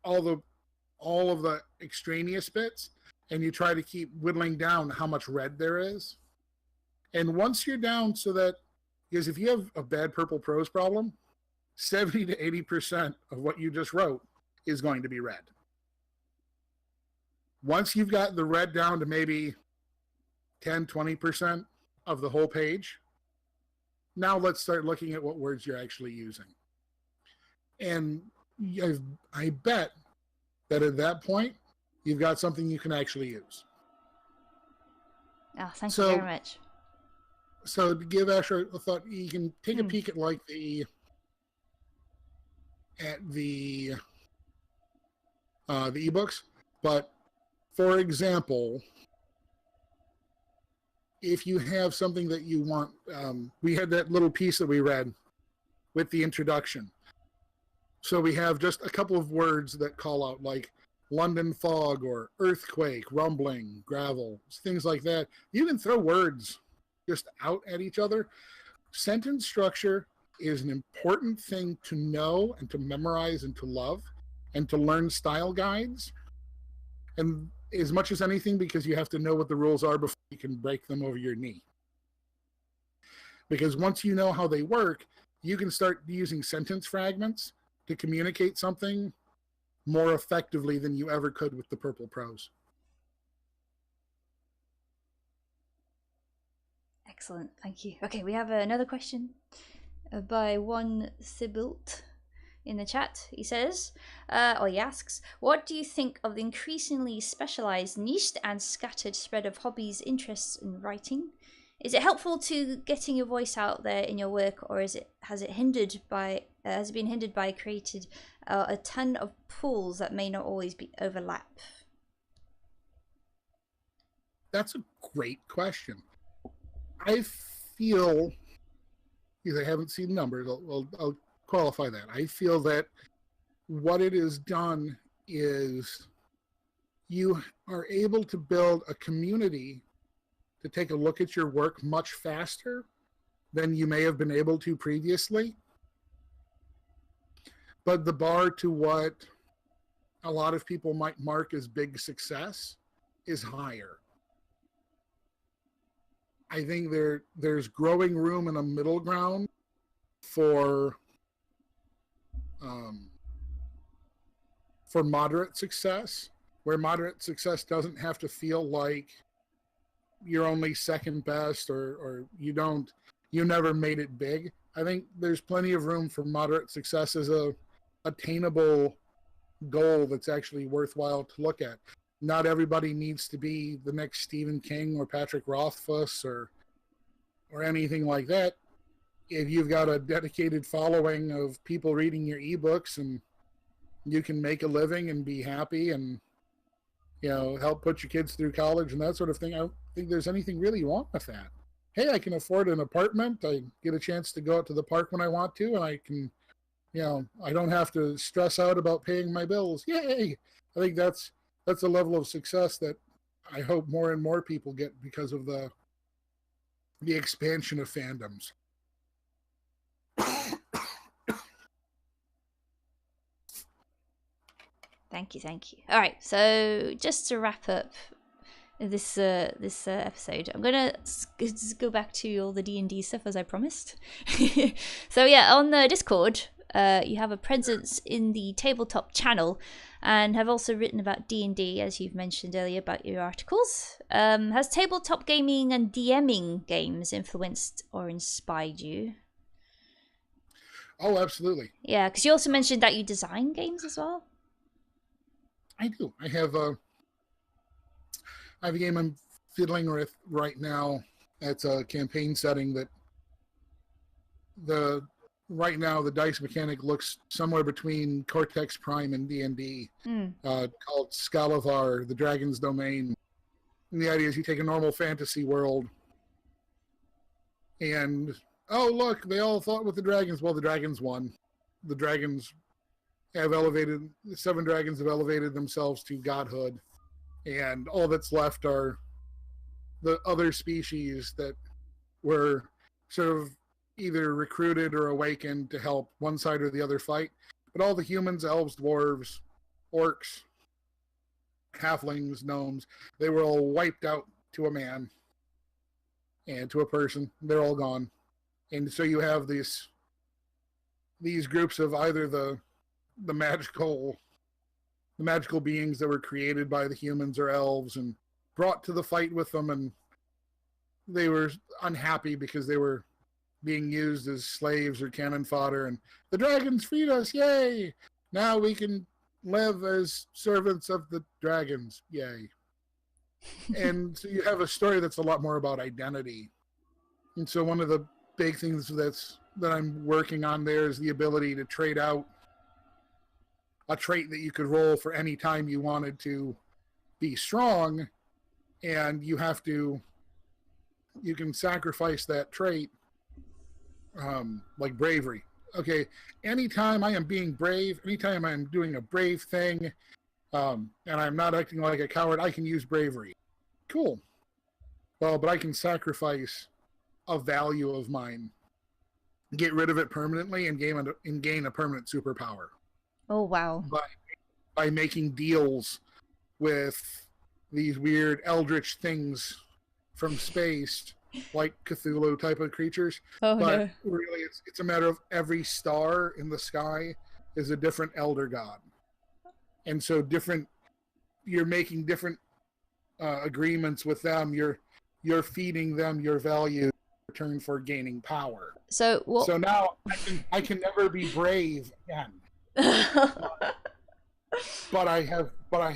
all of the extraneous bits, and you try to keep whittling down how much red there is. And once you're down because if you have a bad purple prose problem, 70 to 80% of what you just wrote is going to be red. Once you've got the red down to maybe 10, 20% of the whole page, now let's start looking at what words you're actually using. And I bet that at that point, you've got something you can actually use. Oh, thank you very much. So to give Asher a thought, you can take a peek at like the ebooks. But for example, if you have something that you want, we had that little piece that we read with the introduction. So we have just a couple of words that call out like London fog or earthquake, rumbling, gravel, things like that. You can throw words just out at each other. Sentence structure is an important thing to know and to memorize and to love and to learn style guides. And as much as anything, because you have to know what the rules are before you can break them over your knee. Because once you know how they work, you can start using sentence fragments to communicate something more effectively than you ever could with the purple prose. Excellent, thank you. Okay, we have another question by one Sibylt in the chat. He says, he asks, what do you think of the increasingly specialized, niched and scattered spread of hobbies, interests in writing? Is it helpful to getting your voice out there in your work, or has it been hindered by created a ton of pools that may not always be overlap? That's a great question. I feel, because I haven't seen numbers, I'll qualify that. I feel that what it has done is you are able to build a community to take a look at your work much faster than you may have been able to previously. But the bar to what a lot of people might mark as big success is higher. I think there's growing room in a middle ground for moderate success, where moderate success doesn't have to feel like you're only second best or you never made it big. I think there's plenty of room for moderate success as a attainable goal that's actually worthwhile to look at. Not everybody needs to be the next Stephen King or Patrick Rothfuss or anything like that. If you've got a dedicated following of people reading your ebooks and you can make a living and be happy and, you know, help put your kids through college and that sort of thing, I don't think there's anything really wrong with that. Hey, I can afford an apartment. I get a chance to go out to the park when I want to, and I can, you know, I don't have to stress out about paying my bills. Yay! I think that's a level of success that I hope more and more people get because of the expansion of fandoms. Thank you. All right, so just to wrap up this episode. I'm gonna just go back to all the D&D stuff as I promised. So yeah, on the Discord, you have a presence in the tabletop channel, and have also written about D&D, as you've mentioned earlier about your articles. Has tabletop gaming and DMing games influenced or inspired you? Oh, absolutely. Yeah, because you also mentioned that you design games as well. I do. I have a game I'm fiddling with right now. It's a campaign setting that right now the dice mechanic looks somewhere between Cortex Prime and D&D, called Scalavar, the Dragon's Domain. And the idea is you take a normal fantasy world and, oh, look, they all fought with the dragons. Well, the dragons won. The dragons have elevated, the 7 dragons have elevated themselves to godhood. And all that's left are the other species that were sort of either recruited or awakened to help one side or the other fight. But all the humans, elves, dwarves, orcs, halflings, gnomes, they were all wiped out to a man and to a person. They're all gone. And so you have these groups of either the magical beings that were created by the humans or elves and brought to the fight with them, and they were unhappy because they were being used as slaves or cannon fodder, and the dragons freed us, yay! Now we can live as servants of the dragons, yay. And so you have a story that's a lot more about identity. And so one of the big things that I'm working on there is the ability to trade out a trait that you could roll for any time you wanted to be strong, and you can sacrifice that trait, like bravery. Okay, anytime I am being brave, anytime I'm doing a brave thing, and I'm not acting like a coward, I can use bravery. Cool. Well, but I can sacrifice a value of mine, get rid of it permanently, and gain a permanent superpower. Oh, wow. By making deals with these weird eldritch things from space, like Cthulhu type of creatures. Oh, but no. Really, it's a matter of every star in the sky is a different elder god. And so you're making different agreements with them. You're feeding them your value in return for gaining power. So now I can never be brave again. but I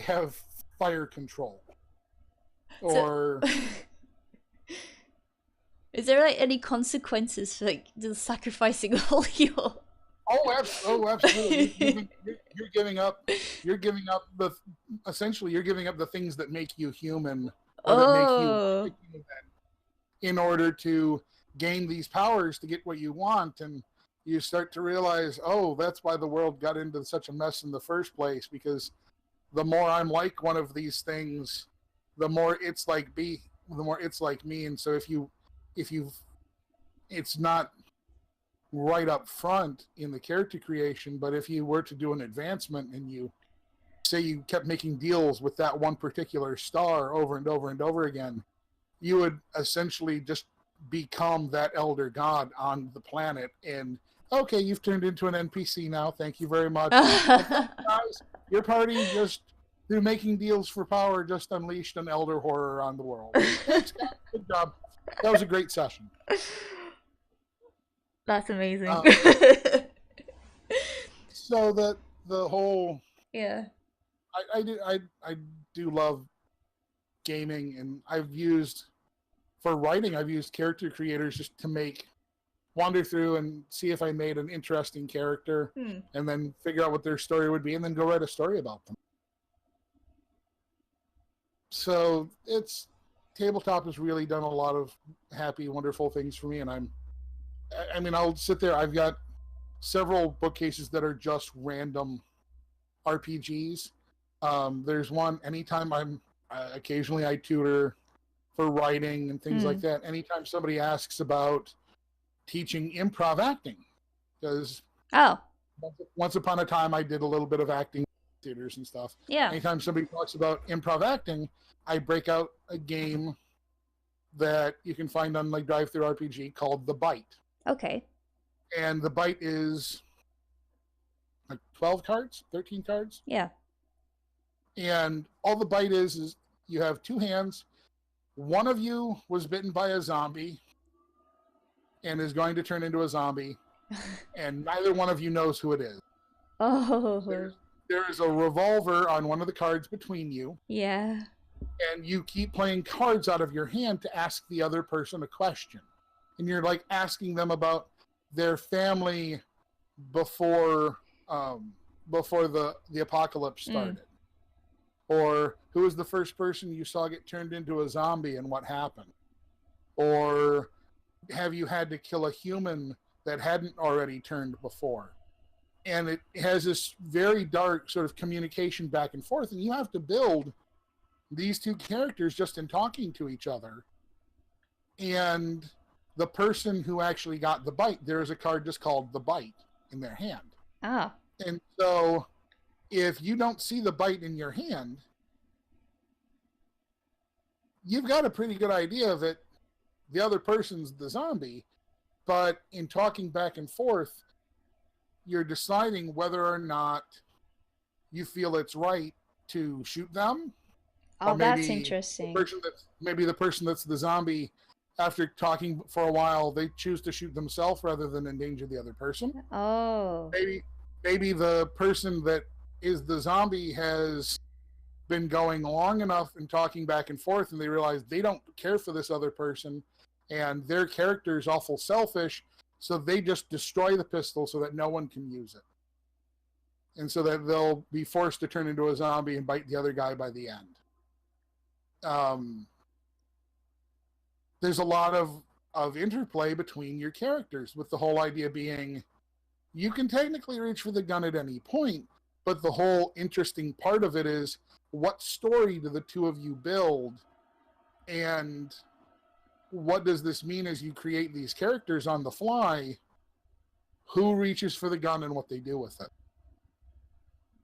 have fire control. Or is there like any consequences for like just sacrificing all your? Absolutely. You're giving up essentially you're giving up the things that make you human, or that make you human, in order to gain these powers to get what you want. And you start to realize, oh, that's why the world got into such a mess in the first place, because the more I'm like one of these things, the more it's like me. And so it's not right up front in the character creation, but if you were to do an advancement and you say you kept making deals with that one particular star over and over and over again, you would essentially just become that elder god on the planet. And okay, you've turned into an NPC now. Thank you very much. Guys, your party just, through making deals for power, just unleashed an elder horror on the world. Thanks, guys. Good job. That was a great session. That's amazing. So the whole, yeah, I do love gaming, and I've used character creators just to wander through and see if I made an interesting character, and then figure out what their story would be, and then go write a story about them. So tabletop has really done a lot of happy, wonderful things for me, and I'll sit there. I've got several bookcases that are just random RPGs. There's one, anytime occasionally I tutor for writing and things like that. Anytime somebody asks about teaching improv acting, because once upon a time I did a little bit of acting theaters and stuff. Yeah. Anytime somebody talks about improv acting, I break out a game that you can find on like Drive Through RPG called The Bite. Okay. And The Bite is like 12 cards, 13 cards. Yeah. And all The Bite is you have two hands. One of you was bitten by a zombie and is going to turn into a zombie. And neither one of you knows who it is. Oh. There's a revolver on one of the cards between you. Yeah. And you keep playing cards out of your hand to ask the other person a question. And you're like asking them about their family before the apocalypse started. Or who was the first person you saw get turned into a zombie and what happened? Or have you had to kill a human that hadn't already turned before? And it has this very dark sort of communication back and forth, and you have to build these two characters just in talking to each other. And the person who actually got the bite, there is a card just called The Bite in their hand. Ah. And so if you don't see the bite in your hand, you've got a pretty good idea that the other person's the zombie. But in talking back and forth, you're deciding whether or not you feel it's right to shoot them. Oh, that's interesting. Maybe the person that's the zombie, after talking for a while, they choose to shoot themselves rather than endanger the other person. Oh. Maybe the person that is the zombie has been going long enough and talking back and forth, and they realize they don't care for this other person, and their character is awful selfish, so they just destroy the pistol so that no one can use it. And so that they'll be forced to turn into a zombie and bite the other guy by the end. There's a lot of interplay between your characters, with the whole idea being you can technically reach for the gun at any point, but the whole interesting part of it is what story do the two of you build, and what does this mean as you create these characters on the fly? Who reaches for the gun and what they do with it?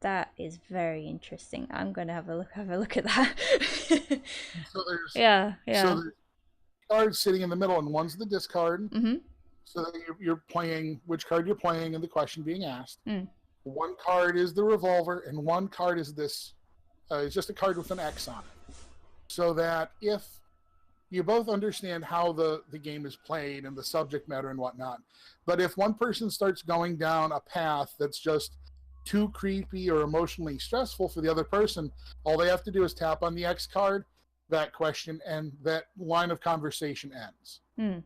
That is very interesting. I'm going to have a look at that. So there's yeah. So there's cards sitting in the middle, and one's the discard. Mm-hmm. So that you're playing which card you're playing and the question being asked. Mm. One card is the revolver, and one card is this. It's just a card with an X on it. So that if you both understand how the game is played and the subject matter and whatnot, but if one person starts going down a path that's just too creepy or emotionally stressful for the other person, all they have to do is tap on the X card, that question, and that line of conversation ends. Mm.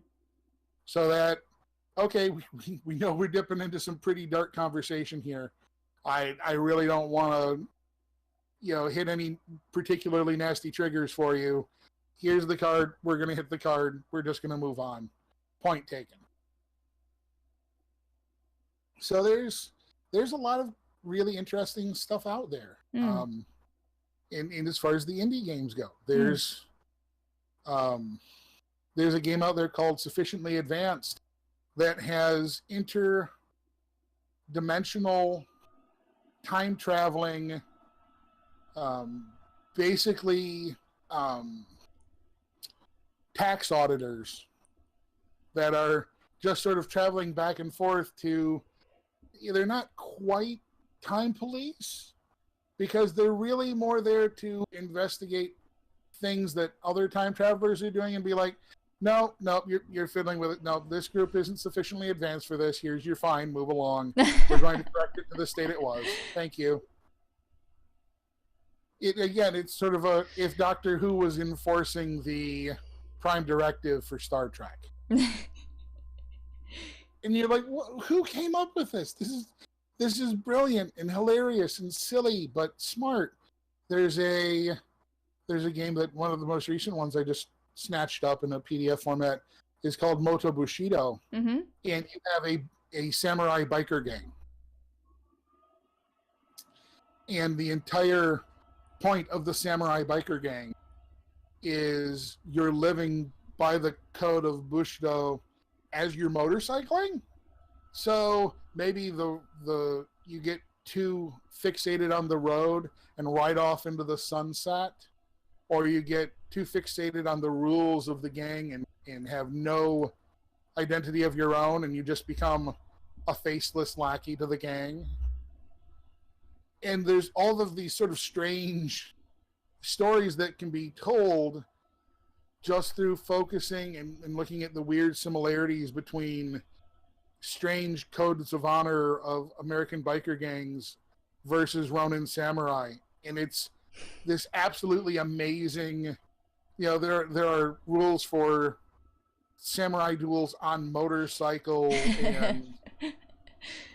So that, okay, we know we're dipping into some pretty dark conversation here. I really don't want to, hit any particularly nasty triggers for you. Here's the card. We're going to hit the card. We're just going to move on. Point taken. So there's a lot of really interesting stuff out there. Mm. In as far as the indie games go, there's a game out there called Sufficiently Advanced that has interdimensional time traveling, basically tax auditors that are just sort of traveling back and forth to, they're not quite time police, because they're really more there to investigate things that other time travelers are doing and be like, no, you're fiddling with it. No, this group isn't sufficiently advanced for this. Here's your fine. Move along. We're going to correct it to the state it was. Thank you. It's sort of if Doctor Who was enforcing the Prime Directive for Star Trek. And you're like, who came up with this? This is brilliant and hilarious and silly, but smart. There's a game that one of the most recent ones I just snatched up in a PDF format is called Moto Bushido. Mm-hmm. And you have a samurai biker gang. And the entire point of the samurai biker gang is you're living by the code of Bushido as you're motorcycling. So maybe you get too fixated on the road and ride off into the sunset, or you get too fixated on the rules of the gang and have no identity of your own, and you just become a faceless lackey to the gang. And there's all of these sort of strange stories that can be told just through focusing and looking at the weird similarities between strange codes of honor of American biker gangs versus Ronin samurai. And it's this absolutely amazing, there are rules for samurai duels on motorcycle, and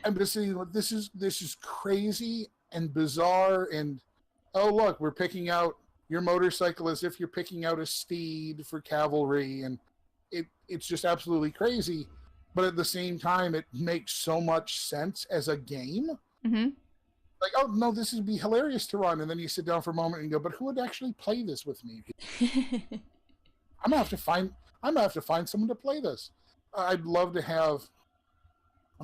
I'm just saying, this is crazy and bizarre, and oh look, we're picking out your motorcycle as if you're picking out a steed for cavalry, and it's just absolutely crazy. But at the same time, it makes so much sense as a game. Mm-hmm. Like, oh no, this would be hilarious to run, and then you sit down for a moment and go, but who would actually play this with me? I'm gonna have to find someone to play this. I'd love to have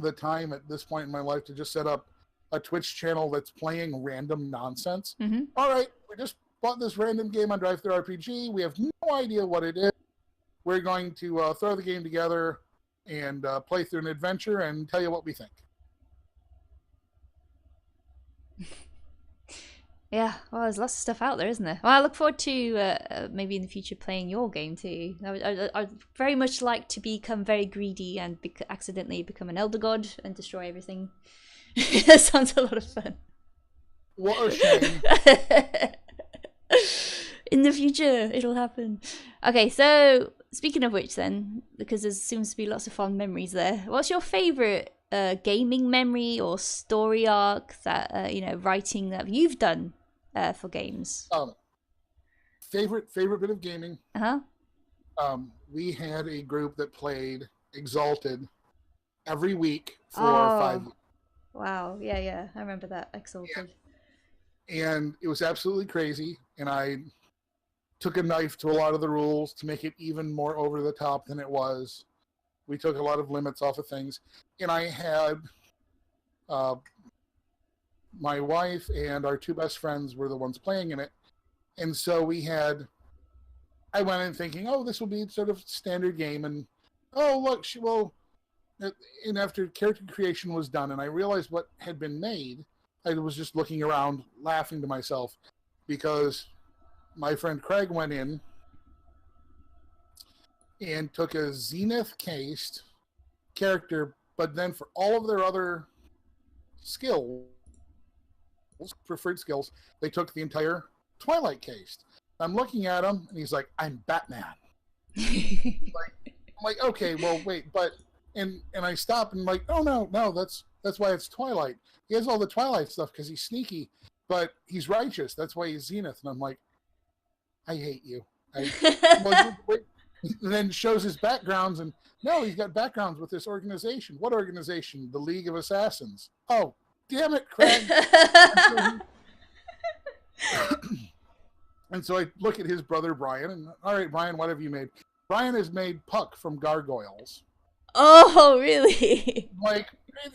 the time at this point in my life to just set up a Twitch channel that's playing random nonsense. Mm-hmm. All right, we just bought this random game on DriveThruRPG. We have no idea what it is. We're going to throw the game together and play through an adventure and tell you what we think. Yeah, well, there's lots of stuff out there, isn't there? Well, I look forward to maybe in the future playing your game too. I'd very much like to become very greedy and accidentally become an elder god and destroy everything. That sounds a lot of fun. What a shame. In the future, it'll happen. Okay, so speaking of which then, because there seems to be lots of fond memories there, what's your favourite gaming memory or story arc that, writing that you've done for games? Favorite bit of gaming? Uh-huh. We had a group that played Exalted every week for 5 years. Wow, yeah, I remember that, Exalted. Yeah. And it was absolutely crazy, and I took a knife to a lot of the rules to make it even more over the top than it was. We took a lot of limits off of things, and I had my wife and our two best friends were the ones playing in it, and so I went in thinking, oh, this will be sort of standard game, and oh look, and after character creation was done, and I realized what had been made, I was just looking around, laughing to myself, because my friend Craig went in and took a Zenith-cased character, but then for all of their other skills, preferred skills, they took the entire Twilight-cased. I'm looking at him, and he's like, I'm Batman. I'm like, okay, well, wait, but... And I stop and I'm like, oh, no, that's why it's Twilight. He has all the Twilight stuff because he's sneaky, but he's righteous. That's why he's Zenith. And I'm like, I hate you. And then shows his backgrounds, and no, he's got backgrounds with this organization. What organization? The League of Assassins. Oh, damn it, Craig. And so I look at his brother, Brian, and all right, Brian, what have you made? Brian has made Puck from Gargoyles. Oh, really? Like,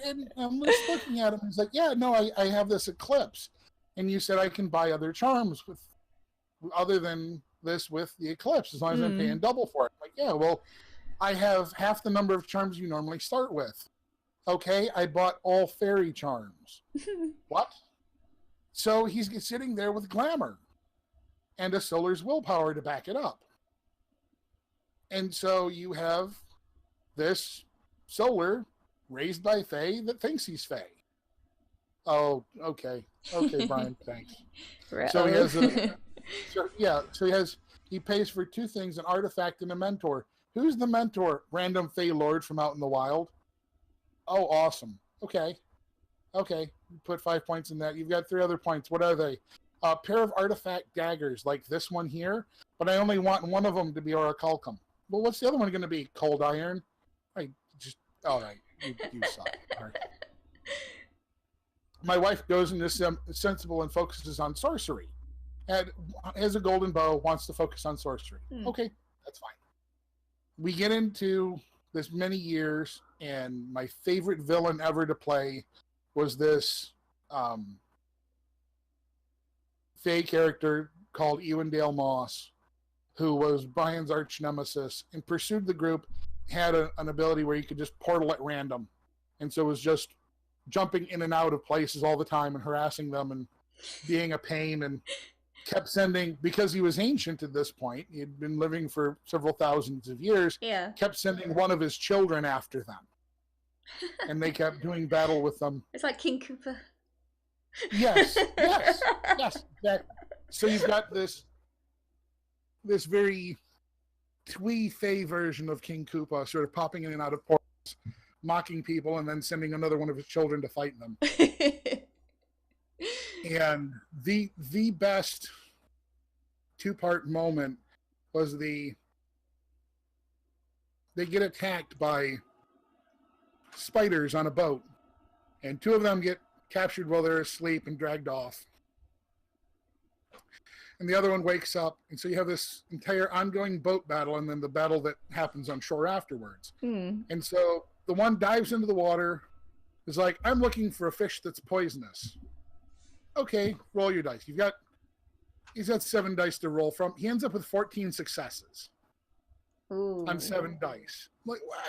and I'm just looking at him. He's like, yeah, no, I have this Eclipse. And you said I can buy other charms other than this with the Eclipse, as long as I'm paying double for it. I'm like, yeah, well, I have half the number of charms you normally start with. Okay, I bought all fairy charms. What? So he's sitting there with glamour and a Solar's willpower to back it up. And so you have this Solar raised by Fae that thinks he's Fae. Oh, okay, Brian, thanks. So he has he pays for two things: an artifact and a mentor. Who's the mentor? Random Fae Lord from out in the wild. Oh, awesome. Okay. You put 5 points in that. You've got 3 other points. What are they? A pair of artifact daggers, like this one here, but I only want one of them to be Orichalcum. Well, what's the other one going to be? Cold Iron? All right, you suck. All right. My wife goes into Sensible and focuses on sorcery. And has a golden bow, wants to focus on sorcery. Okay, that's fine. We get into this many years, and my favorite villain ever to play was this Fae character called Ewendale Moss, who was Brian's arch nemesis, and pursued the group, had an ability where you could just portal at random. And so it was just jumping in and out of places all the time and harassing them and being a pain, and kept sending, because he was ancient at this point, he had been living for several thousands of years, kept sending one of his children after them. And they kept doing battle with them. It's like King Koopa. Yes, exactly. So you've got this very twee Fae version of King Koopa, sort of popping in and out of portals, mocking people, and then sending another one of his children to fight them. And the best two-part moment was they get attacked by spiders on a boat, and two of them get captured while they're asleep and dragged off. And the other one wakes up, and so you have this entire ongoing boat battle, and then the battle that happens on shore afterwards. And so the one dives into the water, is like, I'm looking for a fish that's poisonous. Okay, roll your dice. He's got 7 dice to roll from. He ends up with 14 successes on 7 dice. Like, what?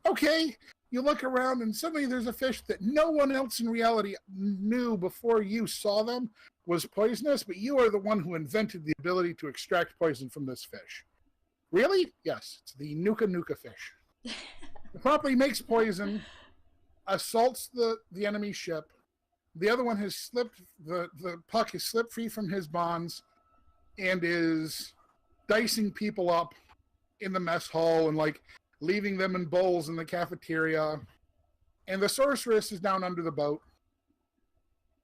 Okay, you look around and suddenly there's a fish that no one else in reality knew before you saw them was poisonous, but you are the one who invented the ability to extract poison from this fish. Really? Yes, it's the Nuka Nuka fish. It properly makes poison, assaults the enemy ship. The other one has slipped, the puck has slipped free from his bonds and is dicing people up in the mess hall and like leaving them in bowls in the cafeteria. And the sorceress is down under the boat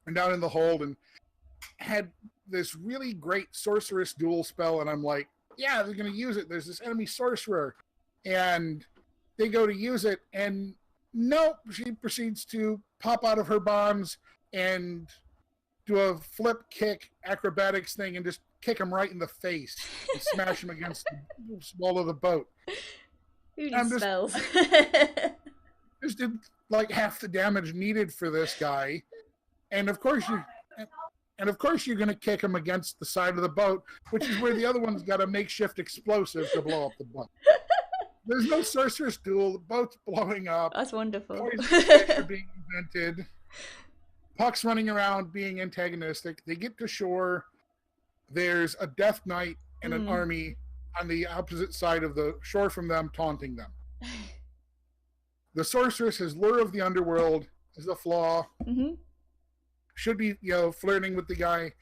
and down in the hold and had this really great sorceress duel spell. And I'm like, yeah, they're going to use it. There's this enemy sorcerer. And they go to use it. And nope, she proceeds to pop out of her bonds and do a flip kick acrobatics thing and just kick him right in the face and smash him against the wall of the boat. Who needs spells? Just did like half the damage needed for this guy. And of course you're going to kick him against the side of the boat, which is where the other one's got a makeshift explosive to blow up the boat. There's no sorceress duel. The boat's blowing up. That's wonderful. Poison are being invented. Puck's running around being antagonistic. They get to shore. There's a Death Knight and an army on the opposite side of the shore from them, taunting them. The sorceress, his lure of the underworld, is a flaw. Should be, flirting with the guy.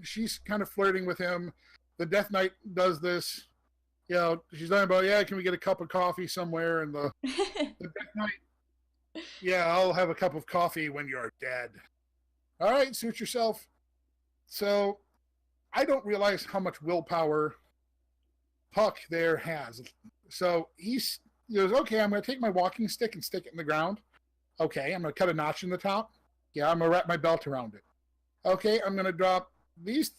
She's kind of flirting with him. The Death Knight does this. She's talking about, can we get a cup of coffee somewhere? And the Death Knight, I'll have a cup of coffee when you're dead. All right, suit yourself. So I don't realize how much willpower Puck there has. So he goes, okay, I'm going to take my walking stick and stick it in the ground. Okay, I'm going to cut a notch in the top. Yeah, I'm going to wrap my belt around it. Okay, I'm going to drop these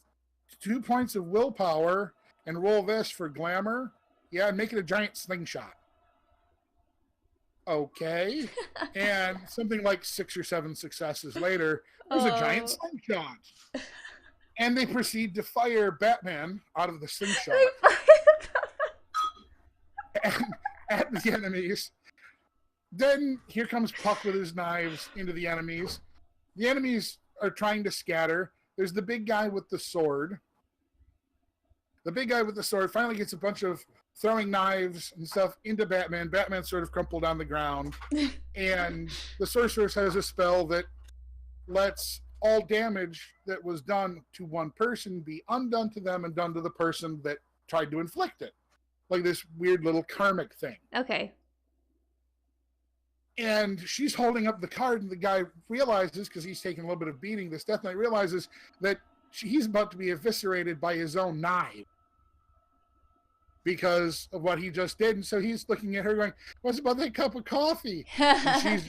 2 points of willpower and roll this for glamour. Yeah, and make it a giant slingshot. Okay. And something like 6 or 7 successes later, there's a giant slingshot. And they proceed to fire Batman out of the slingshot at the enemies. Then here comes Puck with his knives into the enemies. The enemies are trying to scatter. There's the big guy with the sword. The big guy with the sword finally gets a bunch of throwing knives and stuff into Batman. Batman's sort of crumpled on the ground. And the sorceress has a spell that lets all damage that was done to one person be undone to them and done to the person that tried to inflict it. Like this weird little karmic thing. Okay. And she's holding up the card, and the guy realizes, because he's taking a little bit of beating, this Death Knight realizes that he's about to be eviscerated by his own knife because of what he just did. And so he's looking at her going, what's about that cup of coffee? And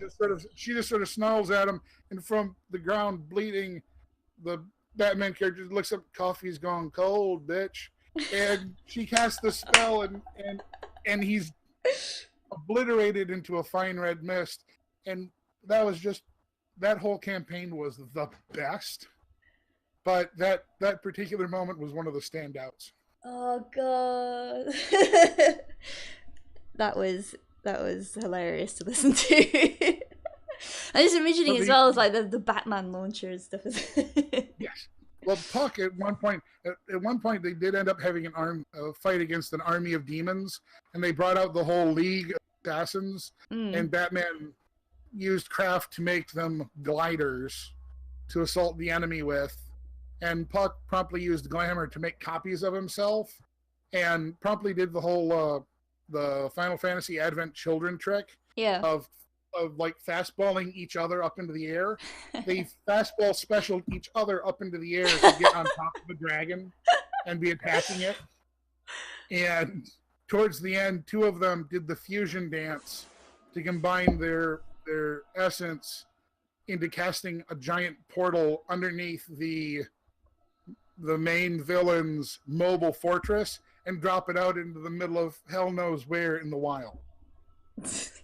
she just sort of snarls at him, and from the ground bleeding, the Batman character looks up, coffee's gone cold, bitch. And she casts the spell, and he's obliterated into a fine red mist. And that was just that whole campaign was the best. But that particular moment was one of the standouts. Oh god. that was hilarious to listen to. I'm just imagining as well as like the Batman launcher and stuff. Yes. Well, Puck at one point they did end up having a fight against an army of demons, and they brought out the whole League of Assassins, and Batman used craft to make them gliders to assault the enemy with, and Puck promptly used glamour to make copies of himself, and promptly did the whole the Final Fantasy Advent Children trick of like fastballing each other up into the air. They fastball special each other up into the air to get on top of the dragon and be attacking it. And towards the end, two of them did the fusion dance to combine their essence into casting a giant portal underneath the main villain's mobile fortress and drop it out into the middle of hell knows where in the wild.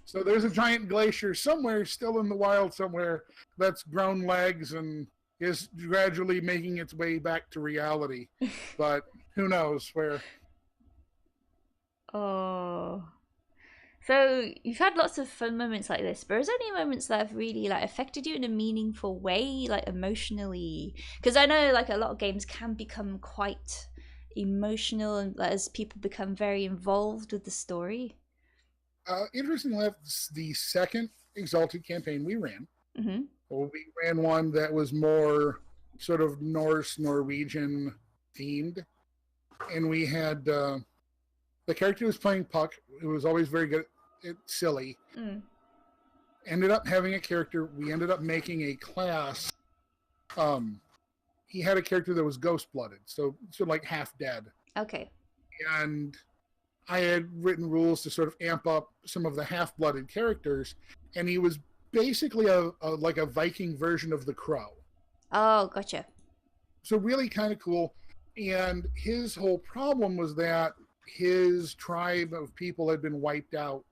So there's a giant glacier somewhere still in the wild somewhere that's grown legs and is gradually making its way back to reality. But who knows where. Oh. So you've had lots of fun moments like this, but is there any moments that have really like affected you in a meaningful way, like emotionally? Because I know like a lot of games can become quite emotional and as people become very involved with the story. Interestingly enough, the second Exalted campaign we ran, we ran one that was more sort of Norwegian themed, and we had the character who was playing Puck, who was always very good at silly, ended up having a character. We ended up making a class. He had a character that was ghost-blooded, so like half dead. Okay. And I had written rules to sort of amp up some of the half-blooded characters, and he was basically like a Viking version of the Crow. Oh, gotcha. So really kind of cool. And his whole problem was that his tribe of people had been wiped out,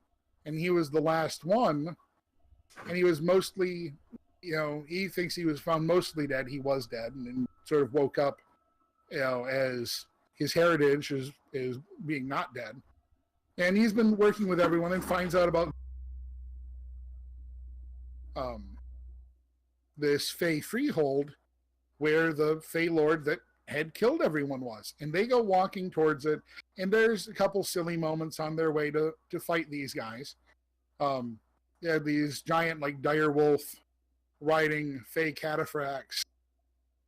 and he was the last one, and he was mostly, he thinks he was found mostly dead. He was dead, and then sort of woke up, as his heritage is being not dead. And he's been working with everyone and finds out about this Fey freehold where the Fey Lord that had killed everyone was. And they go walking towards it, and there's a couple silly moments on their way to fight these guys. They had these giant like dire wolf riding Fey cataphracts,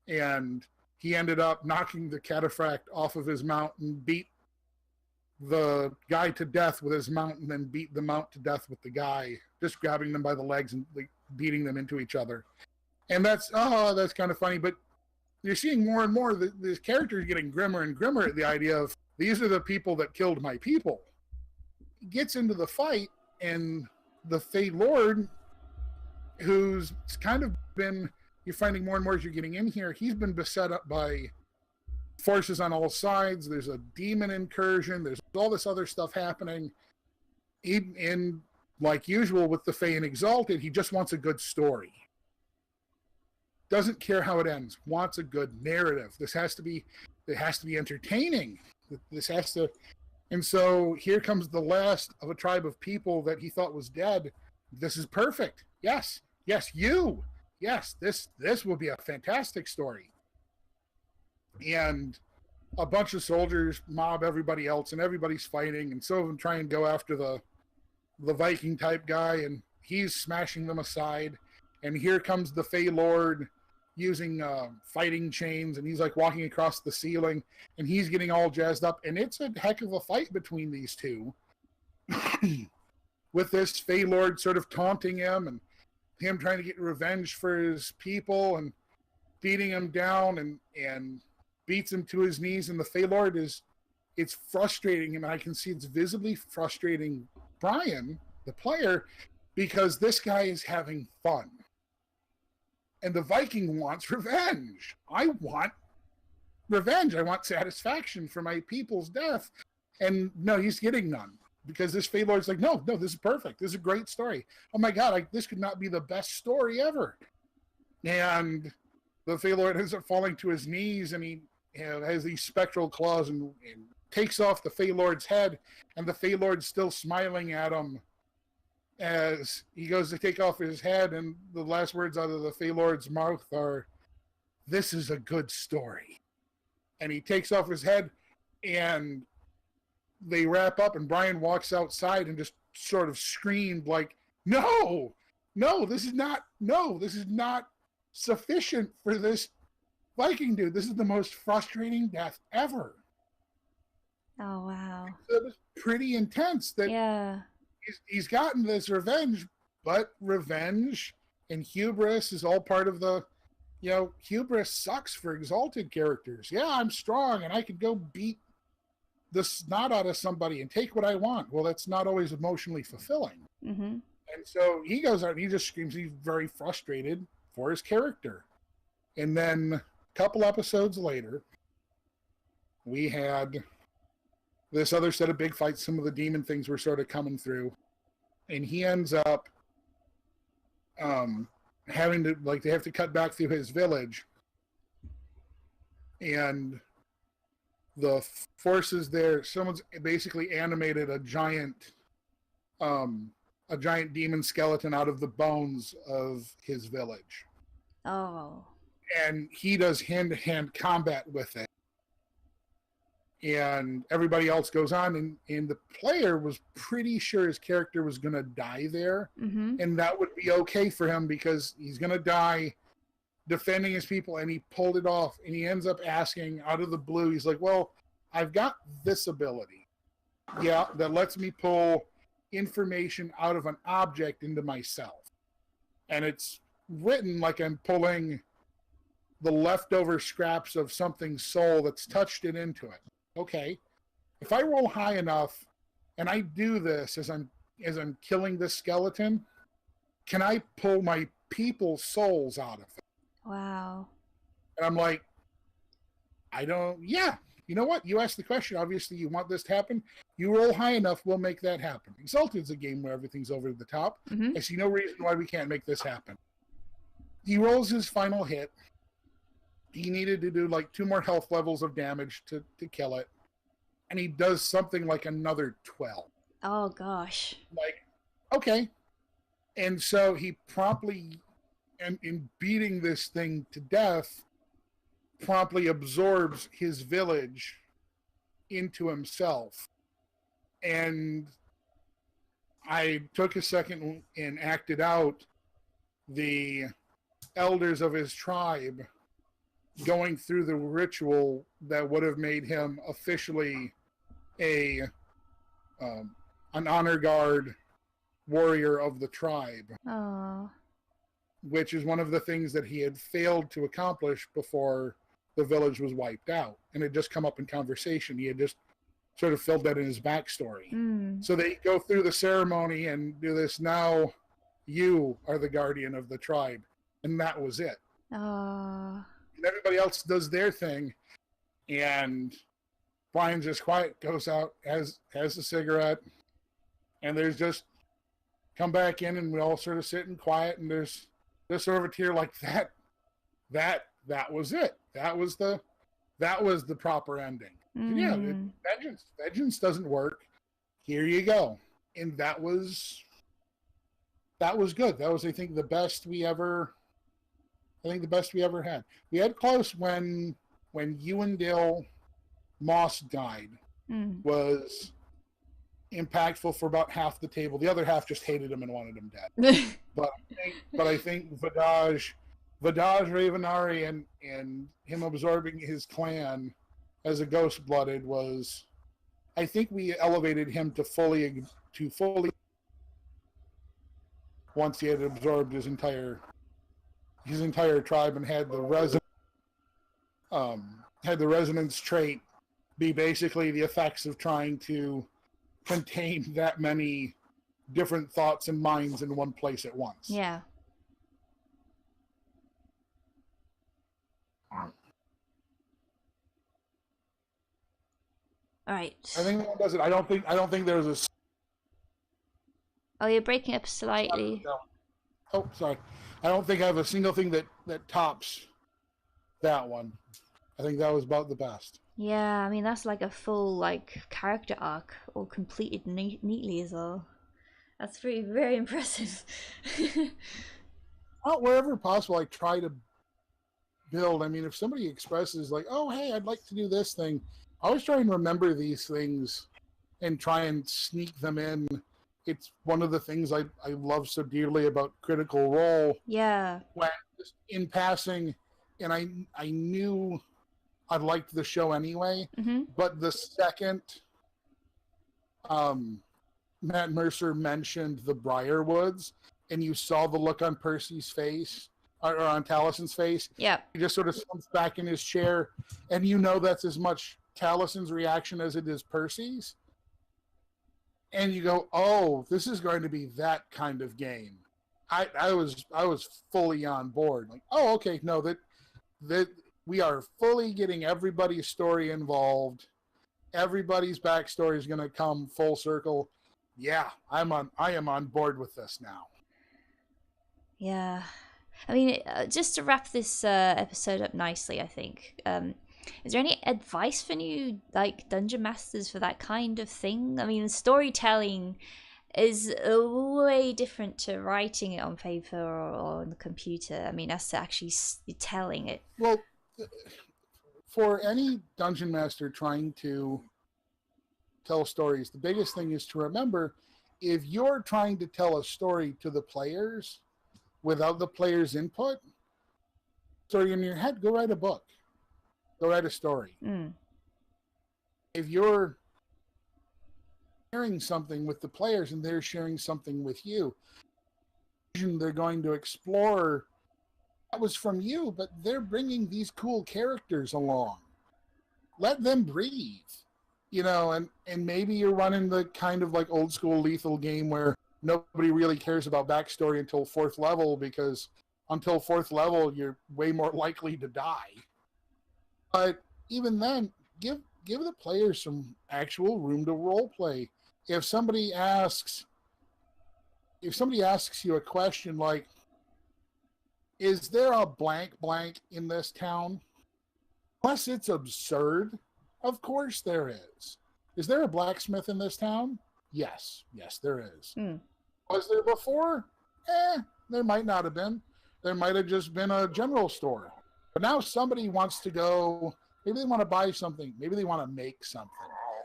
and he ended up knocking the cataphract off of his mount and beat the guy to death with his mount, and then beat the mount to death with the guy, just grabbing them by the legs and like beating them into each other. And that's kind of funny, but you're seeing more and more that this character is getting grimmer and grimmer at the idea of these are the people that killed my people. He gets into the fight, and the Fey Lord, who's kind of been, you're finding more and more as you're getting in here, he's been beset up by forces on all sides. There's a demon incursion. There's all this other stuff happening. In like usual with the Fey and Exalted, he just wants a good story. Doesn't care how it ends. Wants a good narrative. It has to be entertaining. This has to. And so here comes the last of a tribe of people that he thought was dead. This is perfect. Yes, you. Yes, this will be a fantastic story. And a bunch of soldiers mob everybody else, and everybody's fighting, and some of them try and go after the Viking type guy, and he's smashing them aside. And here comes the Fey Lord using fighting chains, and he's like walking across the ceiling, and he's getting all jazzed up, and it's a heck of a fight between these two. With this Fey Lord sort of taunting him, and him trying to get revenge for his people, and beating him down, and beats him to his knees. And the Fey Lord it's frustrating him, and I can see it's visibly frustrating Brian, the player, because this guy is having fun. And the Viking wants revenge. I want revenge. I want satisfaction for my people's death. And no, he's getting none. Because this Fey Lord's like, no, this is perfect. This is a great story. Oh my God, this could not be the best story ever. and the Thalord ends up falling to his knees, and he has these spectral claws and takes off the Thalord's head, and the Thalord's still smiling at him as he goes to take off his head, and the last words out of the Thalord's mouth are, "This is a good story." And he takes off his head, and they wrap up, and Brian walks outside and just sort of screamed like, no, this is not sufficient for this Viking dude. This is the most frustrating death ever. Oh, wow. It was pretty intense that he's gotten this revenge, but revenge and hubris is all part of the, hubris sucks for exalted characters. Yeah, I'm strong and I can go beat the snot out of somebody and take what I want. Well, that's not always emotionally fulfilling. Mm-hmm. And so he goes out and he just screams. He's very frustrated for his character. And then a couple episodes later, we had this other set of big fights. Some of the demon things were sort of coming through. And he ends up having to, they have to cut back through his village. And the forces there, someone's basically animated a giant demon skeleton out of the bones of his village. Oh. And he does hand-to-hand combat with it. And everybody else goes on, and the player was pretty sure his character was going to die there. Mm-hmm. And that would be okay for him because he's going to die defending his people, and he pulled it off. And he ends up asking out of the blue, he's like, well, I've got this ability. Yeah, that lets me pull information out of an object into myself. And it's written like I'm pulling the leftover scraps of something's soul that's touched it into it. Okay, if I roll high enough and I do this as I'm killing this skeleton, can I pull my people's souls out of it? Wow. And I'm like, yeah. You know what? You asked the question. Obviously, you want this to happen. You roll high enough, we'll make that happen. Exalted's a game where everything's over the top. Mm-hmm. I see no reason why we can't make this happen. He rolls his final hit. He needed to do 2 more health levels of damage to kill it. And he does something like another 12. Oh, gosh. Okay. And so he promptly, in beating this thing to death, promptly absorbs his village into himself. And I took a second and acted out the elders of his tribe going through the ritual that would have made him officially an honor guard warrior of the tribe. Oh. Which is one of the things that he had failed to accomplish before the village was wiped out. And it just come up in conversation. He had just sort of filled that in his backstory. Mm. So they go through the ceremony and do this. Now you are the guardian of the tribe. And that was it. Oh. And everybody else does their thing. And Brian's just quiet, goes out, has a cigarette. And there's just, come back in and we all sort of sit and quiet. And there's sort of a tear like that was it. That was the proper ending. Mm. Yeah, vengeance doesn't work. Here you go. And that was good. That was, I think, the best we ever had. We had close when Ewendale Moss died. Mm. Was impactful for about half the table. The other half just hated him and wanted him dead. but I think Vidaj Ravenari and him absorbing his clan as a ghost-blooded was, I think we elevated him to fully once he had absorbed his entire tribe and had the resonance trait be basically the effects of trying to contain that many different thoughts and minds in one place at once. Yeah. All right. I think that does it. I don't think there's a. Oh, you're breaking up slightly. Oh, sorry. I don't think I have a single thing that tops that one. I think that was about the best. Yeah, I mean that's like a full like character arc, all completed neatly as well. That's very impressive. Well, wherever possible, I try to build. I mean, if somebody expresses like, "Oh, hey, I'd like to do this thing," I always try and remember these things and try and sneak them in. It's one of the things I love so dearly about Critical Role. Yeah. When just in passing, and I knew I liked the show anyway, but the second Matt Mercer mentioned the Briarwoods, and you saw the look on Percy's face, or on Talison's face. Yeah. He just sort of slumps back in his chair, and you know that's as much Talison's reaction as it is Percy's. And you go, oh, this is going to be that kind of game. I was fully on board. Like, oh, okay, no, that we are fully getting everybody's story involved. Everybody's backstory is going to come full circle. Yeah, I am on board with this now. Yeah. I mean, just to wrap this episode up nicely, I think, is there any advice for new like dungeon masters for that kind of thing? I mean, storytelling is way different to writing it on paper or on the computer. I mean, that's to actually telling it. Well, for any dungeon master trying to tell stories, the biggest thing is to remember, if you're trying to tell a story to the players without the players' input, story in your head, go write a book. Go write a story. If you're sharing something with the players and they're sharing something with you, they're going to explore that was from you, but they're bringing these cool characters along. Let them breathe. You know, and maybe you're running the kind of like old school lethal game where nobody really cares about backstory until 4th level, because until 4th level, you're way more likely to die. But even then, give the players some actual room to role play. If somebody asks you a question like, is there a blank blank in this town? Unless it's absurd, of course there is. Is there a blacksmith in this town? Yes, there is. Was there before? There might not have been. There might have just been a general store. But now somebody wants to go, maybe they want to buy something, maybe they want to make something.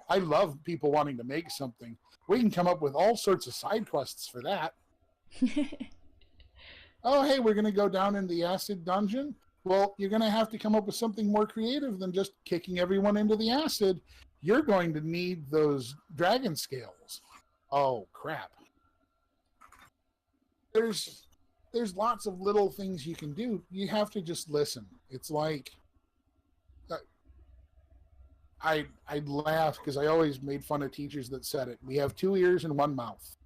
I love people wanting to make something. We can come up with all sorts of side quests for that. Oh, hey, we're going to go down in the acid dungeon. Well, you're going to have to come up with something more creative than just kicking everyone into the acid. You're going to need those dragon scales. Oh, crap. There's lots of little things you can do. You have to just listen. It's like, I laugh because I always made fun of teachers that said it. We have 2 ears and 1 mouth.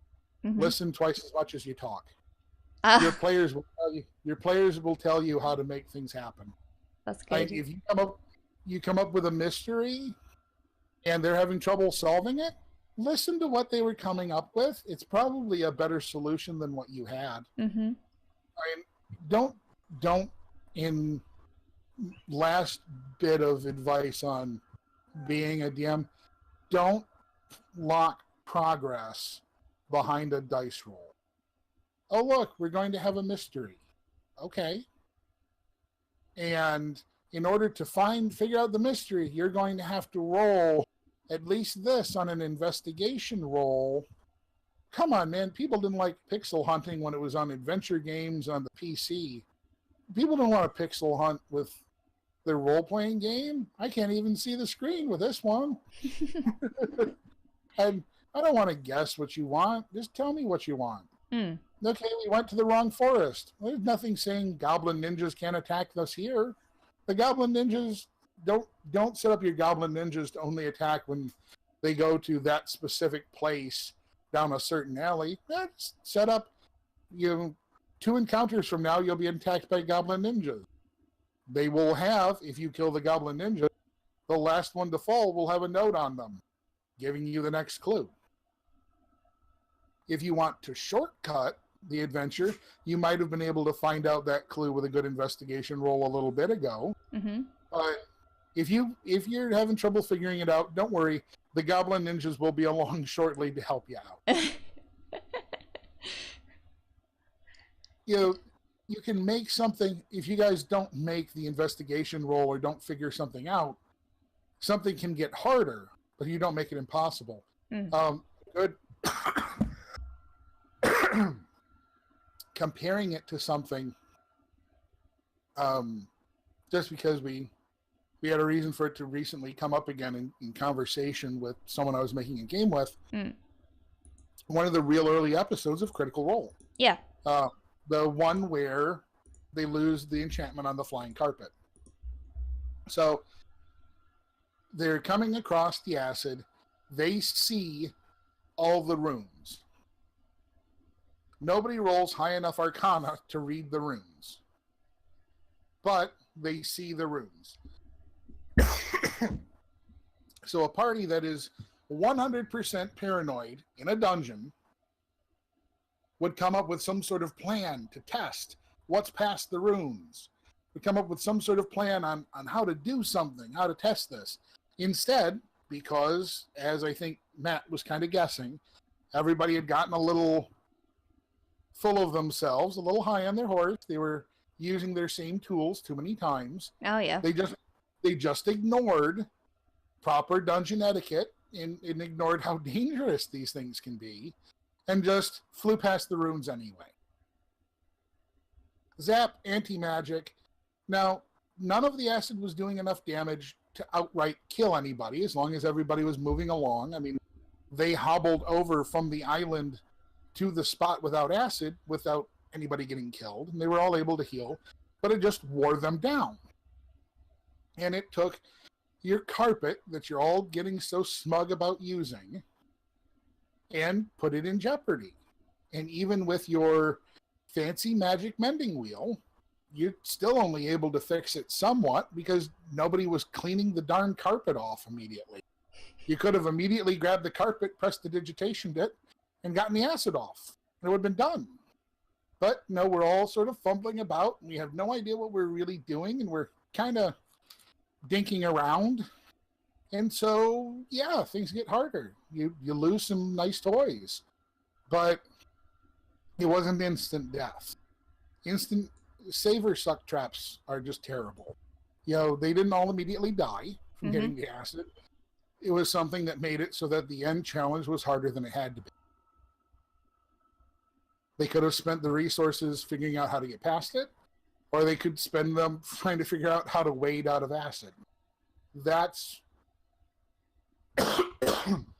Listen twice as much as you talk. Your players will tell you how to make things happen. That's good. Like if you come up with a mystery and they're having trouble solving it, listen to what they were coming up with. It's probably a better solution than what you had. I mean, don't in last bit of advice on being a DM, don't lock progress behind a dice roll. Oh, look, we're going to have a mystery. Okay. And in order to figure out the mystery, you're going to have to roll at least this on an investigation roll. Come on, man. People didn't like pixel hunting when it was on adventure games on the PC. People don't want to pixel hunt with their role-playing game. I can't even see the screen with this one. And I don't want to guess what you want. Just tell me what you want. Okay, we went to the wrong forest. There's nothing saying goblin ninjas can't attack us here. The goblin ninjas, don't set up your goblin ninjas to only attack when they go to that specific place down a certain alley. Just set up, 2 encounters from now, you'll be attacked by goblin ninjas. They will have, if you kill the goblin ninja, the last one to fall will have a note on them, giving you the next clue. If you want to shortcut the adventure, you might have been able to find out that clue with a good investigation roll a little bit ago. Mm-hmm. But if you're having trouble figuring it out, don't worry. The Goblin Ninjas will be along shortly to help you out. You can make something, if you guys don't make the investigation roll or don't figure something out, something can get harder, but you don't make it impossible. Good. Comparing it to something, just because we had a reason for it to recently come up again in conversation with someone I was making a game with. One of the real early episodes of Critical Role. Yeah. The one where they lose the enchantment on the flying carpet. So they're coming across the acid. They see all the runes. Nobody rolls high enough Arcana to read the runes. But they see the runes. So a party that is 100% paranoid in a dungeon would come up with some sort of plan to test what's past the runes. Would come up with some sort of plan on how to do something, how to test this. Instead, because, as I think Matt was kind of guessing, everybody had gotten a little full of themselves, a little high on their horse. They were using their same tools too many times. Oh, yeah. They just ignored proper dungeon etiquette and ignored how dangerous these things can be, and just flew past the runes anyway. Zap, anti-magic. Now, none of the acid was doing enough damage to outright kill anybody, as long as everybody was moving along. I mean, they hobbled over from the island to the spot without acid, without anybody getting killed, and they were all able to heal, but it just wore them down. And it took your carpet that you're all getting so smug about using and put it in jeopardy. And even with your fancy magic mending wheel, you're still only able to fix it somewhat because nobody was cleaning the darn carpet off immediately. You could have immediately grabbed the carpet, pressed the digitation bit, and gotten the acid off. And it would have been done. But no, we're all sort of fumbling about, and we have no idea what we're really doing, and we're kind of dinking around. And so, yeah, things get harder. You lose some nice toys. But it wasn't instant death. Instant saver suck traps are just terrible. They didn't all immediately die from getting the acid. It was something that made it so that the end challenge was harder than it had to be. They could have spent the resources figuring out how to get past it, or they could spend them trying to figure out how to wade out of acid. That's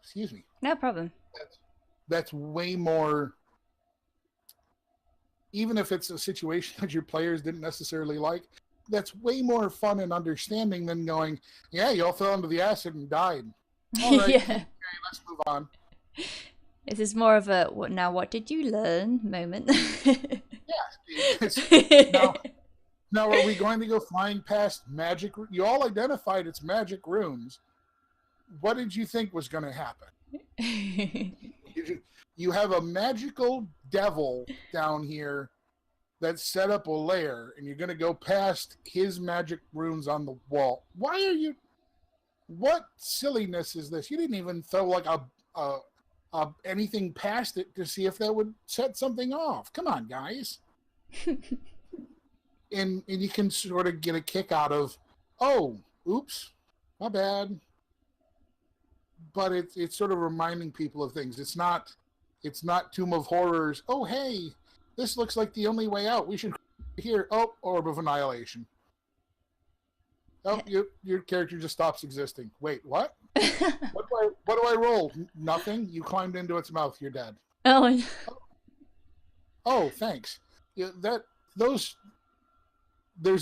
excuse me. No problem. That's way more, even if it's a situation that your players didn't necessarily like, that's way more fun and understanding than going, yeah, you all fell into the acid and died. All right, yeah. Okay, let's move on. This is more of a what did you learn moment. Yeah. Now are we going to go flying past magic? You all identified it's magic runes. What did you think was going to happen? You have a magical devil down here that set up a lair, and you're going to go past his magic runes on the wall. What silliness is this? You didn't even throw like anything past it to see if that would set something off. Come on, guys. and you can sort of get a kick out of, oh, oops, my bad. But it's sort of reminding people of things. It's not Tomb of Horrors. Oh, hey, this looks like the only way out. We should here. Oh, Orb of Annihilation. Oh, your character just stops existing. Wait, what? What do I roll? Nothing. You climbed into its mouth. You're dead. Oh. Oh, thanks. Yeah, there's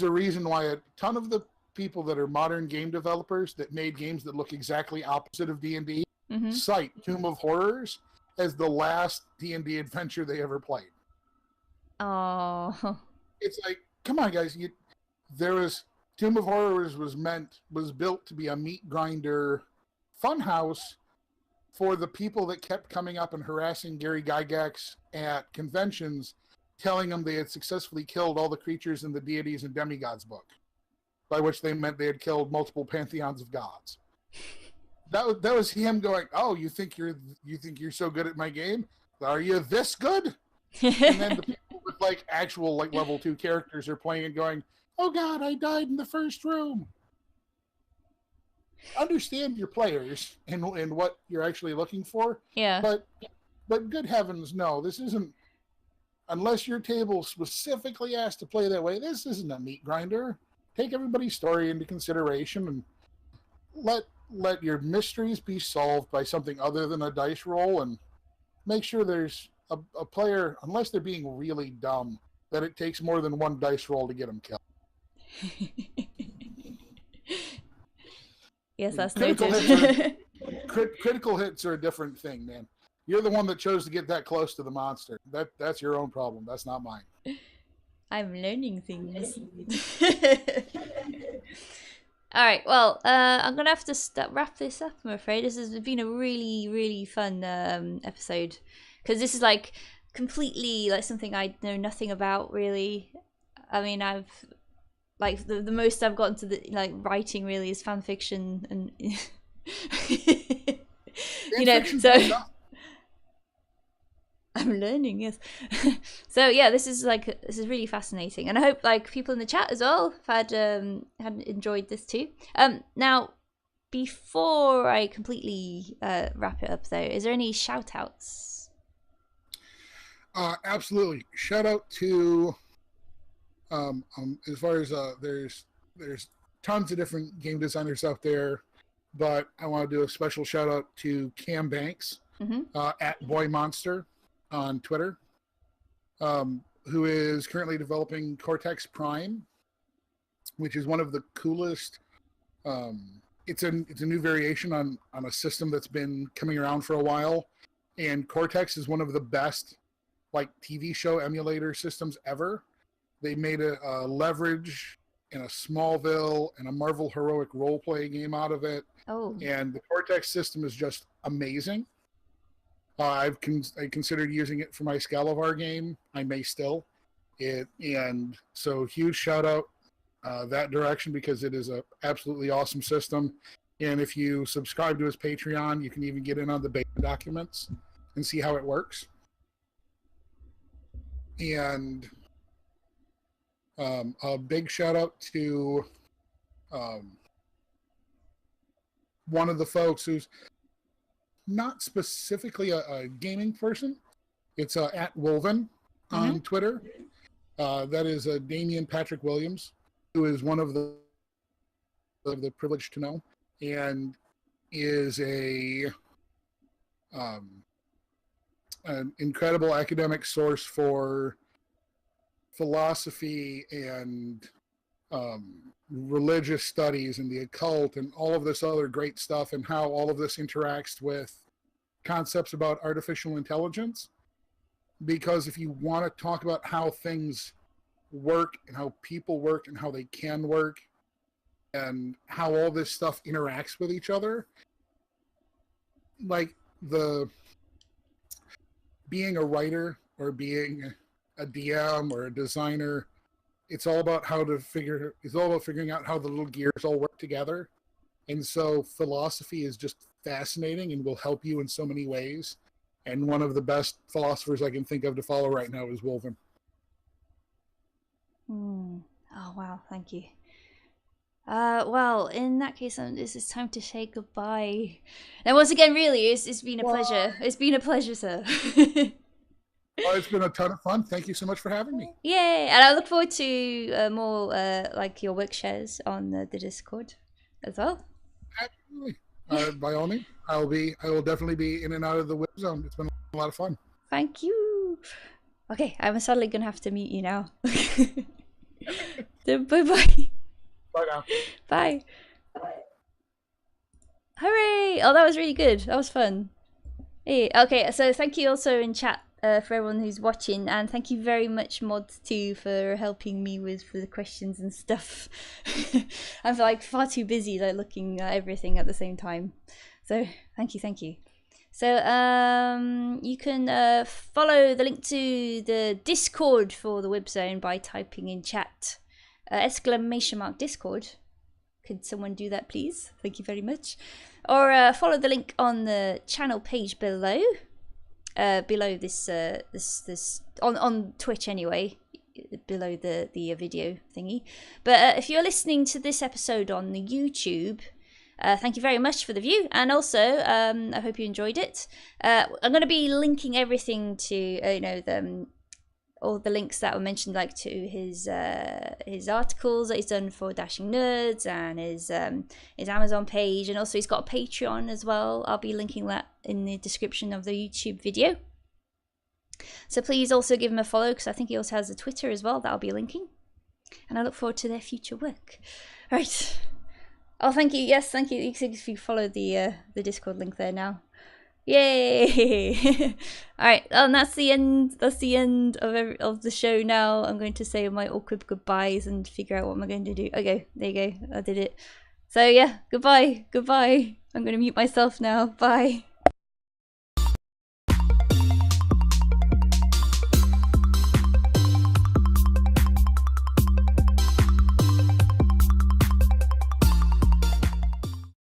a reason why a ton of the people that are modern game developers that made games that look exactly opposite of D&D cite Tomb of Horrors as the last D&D adventure they ever played. Oh. It's like, come on, guys. Tomb of Horrors was built to be a meat grinder funhouse for the people that kept coming up and harassing Gary Gygax at conventions, telling them they had successfully killed all the creatures in the Deities and Demigods book, by which they meant they had killed multiple pantheons of gods. That was him going, "Oh, you think you're so good at my game? Are you this good?" And then the people with like actual like level 2 characters are playing and going, "Oh God, I died in the first room." Understand your players and what you're actually looking for. Yeah. But good heavens, no, this isn't. Unless your table specifically asked to play that way, this isn't a meat grinder. Take everybody's story into consideration and let your mysteries be solved by something other than a dice roll, and make sure there's a player, unless they're being really dumb, that it takes more than one dice roll to get them killed. Yes, that's critical hits are a different thing, man. You're the one that chose to get that close to the monster. That's your own problem. That's not mine. I'm learning things. All right, well, I'm gonna have to wrap this up, I'm afraid. This has been a really, really fun episode, because this is like completely like something I know nothing about, really. I mean, I've like the most I've gotten to the like writing really is fan fiction, and you know, so I'm learning, yes. So yeah, this is really fascinating, and I hope like people in the chat as well had enjoyed this too. Now, before I completely wrap it up though, is there any shout outs? Absolutely. Shout out to as far as there's tons of different game designers out there, but I want to do a special shout out to Cam Banks at Boy Monster on Twitter, who is currently developing Cortex Prime, which is one of the coolest. It's a new variation on a system that's been coming around for a while, and Cortex is one of the best like TV show emulator systems ever. They made a Leverage and a Smallville and a Marvel Heroic role-play game out of it. Oh. And the Cortex system is just amazing. I considered using it for my Scalavar game. I may still. And so huge shout out that direction, because it is a absolutely awesome system. And if you subscribe to his Patreon, you can even get in on the beta documents and see how it works. And a big shout out to one of the folks who's not specifically a gaming person. It's at Wolven on Twitter. That is Damian Patrick Williams, who is one of the privileged to know, and is an incredible academic source for philosophy and religious studies and the occult and all of this other great stuff, and how all of this interacts with concepts about artificial intelligence. Because if you want to talk about how things work and how people work and how they can work and how all this stuff interacts with each other, like being a writer or being a DM or a designer, it's all about figuring out how the little gears all work together. And so philosophy is just fascinating and will help you in so many ways. And one of the best philosophers I can think of to follow right now is Wolven. Oh wow, thank you. Well, in that case, it's time to say goodbye. And once again, really, it's been a pleasure. It's been a pleasure, sir. Well, it's been a ton of fun. Thank you so much for having me. Yay! And I look forward to more like your work shares on the Discord as well. Absolutely. By all means, I will definitely be in and out of the Whibs zone. It's been a lot of fun. Thank you. Okay, I'm sadly gonna have to mute you now. Bye bye. Bye now. Bye. Hooray! Oh, that was really good. That was fun. Hey, okay, so thank you also in chat for everyone who's watching, and thank you very much, Mods, too, for helping me with the questions and stuff. I'm like far too busy like looking at everything at the same time. So thank you. So you can follow the link to the Discord for the Whibs Zone by typing in chat !Discord. Could someone do that, please? Thank you very much. Or follow the link on the channel page below. Below this on Twitch anyway. Below the video thingy. But if you're listening to this episode on the YouTube, thank you very much for the view, and also I hope you enjoyed it. I'm going to be linking everything to all the links that were mentioned, like to his articles that he's done for Dashing Nerds and his Amazon page, and also he's got a Patreon as well. I'll be linking that in the description of the YouTube video. So please also give him a follow, because I think he also has a Twitter as well that I'll be linking, and I look forward to their future work. Right. Oh, thank you. Yes, thank you. If you follow the Discord link there now. Yay! All right, and that's the end. That's the end of the show. Now I'm going to say my awkward goodbyes and figure out what am I going to do. Okay, there you go. I did it. So yeah, goodbye. I'm going to mute myself now. Bye.